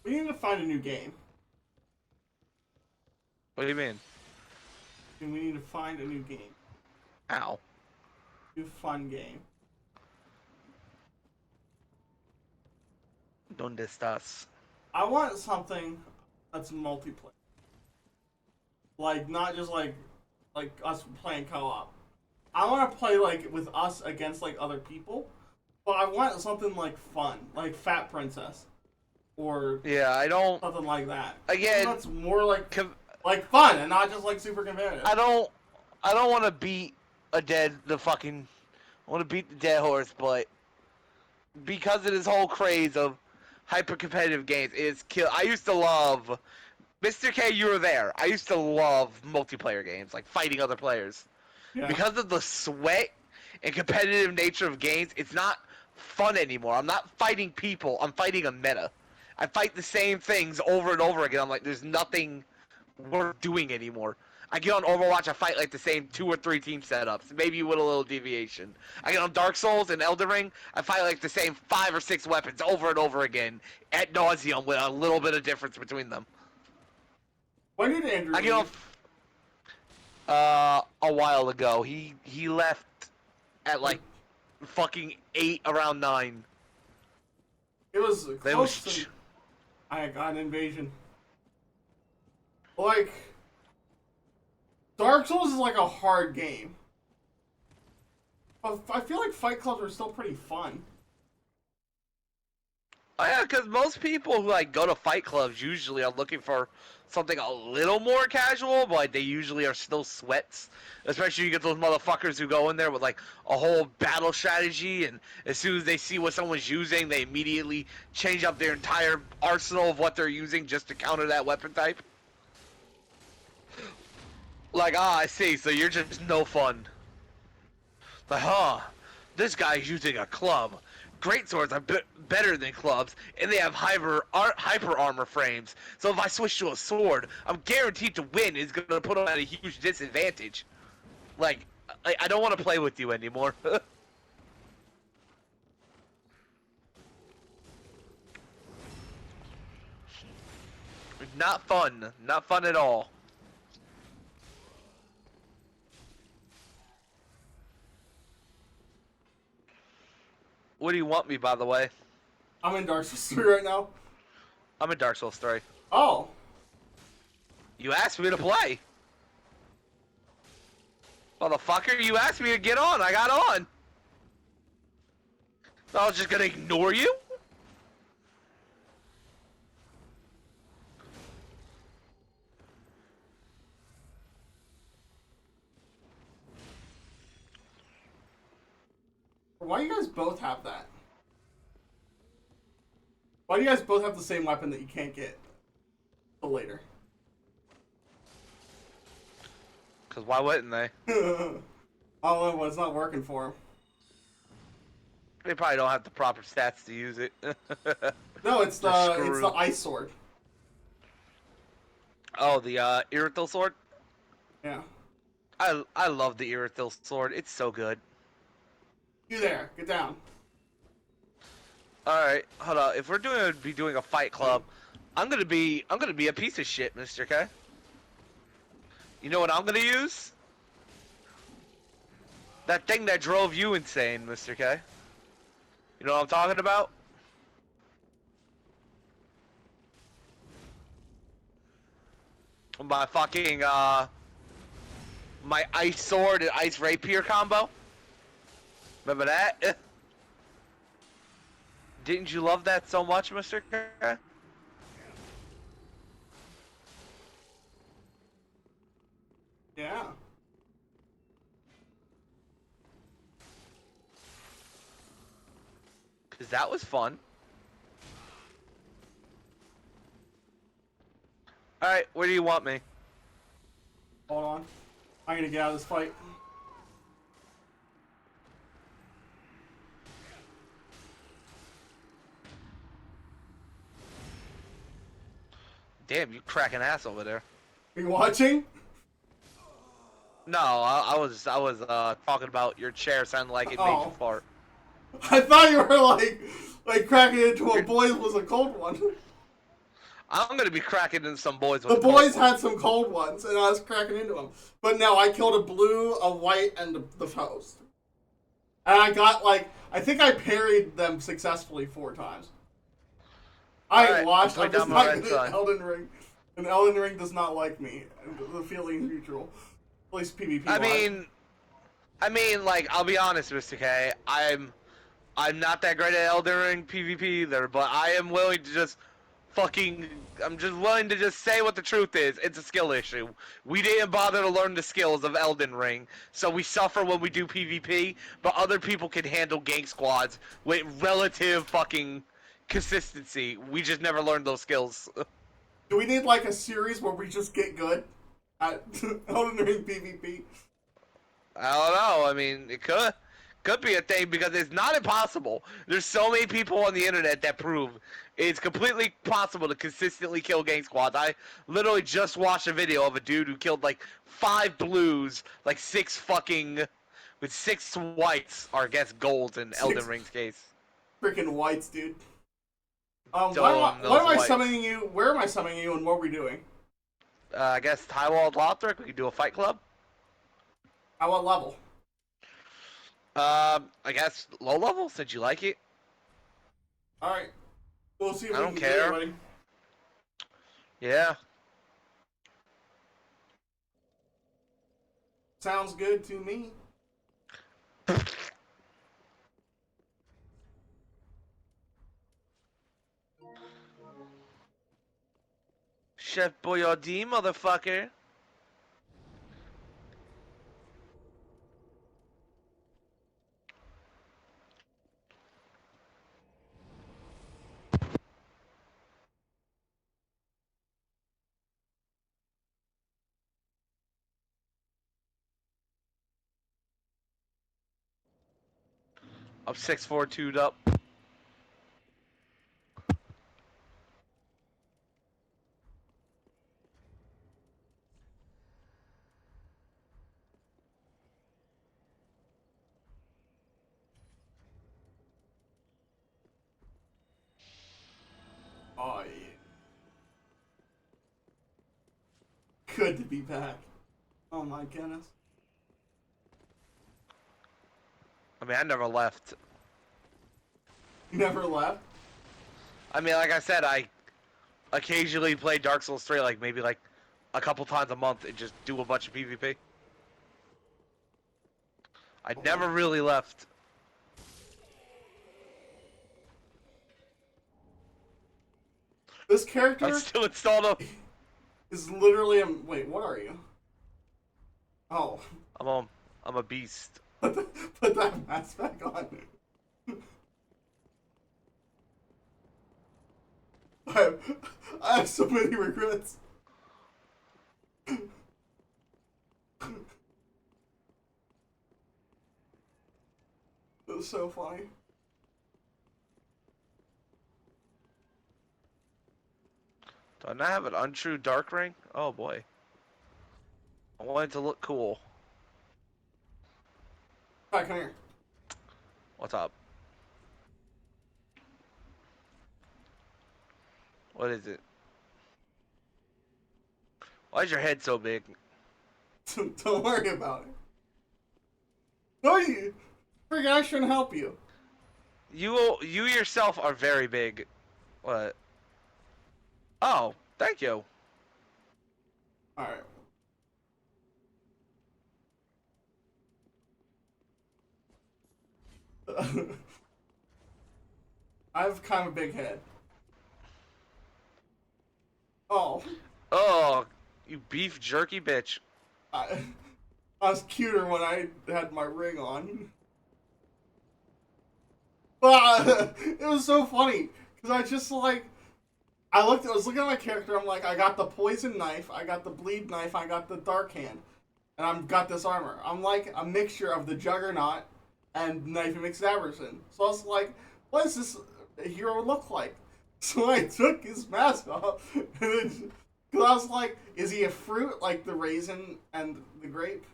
We need to find a new game. What do you mean? And we need to find a new game. Ow. New fun game. ¿Dónde estás? I want something that's multiplayer. Like, not just like us playing co-op. I want to play like with us against like other people, but I want something like fun, like Fat Princess, or Yeah, I don't. something like that. Again, Something that's more like fun and not just like super competitive. I don't want to beat I want to beat the dead horse, but because of this whole craze of hyper competitive games, I used to love Mr.K. You were there. I used to love multiplayer games, like fighting other players. Yeah. Because of the sweat and competitive nature of games, it's not fun anymore. I'm not fighting people. I'm fighting a meta. I fight the same things over and over again. I'm like, there's nothing worth doing anymore. I get on Overwatch, I fight like the same 2 or 3 team setups, maybe with a little deviation. I get on Dark Souls and Elden Ring, I fight like the same 5 or 6 weapons over and over again, ad nauseum, with a little bit of difference between them. When did Andrew I get on a while ago. He left at like fucking 8, around 9. It was They close was to... I got an invasion. Like, Dark Souls is like a hard game. But I feel like Fight Clubs are still pretty fun. Oh yeah, because most people who like go to fight clubs usually are looking for something a little more casual, but they usually are still sweats. Especially you get those motherfuckers who go in there with like a whole battle strategy, and as soon as they see what someone's using, they immediately change up their entire arsenal of what they're using just to counter that weapon type. Like, I see, so you're just no fun. Like, this guy's using a club. Great swords are better than clubs, and they have hyper armor frames. So if I switch to a sword, I'm guaranteed to win. It's going to put them at a huge disadvantage. Like, I don't want to play with you anymore. Not fun. Not fun at all. What do you want me, by the way? I'm in Dark Souls 3 right now. I'm in Dark Souls 3. Oh. You asked me to play. Motherfucker, you asked me to get on. I got on. I was just gonna ignore you? Why do you guys both have that? Why do you guys both have the same weapon that you can't get till later? Because why wouldn't they? Oh, well, it's not working for him. They probably don't have the proper stats to use it. No, it's the ice sword. Oh, the Irithel sword? Yeah. I love the Erdtree sword. It's so good. You there. Get down. Alright, hold on. If we're doing a fight club, I'm gonna be a piece of shit, Mr. K. You know what I'm gonna use? That thing that drove you insane, Mr. K. You know what I'm talking about? My fucking my ice sword and ice rapier combo. Remember that? Didn't you love that so much, Mr. K? Yeah. Cause that was fun. Alright, where do you want me? Hold on. I'm gonna get out of this fight. Damn, you cracking ass over there. Are you watching? No, I was talking about your chair sounding like it made you Oh. fart. I thought you were like cracking into a boys was a cold one. I'm gonna be cracking in some boys The with boys cold had some cold ones, and I was cracking into them. But no, I killed a blue, a white, and the host. And I got I think I parried them successfully 4 times. I Alright, watched. I'm I'm just putting not down my good red at sign. Elden Ring, and Elden Ring does not like me. The feeling neutral, at least PvP. I mean, like, I'll be honest, Mr. K. I'm not that great at Elden Ring PvP either, but I am willing to just I'm just willing to just say what the truth is. It's a skill issue. We didn't bother to learn the skills of Elden Ring, so we suffer when we do PvP, but other people can handle gank squads with relative fucking consistency. We just never learned those skills. Do we need like a series where we just get good at Elden Ring PvP? I don't know. I mean, it could be a thing because it's not impossible. There's so many people on the internet that prove it's completely possible to consistently kill gang squads. I literally just watched a video of a dude who killed like 5 blues, like 6 fucking with 6 whites, or I guess golds in Elden Ring's case. Freaking whites, dude. So, what am I whites. summoning you? Where am I summoning you, and what are we doing? I guess Tywald Lothric, we could do a fight club. At what level? I guess low level since you like it. All right, we'll see. If I we don't can care. Do it, buddy. Yeah. Sounds good to me. Chef Boyardee, motherfucker. I'm 6'4", 2'd up. Oh yeah. Good to be back. Oh my goodness. I mean, I never left. You never left? I mean, like I said, I occasionally play Dark Souls 3, like maybe like a couple times a month, and just do a bunch of PvP. I never really left. This I'm character still installed up. is literally a. Wait, what are you? Oh, I'm a beast. put that mask back on. I have so many regrets. It was so funny. Do I not have an untrue dark ring? Oh boy. I want it to look cool. Alright, come here. What's up? What is it? Why is your head so big? Don't worry about it. No, you. Freaking, I shouldn't help you. You yourself are very big. What? Oh, thank you. Alright. I have kind of a big head. Oh. Oh, you beef jerky bitch. I was cuter when I had my ring on. But it was so funny. Because I just like... I was looking at my character, I'm like, I got the poison knife, I got the bleed knife, I got the dark hand. And I've got this armor. I'm like a mixture of the Juggernaut and Knife and McStabberson. So I was like, what does this hero look like? So I took his mask off, and then, cause I was like, is he a fruit like the raisin and the grape?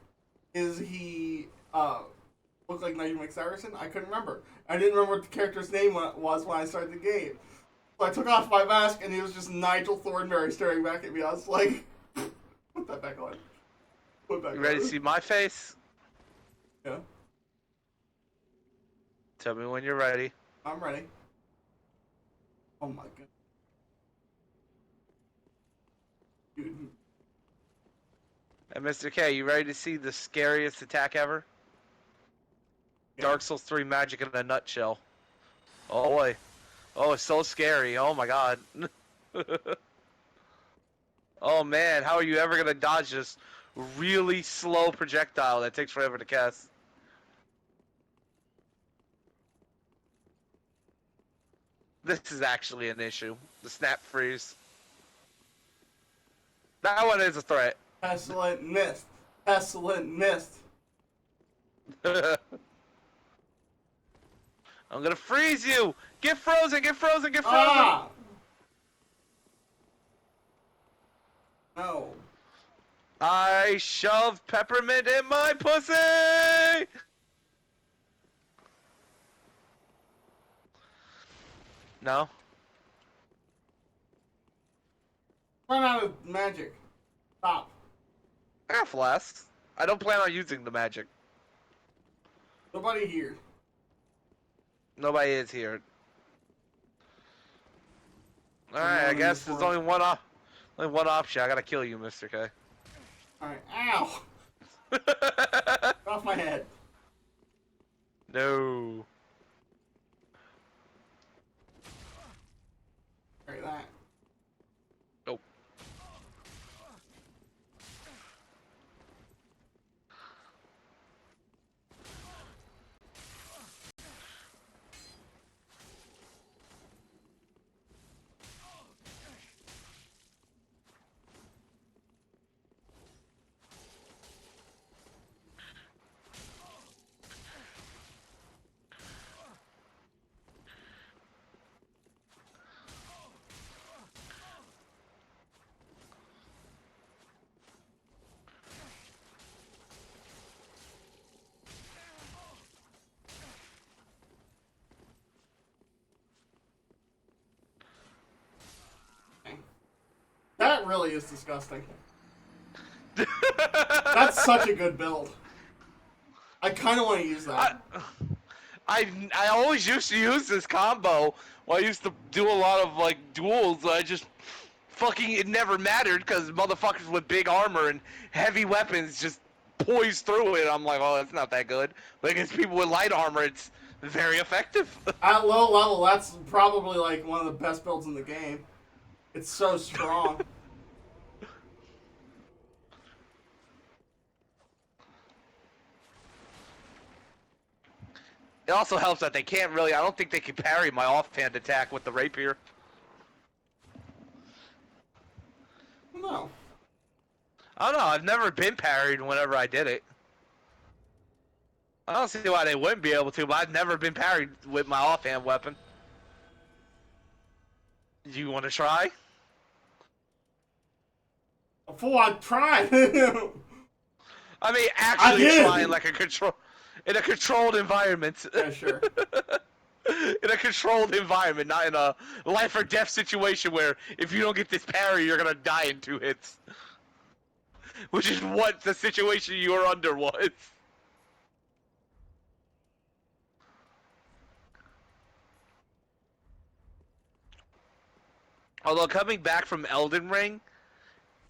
Is he look like Knife and McStabberson? I couldn't remember. I didn't remember what the character's name was when I started the game. So I took off my mask, and he was just Nigel Thornberry staring back at me. I was like, put that back on. Put it back You ready on. to see my face? Yeah, Tell me when you're ready. I'm ready. Oh my god. Dude. And Mr. K, you ready to see the scariest attack ever? Yeah. Dark Souls 3 magic in a nutshell. Oh boy. Oh, it's so scary. Oh my god. Oh man, how are you ever gonna dodge this really slow projectile that takes forever to cast? This is actually an issue. The snap freeze. That one is a threat. Pestilent mist. Pestilent mist. I'm gonna freeze you! Get frozen! Get frozen! Get frozen! Ah! No. I shoved peppermint in my pussy! No? Run out of magic. Stop. I got flasks. I don't plan on using the magic. Nobody here. Nobody is here. Alright, I Alone guess in the there's only one option. I gotta kill you, Mr. K. Alright. Ow! Get off my head. No. Alright, that. Nope. That really is disgusting. That's such a good build. I kind of want to use that. I always used to use this combo when I used to do a lot of like duels. I just fucking it never mattered because motherfuckers with big armor and heavy weapons just poise through it. I'm like, oh, that's not that good. But against people with light armor, it's very effective. At low level, that's probably like one of the best builds in the game. It's so strong. It also helps that they can't really. I don't think they can parry my offhand attack with the rapier. No. I don't know. I've never been parried whenever I did it. I don't see why they wouldn't be able to, but I've never been parried with my offhand weapon. Do you want to try? Before I try. I mean, actually did. trying like in a controlled environment. Yeah, sure. In a controlled environment, not in a life or death situation where if you don't get this parry, you're gonna die in 2 hits. Which is what the situation you were under was. Although coming back from Elden Ring,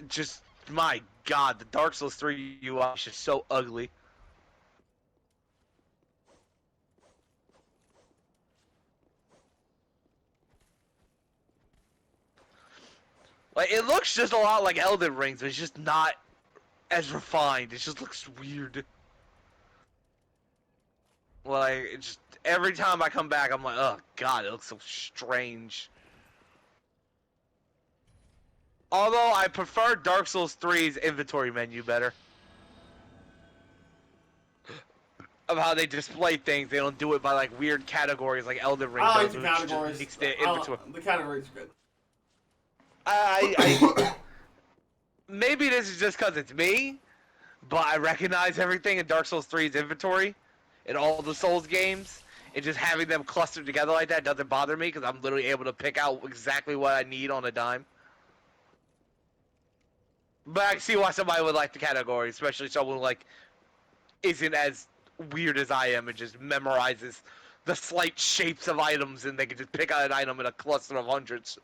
just my God, the Dark Souls 3 UI is just so ugly. Like, it looks just a lot like Elden Rings, but it's just not as refined. It just looks weird. Like, it just every time I come back, I'm like, oh God, it looks so strange. Although I prefer Dark Souls 3's inventory menu better. Of how they display things, they don't do it by like weird categories like Elden Ring I like does, the which just categories. makes the inventory. The categories are good. I maybe this is just because it's me, but I recognize everything in Dark Souls 3's inventory in all the Souls games, and just having them clustered together like that doesn't bother me because I'm literally able to pick out exactly what I need on a dime. But I can see why somebody would like the category, especially someone who, like, isn't as weird as I am and just memorizes the slight shapes of items and they can just pick out an item in a cluster of hundreds.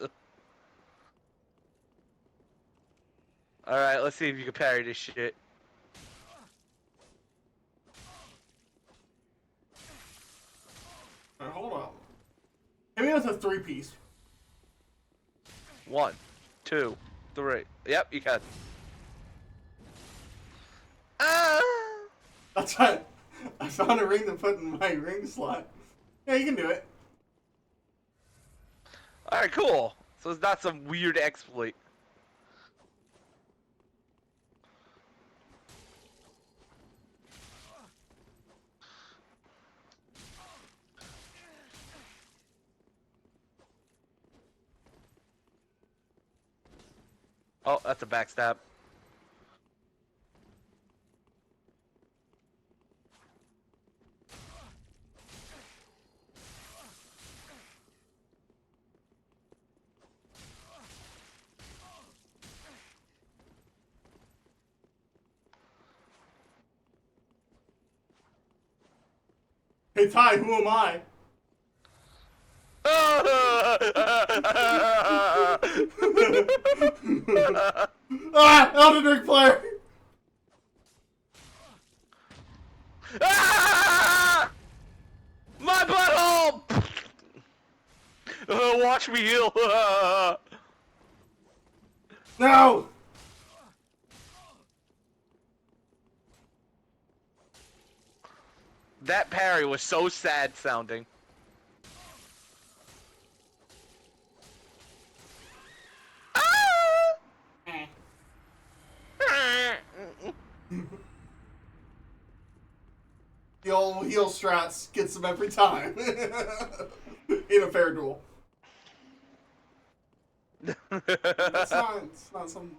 Alright, let's see if you can parry this shit. Alright, hold on. Hit me with a 3-piece. 1, 2, 3. Yep, you can. That's right. I found a ring to put in my ring slot. Yeah, you can do it. Alright, cool. So it's not some weird exploit. Oh, that's a backstab. Hey Ty, who am I? Elden Ring player! Ah! My butthole! Watch me heal. No! That parry was so sad sounding. The old heal strats gets them every time. In a fair duel. It's not some...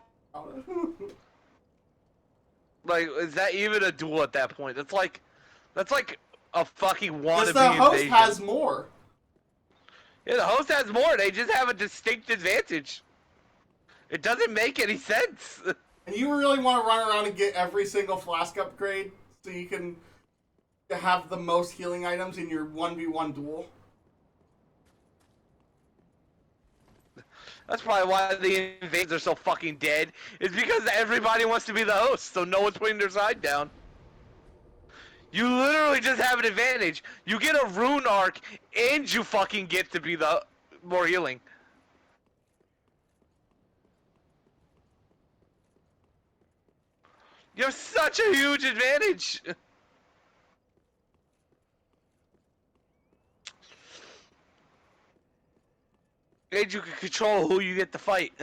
Like, is that even a duel at that point? That's like a fucking wannabe Because the host invasion. has more. Yeah, the host has more. They just have a distinct advantage. It doesn't make any sense. And you really want to run around and get every single flask upgrade so you can have the most healing items in your 1v1 duel? That's probably why the invaders are so fucking dead. It's because everybody wants to be the host, so no one's putting their side down. You literally just have an advantage. You get a rune arc, and you fucking get to be the more healing. You have such a huge advantage. And you can control who you get to fight.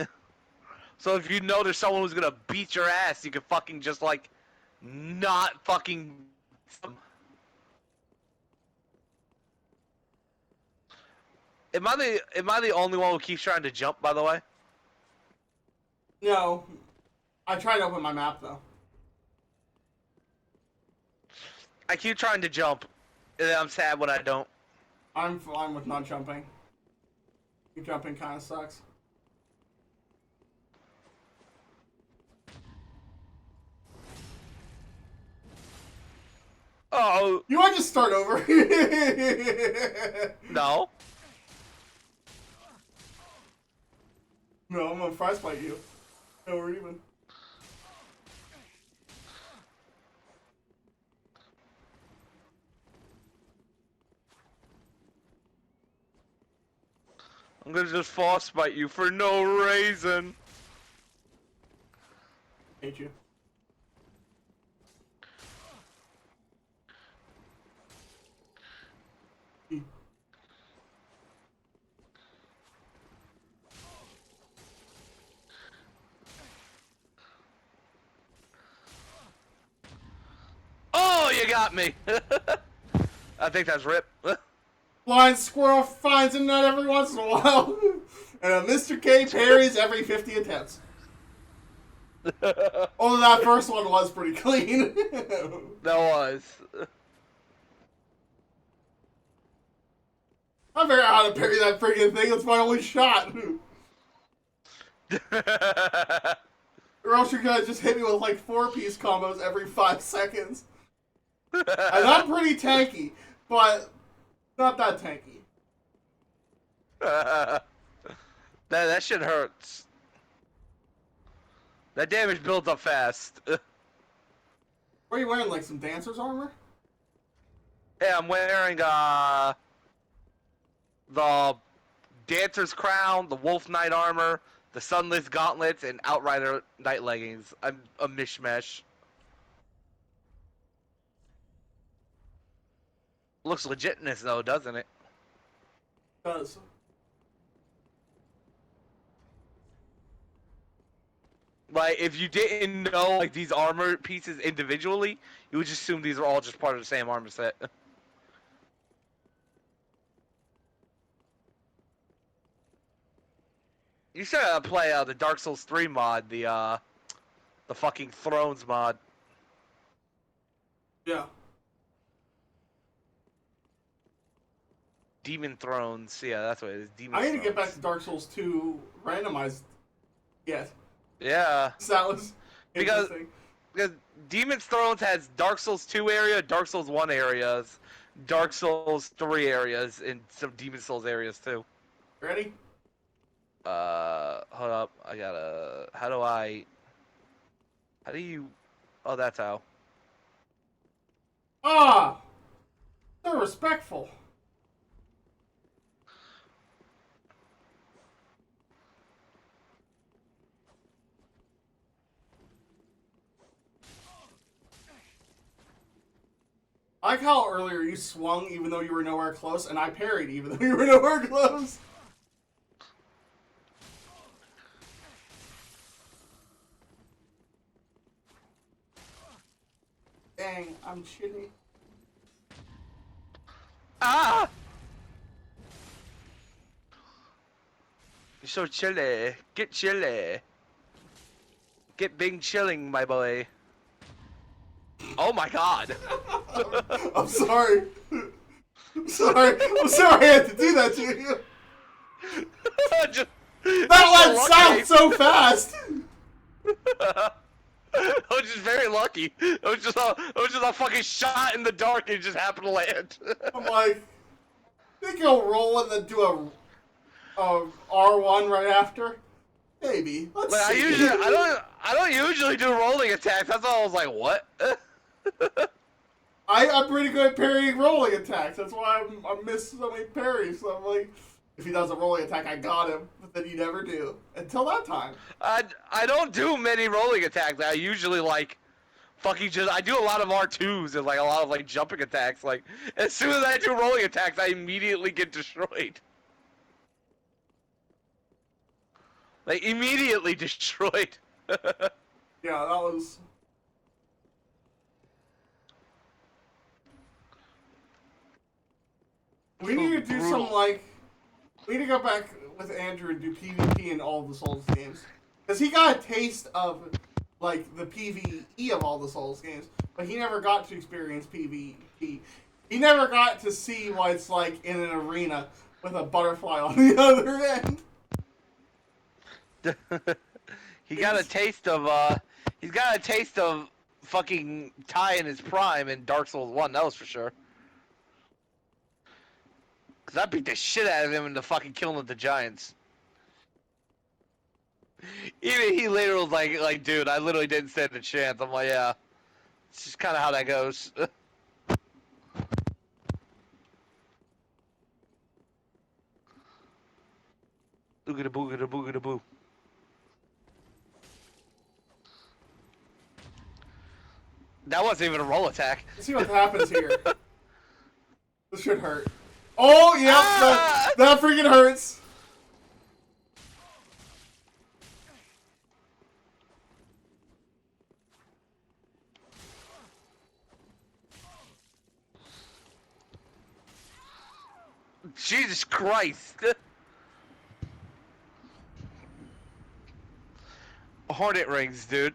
So if you know there's someone who's gonna beat your ass, you can fucking just like not fucking. Am I the only one who keeps trying to jump, by the way? No. I tried to open my map, though. I keep trying to jump, and I'm sad when I don't. I'm fine with not jumping. Jumping kind of sucks. Oh You want to just start over? no! No, I'm gonna prize fight you. No, we're even. I'm gonna just frostbite you for no reason. Hate you. Oh, you got me! I think that's Rip. Blind squirrel finds a nut every once in a while. And a Mr. K parries every 50 attempts. Although that first one was pretty clean. That was. I figured out how to parry that freaking thing. That's my only shot. Or else you guys just hit me with like 4-piece combos every 5 seconds. And I'm pretty tanky, but not that tanky. That shit hurts. That damage builds up fast. What are you wearing, like some dancer's armor? Yeah, I'm wearing the Dancer's Crown, the Wolf Knight armor, the Sunless Gauntlets, and Outrider Knight leggings. I'm a mishmash. Looks legitness though, doesn't it? Does. Like, if you didn't know like these armor pieces individually, you would just assume these are all just part of the same armor set. You should play the Dark Souls 3 mod, the fucking Thrones mod. Yeah. Demon Thrones, yeah, that's what it is. Demon I need to Thrones. get back to Dark Souls 2 randomized yet. Yeah, So that was Because- interesting. because Demon's Thrones has Dark Souls 2 area, Dark Souls 1 areas, Dark Souls 3 areas, and some Demon Souls areas too. Ready? Hold up, I gotta. How do you? Oh, that's how. Ah! So respectful. I like how earlier you swung even though you were nowhere close, and I parried even though you were nowhere close. Dang, I'm shitty. Ah! You're so chilly. Get chilly. Get big chilling, my boy. Oh my god. I'm sorry. I'm sorry. I'm sorry I had to do that to you. Just, That went south so fast. I was just very lucky. It was just a fucking shot in the dark and it just happened to land. I'm like, think he'll roll and then do a R1 right after? Maybe. Let's Like, see. I don't usually do rolling attacks. That's why I was like, what? I'm pretty good at parrying rolling attacks. That's why I miss so many parries. So I'm like, if he does a rolling attack, I got him. But then you never do. Until that time. I don't do many rolling attacks. I usually like I do a lot of R2s and like a lot of like jumping attacks. Like as soon as I do rolling attacks, I immediately get destroyed. Like immediately destroyed. Yeah, that was... We need to do Brutal. some, like... We need to go back with Andrew and do PvP in all the Souls games. Because he got a taste of, like, the PvE of all the Souls games. But but he never got to experience PvP. He never got to see what it's like in an arena with a butterfly on the other end. He got a taste of he's got a taste of fucking Ty in his prime in Dark Souls 1, that was for sure. Cause I beat the shit out of him in the fucking Killing of the Giants. Even he later was like, dude, I literally didn't stand a chance. I'm like, yeah, it's just kind of how that goes. Boogada boogada boogada boo. That wasn't even a roll attack. Let's see what happens here. This should hurt. Oh, yep, that freaking hurts. Jesus Christ. Hornet rings, dude.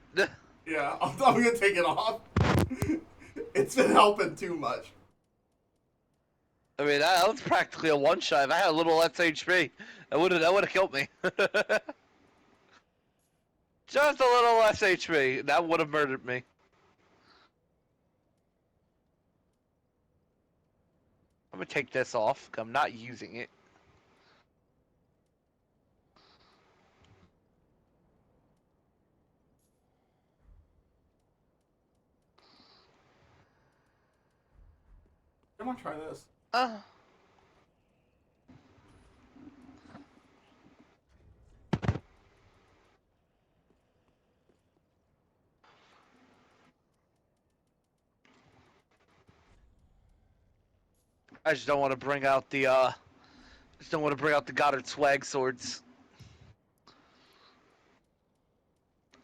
Yeah, I'm gonna take it off. It's been helping too much. I mean, that was practically a one-shot. If I had a little less HP, that would have killed me. Just a little less HP. That would have murdered me. I'm gonna take this off, 'cause I'm not using it. Come on, try this. I just don't want to bring out the Goddard swag swords.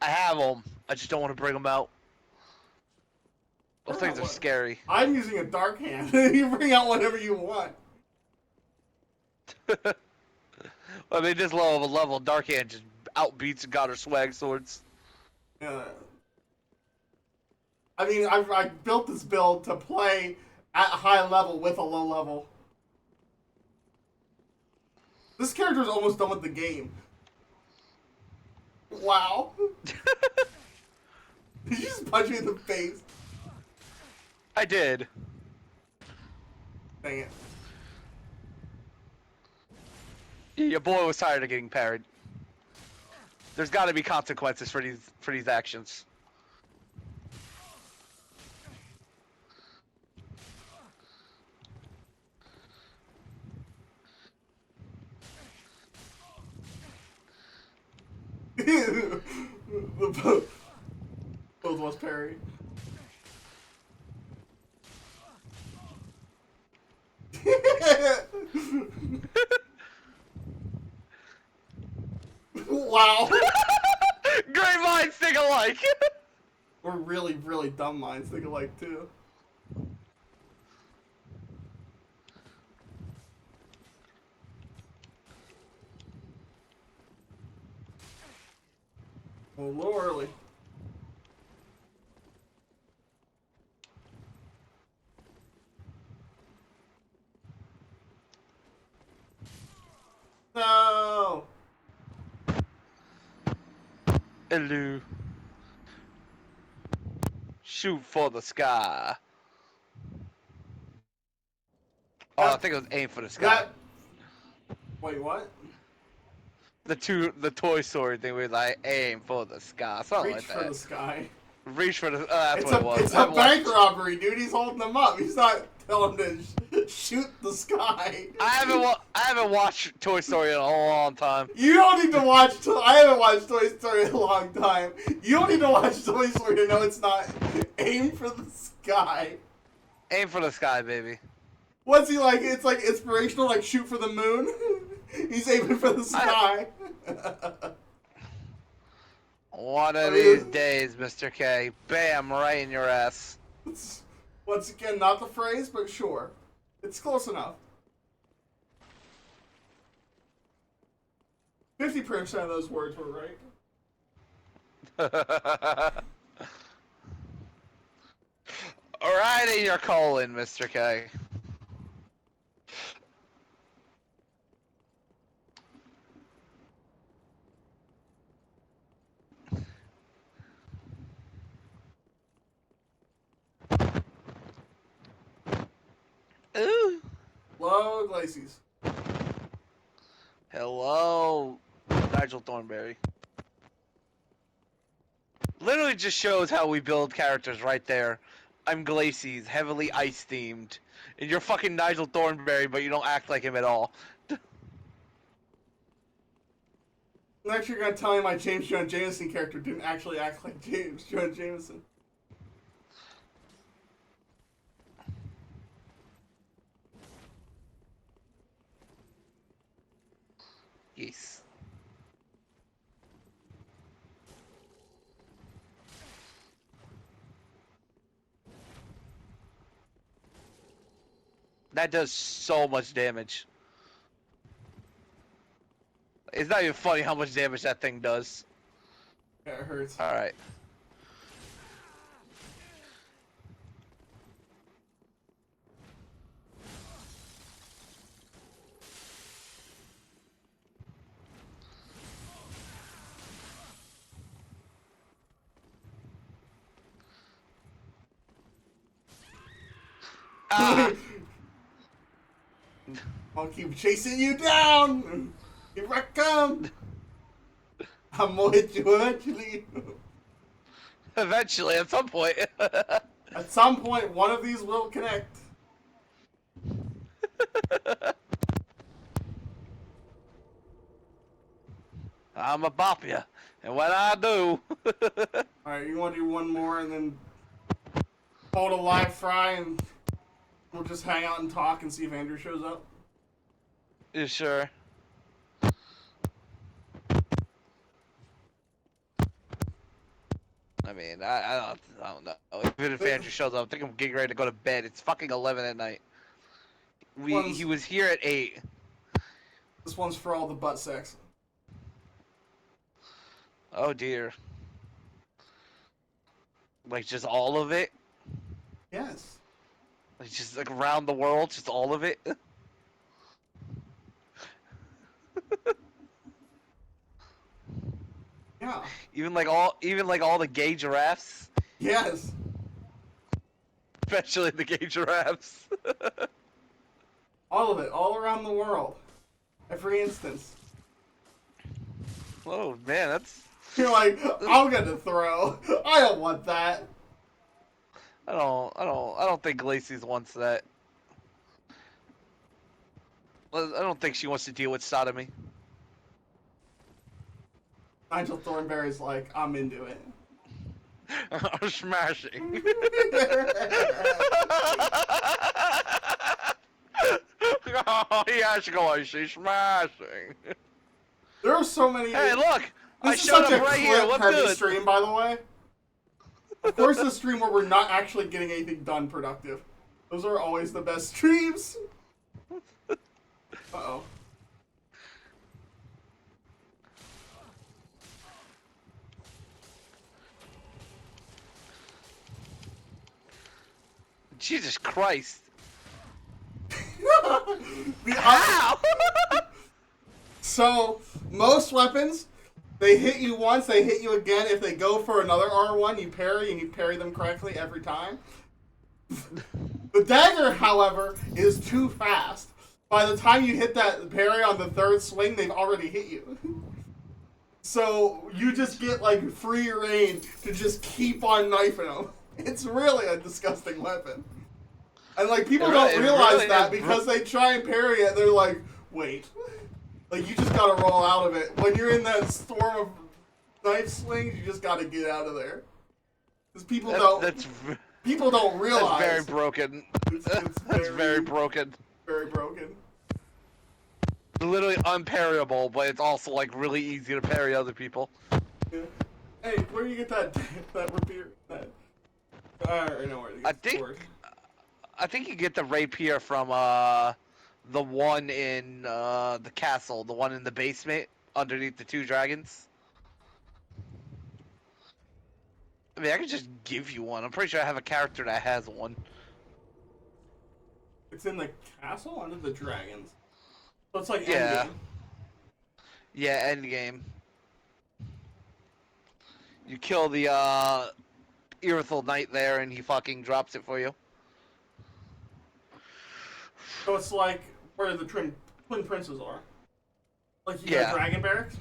I have them. I just don't want to bring them out. Those things are scary. I'm using a dark hand. You bring out whatever you want. I mean, this low of a level, Dark Hand just outbeats Goddard swag swords. Yeah. I mean, I built this build to play at a high level with a low level. This character's almost done with the game. Wow. Did you just punch me in the face? I did. Dang it. Your boy was tired of getting parried. There's got to be consequences for these actions. The both was parried. Wow. Great minds think alike. We're really, really dumb minds think alike too. Well, a little early. No. Hello. Shoot for the sky. Oh, I think it was aim for the sky. Wait, what? The Toy Story thing was like aim for the sky, something Reach like for that. the sky. Reach for the. That's It's what it was. It's a bank robbery, dude. He's holding them up. He's not telling them to shoot the sky. I haven't watched Toy Story in a long time. You don't need to watch. I haven't watched Toy Story in a long time. You don't need to watch Toy Story to know it's not aim for the sky. Aim for the sky, baby. What's he like? It's like inspirational, like shoot for the moon. He's aiming for the sky. One of these days, Mr. K. Bam, right in your ass. Once again, not the phrase, but sure. It's close enough. 50% of those words were right. right in your colon, Mr. K. Ooh. Hello, Glacies. Hello, Nigel Thornberry. Literally just shows how we build characters right there. I'm Glacies, heavily ice themed. And you're fucking Nigel Thornberry, but you don't act like him at all. Next, you're gonna tell me my James Jonah Jameson character didn't actually act like James Jonah Jameson. Yes. That does so much damage. It's not even funny how much damage that thing does. Yeah, it hurts. Alright. Ah! I'll keep chasing you down! Here I come! I'm gonna hit you eventually. Eventually, at some point. At some point, one of these will connect. I'ma bop ya. And when I do... Alright, you wanna do one more and then hold a live fry and we'll just hang out and talk and see if Andrew shows up? You sure? I mean, I don't know. Even if Andrew shows up, I think I'm getting ready to go to bed. It's fucking 11 at night. He was here at 8. This one's for all the butt sex. Oh dear. Like just all of it? Yes. Like just like around the world, just all of it? Yeah. Even like all the gay giraffes? Yes. Especially the gay giraffes. All of it. All around the world. Every instance. Oh man, that's You're like, I'm gonna throw. I don't want that. I don't think Lacey's wants that. I don't think she wants to deal with sodomy. Nigel Thornberry's like, I'm into it. I'm smashing. Oh, yes, guys, she's smashing. There are so many. Hey, look! I This is showed such a up right here. What's clip-heavy good? stream, by the way. Of course, the stream where we're not actually getting anything done productive. Those are always the best streams. Uh-oh. Jesus Christ! The Ow! So, most weapons, they hit you once, they hit you again. If they go for another R1, you parry, and you parry them correctly every time. The dagger, however, is too fast. By the time you hit that parry on the third swing, they've already hit you. So, you just get, like, free reign to just keep on knifing them. It's really a disgusting weapon. And, like, people don't realize that because they try and parry it, they're like, wait. Like, you just gotta roll out of it. When you're in that storm of knife swings, you just gotta get out of there. Because people people don't realize. That's very broken. That's very broken. Very broken. Literally unparryable, but it's also like really easy to parry other people. Yeah. Hey, where do you get that rapier? I already know where to get the sword. I think you get the rapier from the one in the castle, the one in the basement underneath the 2 dragons. I mean, I could just give you one. I'm pretty sure I have a character that has one. It's in the castle under the dragons. So it's like Yeah. Endgame. Yeah, endgame. You kill the Irithyll Knight there, and he fucking drops it for you. So it's like where the twin princes are. Like you Yeah. got Dragon Barracks.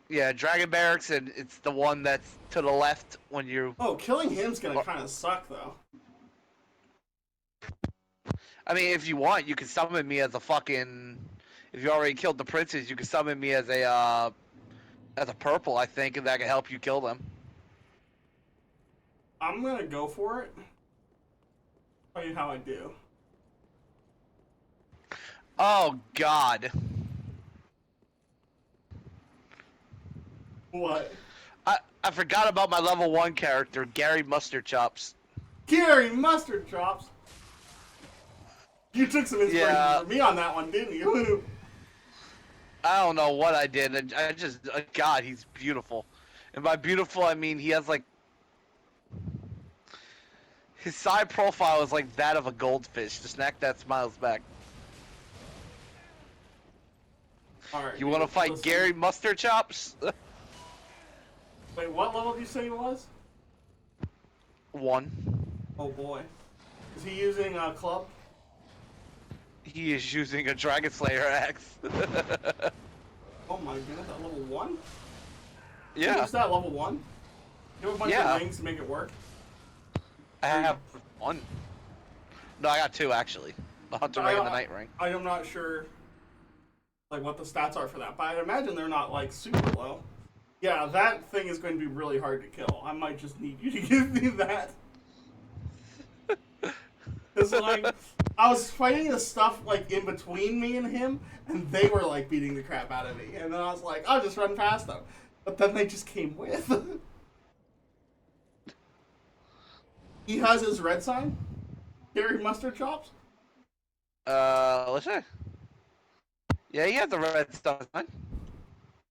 Yeah, Dragon Barracks, and it's the one that's to the left when you. Oh, killing him's gonna kind of suck though. I mean, if you want, you can summon me as a fucking. If you already killed the princes, you can summon me as a purple, I think, and that can help you kill them. I'm gonna go for it. Tell you how I do. Oh God. What? I forgot about my level 1 character, Gary Mustard Chops. Gary Mustard Chops. You took some inspiration from me on that one, didn't you? I don't know what I did. I just, God, he's beautiful. And by beautiful, I mean he has like, his side profile is like that of a goldfish. The snack that smiles back. Alright. You want to fight listen. Gary Mustard Chops? Wait, what level did you say he was? 1. Oh boy. Is he using a club? He is using a Dragon Slayer axe. Oh my goodness, at level 1? Yeah. Is that level 1? You have a bunch of rings to make it work? I have 1. No, I got 2 actually. The Hunter Ring and the Night Ring. I'm not sure like what the stats are for that, but I imagine they're not like super low. Yeah, that thing is going to be really hard to kill. I might just need you to give me that. Cause like I was fighting the stuff like in between me and him, and they were like beating the crap out of me, and then I was like, I'll just run past them. But then they just came with. He has his red sign? Gary Mustard Chops? Let's see. Yeah, he has the red stuff.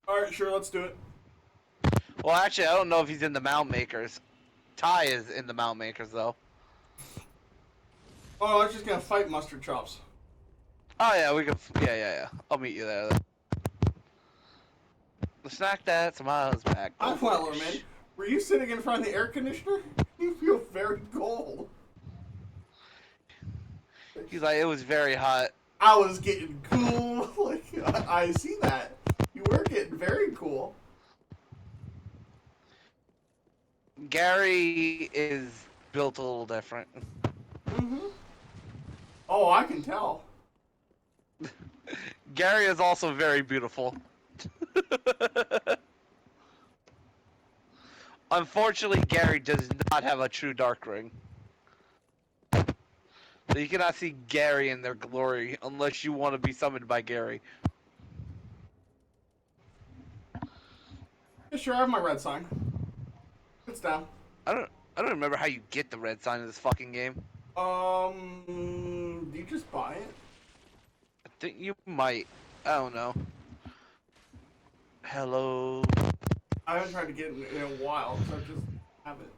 Alright, sure, let's do it. Well, actually, I don't know if he's in the Mound Makers. Ty is in the Mound Makers, though. Oh, I was just gonna fight Mustard Chops. Oh, yeah, we can. Yeah. I'll meet you there. The snack that smiles back. I'm Wellerman. Were you sitting in front of the air conditioner? You feel very cold. He's like, it was very hot. I was getting cool. Like, I see that. You were getting very cool. Gary is built a little different. Mm-hmm. Oh, I can tell. Gary is also very beautiful. Unfortunately, Gary does not have a true dark ring. So you cannot see Gary in their glory unless you want to be summoned by Gary. Yeah, sure, I have my red sign. It's down. I don't remember how you get the red sign in this fucking game. Do you just buy it? I think you might. I don't know. Hello. I haven't tried to get it in a while, so I just have it.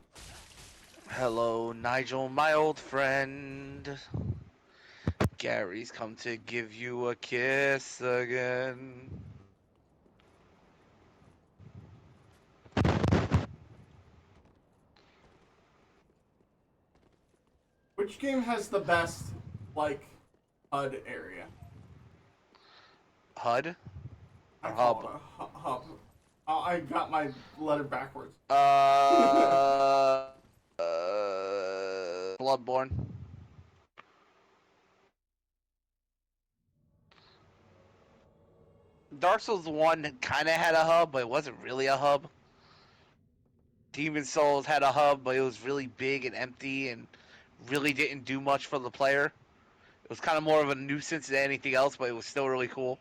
Hello, Nigel, my old friend. Gary's come to give you a kiss again. Which game has the best, like, HUD area? HUD? I Or call hub? it a hub. I got my letter backwards. Bloodborne. Dark Souls 1 kind of had a hub, but it wasn't really a hub. Demon Souls had a hub, but it was really big and empty and really didn't do much for the player. It was kind of more of a nuisance than anything else, but it was still really cool.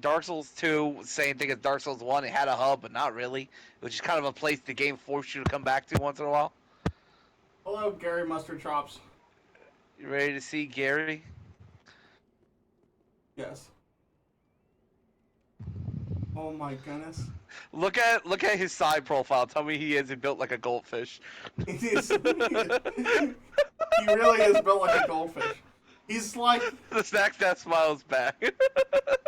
Dark Souls 2, same thing as Dark Souls 1. It had a hub, but not really. It was just kind of a place the game forced you to come back to once in a while. Hello, Gary Mustard Chops. You ready to see Gary? Yes. Oh my goodness. Look at his side profile. Tell me he isn't built like a goldfish. It is. He really is built like a goldfish. He's like The snack that smiles back.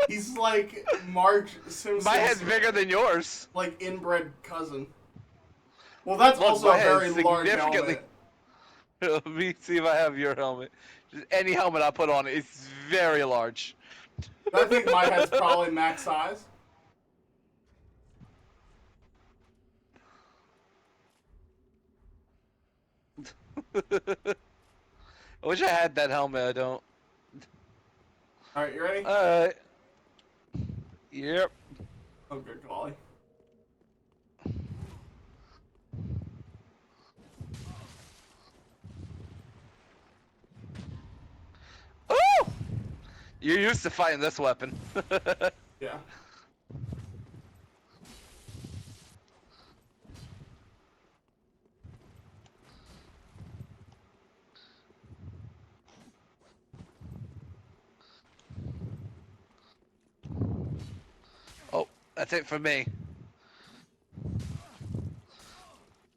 he's like Marge Simpson's My head's bigger than yours. like inbred cousin. Well, that's Look, also my a very head's large significantly- helmet. Let me see if I have your helmet. Just any helmet I put on, it's very large. I think my head's probably max size. I wish I had that helmet. I don't. All right, you ready? Alright. Yep. Oh, good golly. Ooh! You're used to fighting this weapon. Yeah. Oh, that's it for me.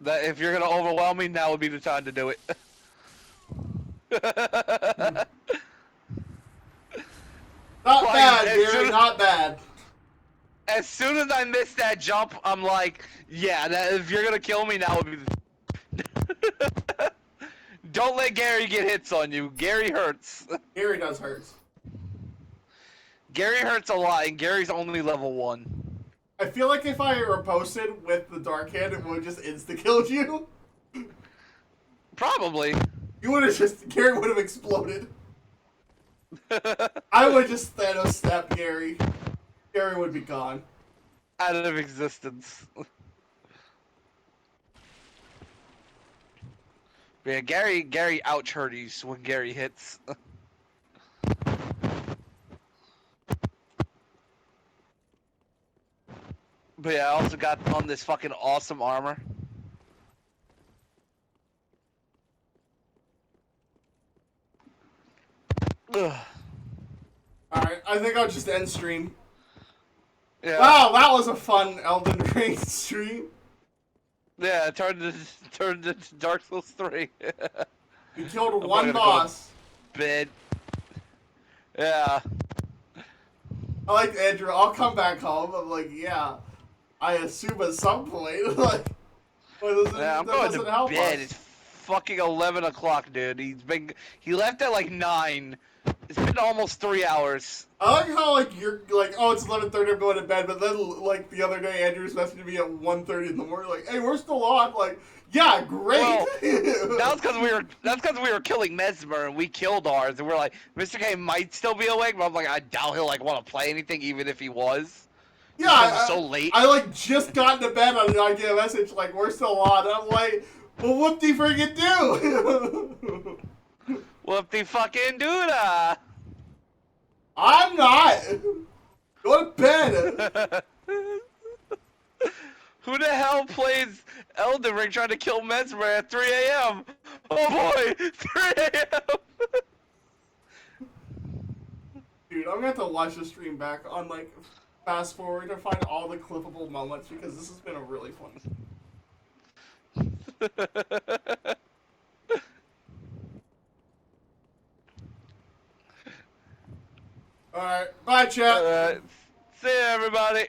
That if you're gonna overwhelm me, now would be the time to do it. Not Like, bad, as Gary. soon- Not bad. As soon as I miss that jump, I'm like, yeah, that, if you're gonna kill me, now would be the... Don't let Gary get hits on you. Gary hurts. Gary does hurt. Gary hurts a lot, and Gary's only level 1. I feel like if I riposted with the dark hand, it would just insta-killed you. Probably. You would have just... Gary would have exploded. I would just Thanos snap Gary. Gary would be gone. Out of existence. Yeah, Gary ouch hurties when Gary hits. But yeah, I also got on this fucking awesome armor. Ugh. Alright, I think I'll just end stream. Yeah. Wow, that was a fun Elden Ring stream. Yeah, it turned into Dark Souls 3. We killed I'm one gonna go boss. Bed. Yeah. I like Andrew. I'll come back home. I'm like, yeah. I assume at some point, like, well, Yeah, I'm that going doesn't to help bed. us. It's fucking 11 o'clock, dude. He left at like 9. It's been almost 3 hours. I like how like you're like, oh, it's 11:30. I'm going to bed. But then like the other day, Andrew's messaging me at 1:30 in the morning, like, hey, we're still on. Like, yeah, great. Well, that's because we were killing Mesmer and we killed ours, and we're like, Mr. K might still be awake, but I'm like, I doubt he'll like want to play anything, even if he was. Yeah, Because it's so late. I like just got into bed and I get a message like we're still on. And I'm like, well, what do you freaking do? Whoop de fucking doodah. I'm not. Go to bed. Who the hell plays Elden Ring trying to kill Mesmer at 3 a.m.? Oh boy, 3 a.m. Dude, I'm gonna have to watch the stream back on like fast forward to find all the clippable moments because this has been a really fun. Alright, bye chat. See ya, everybody.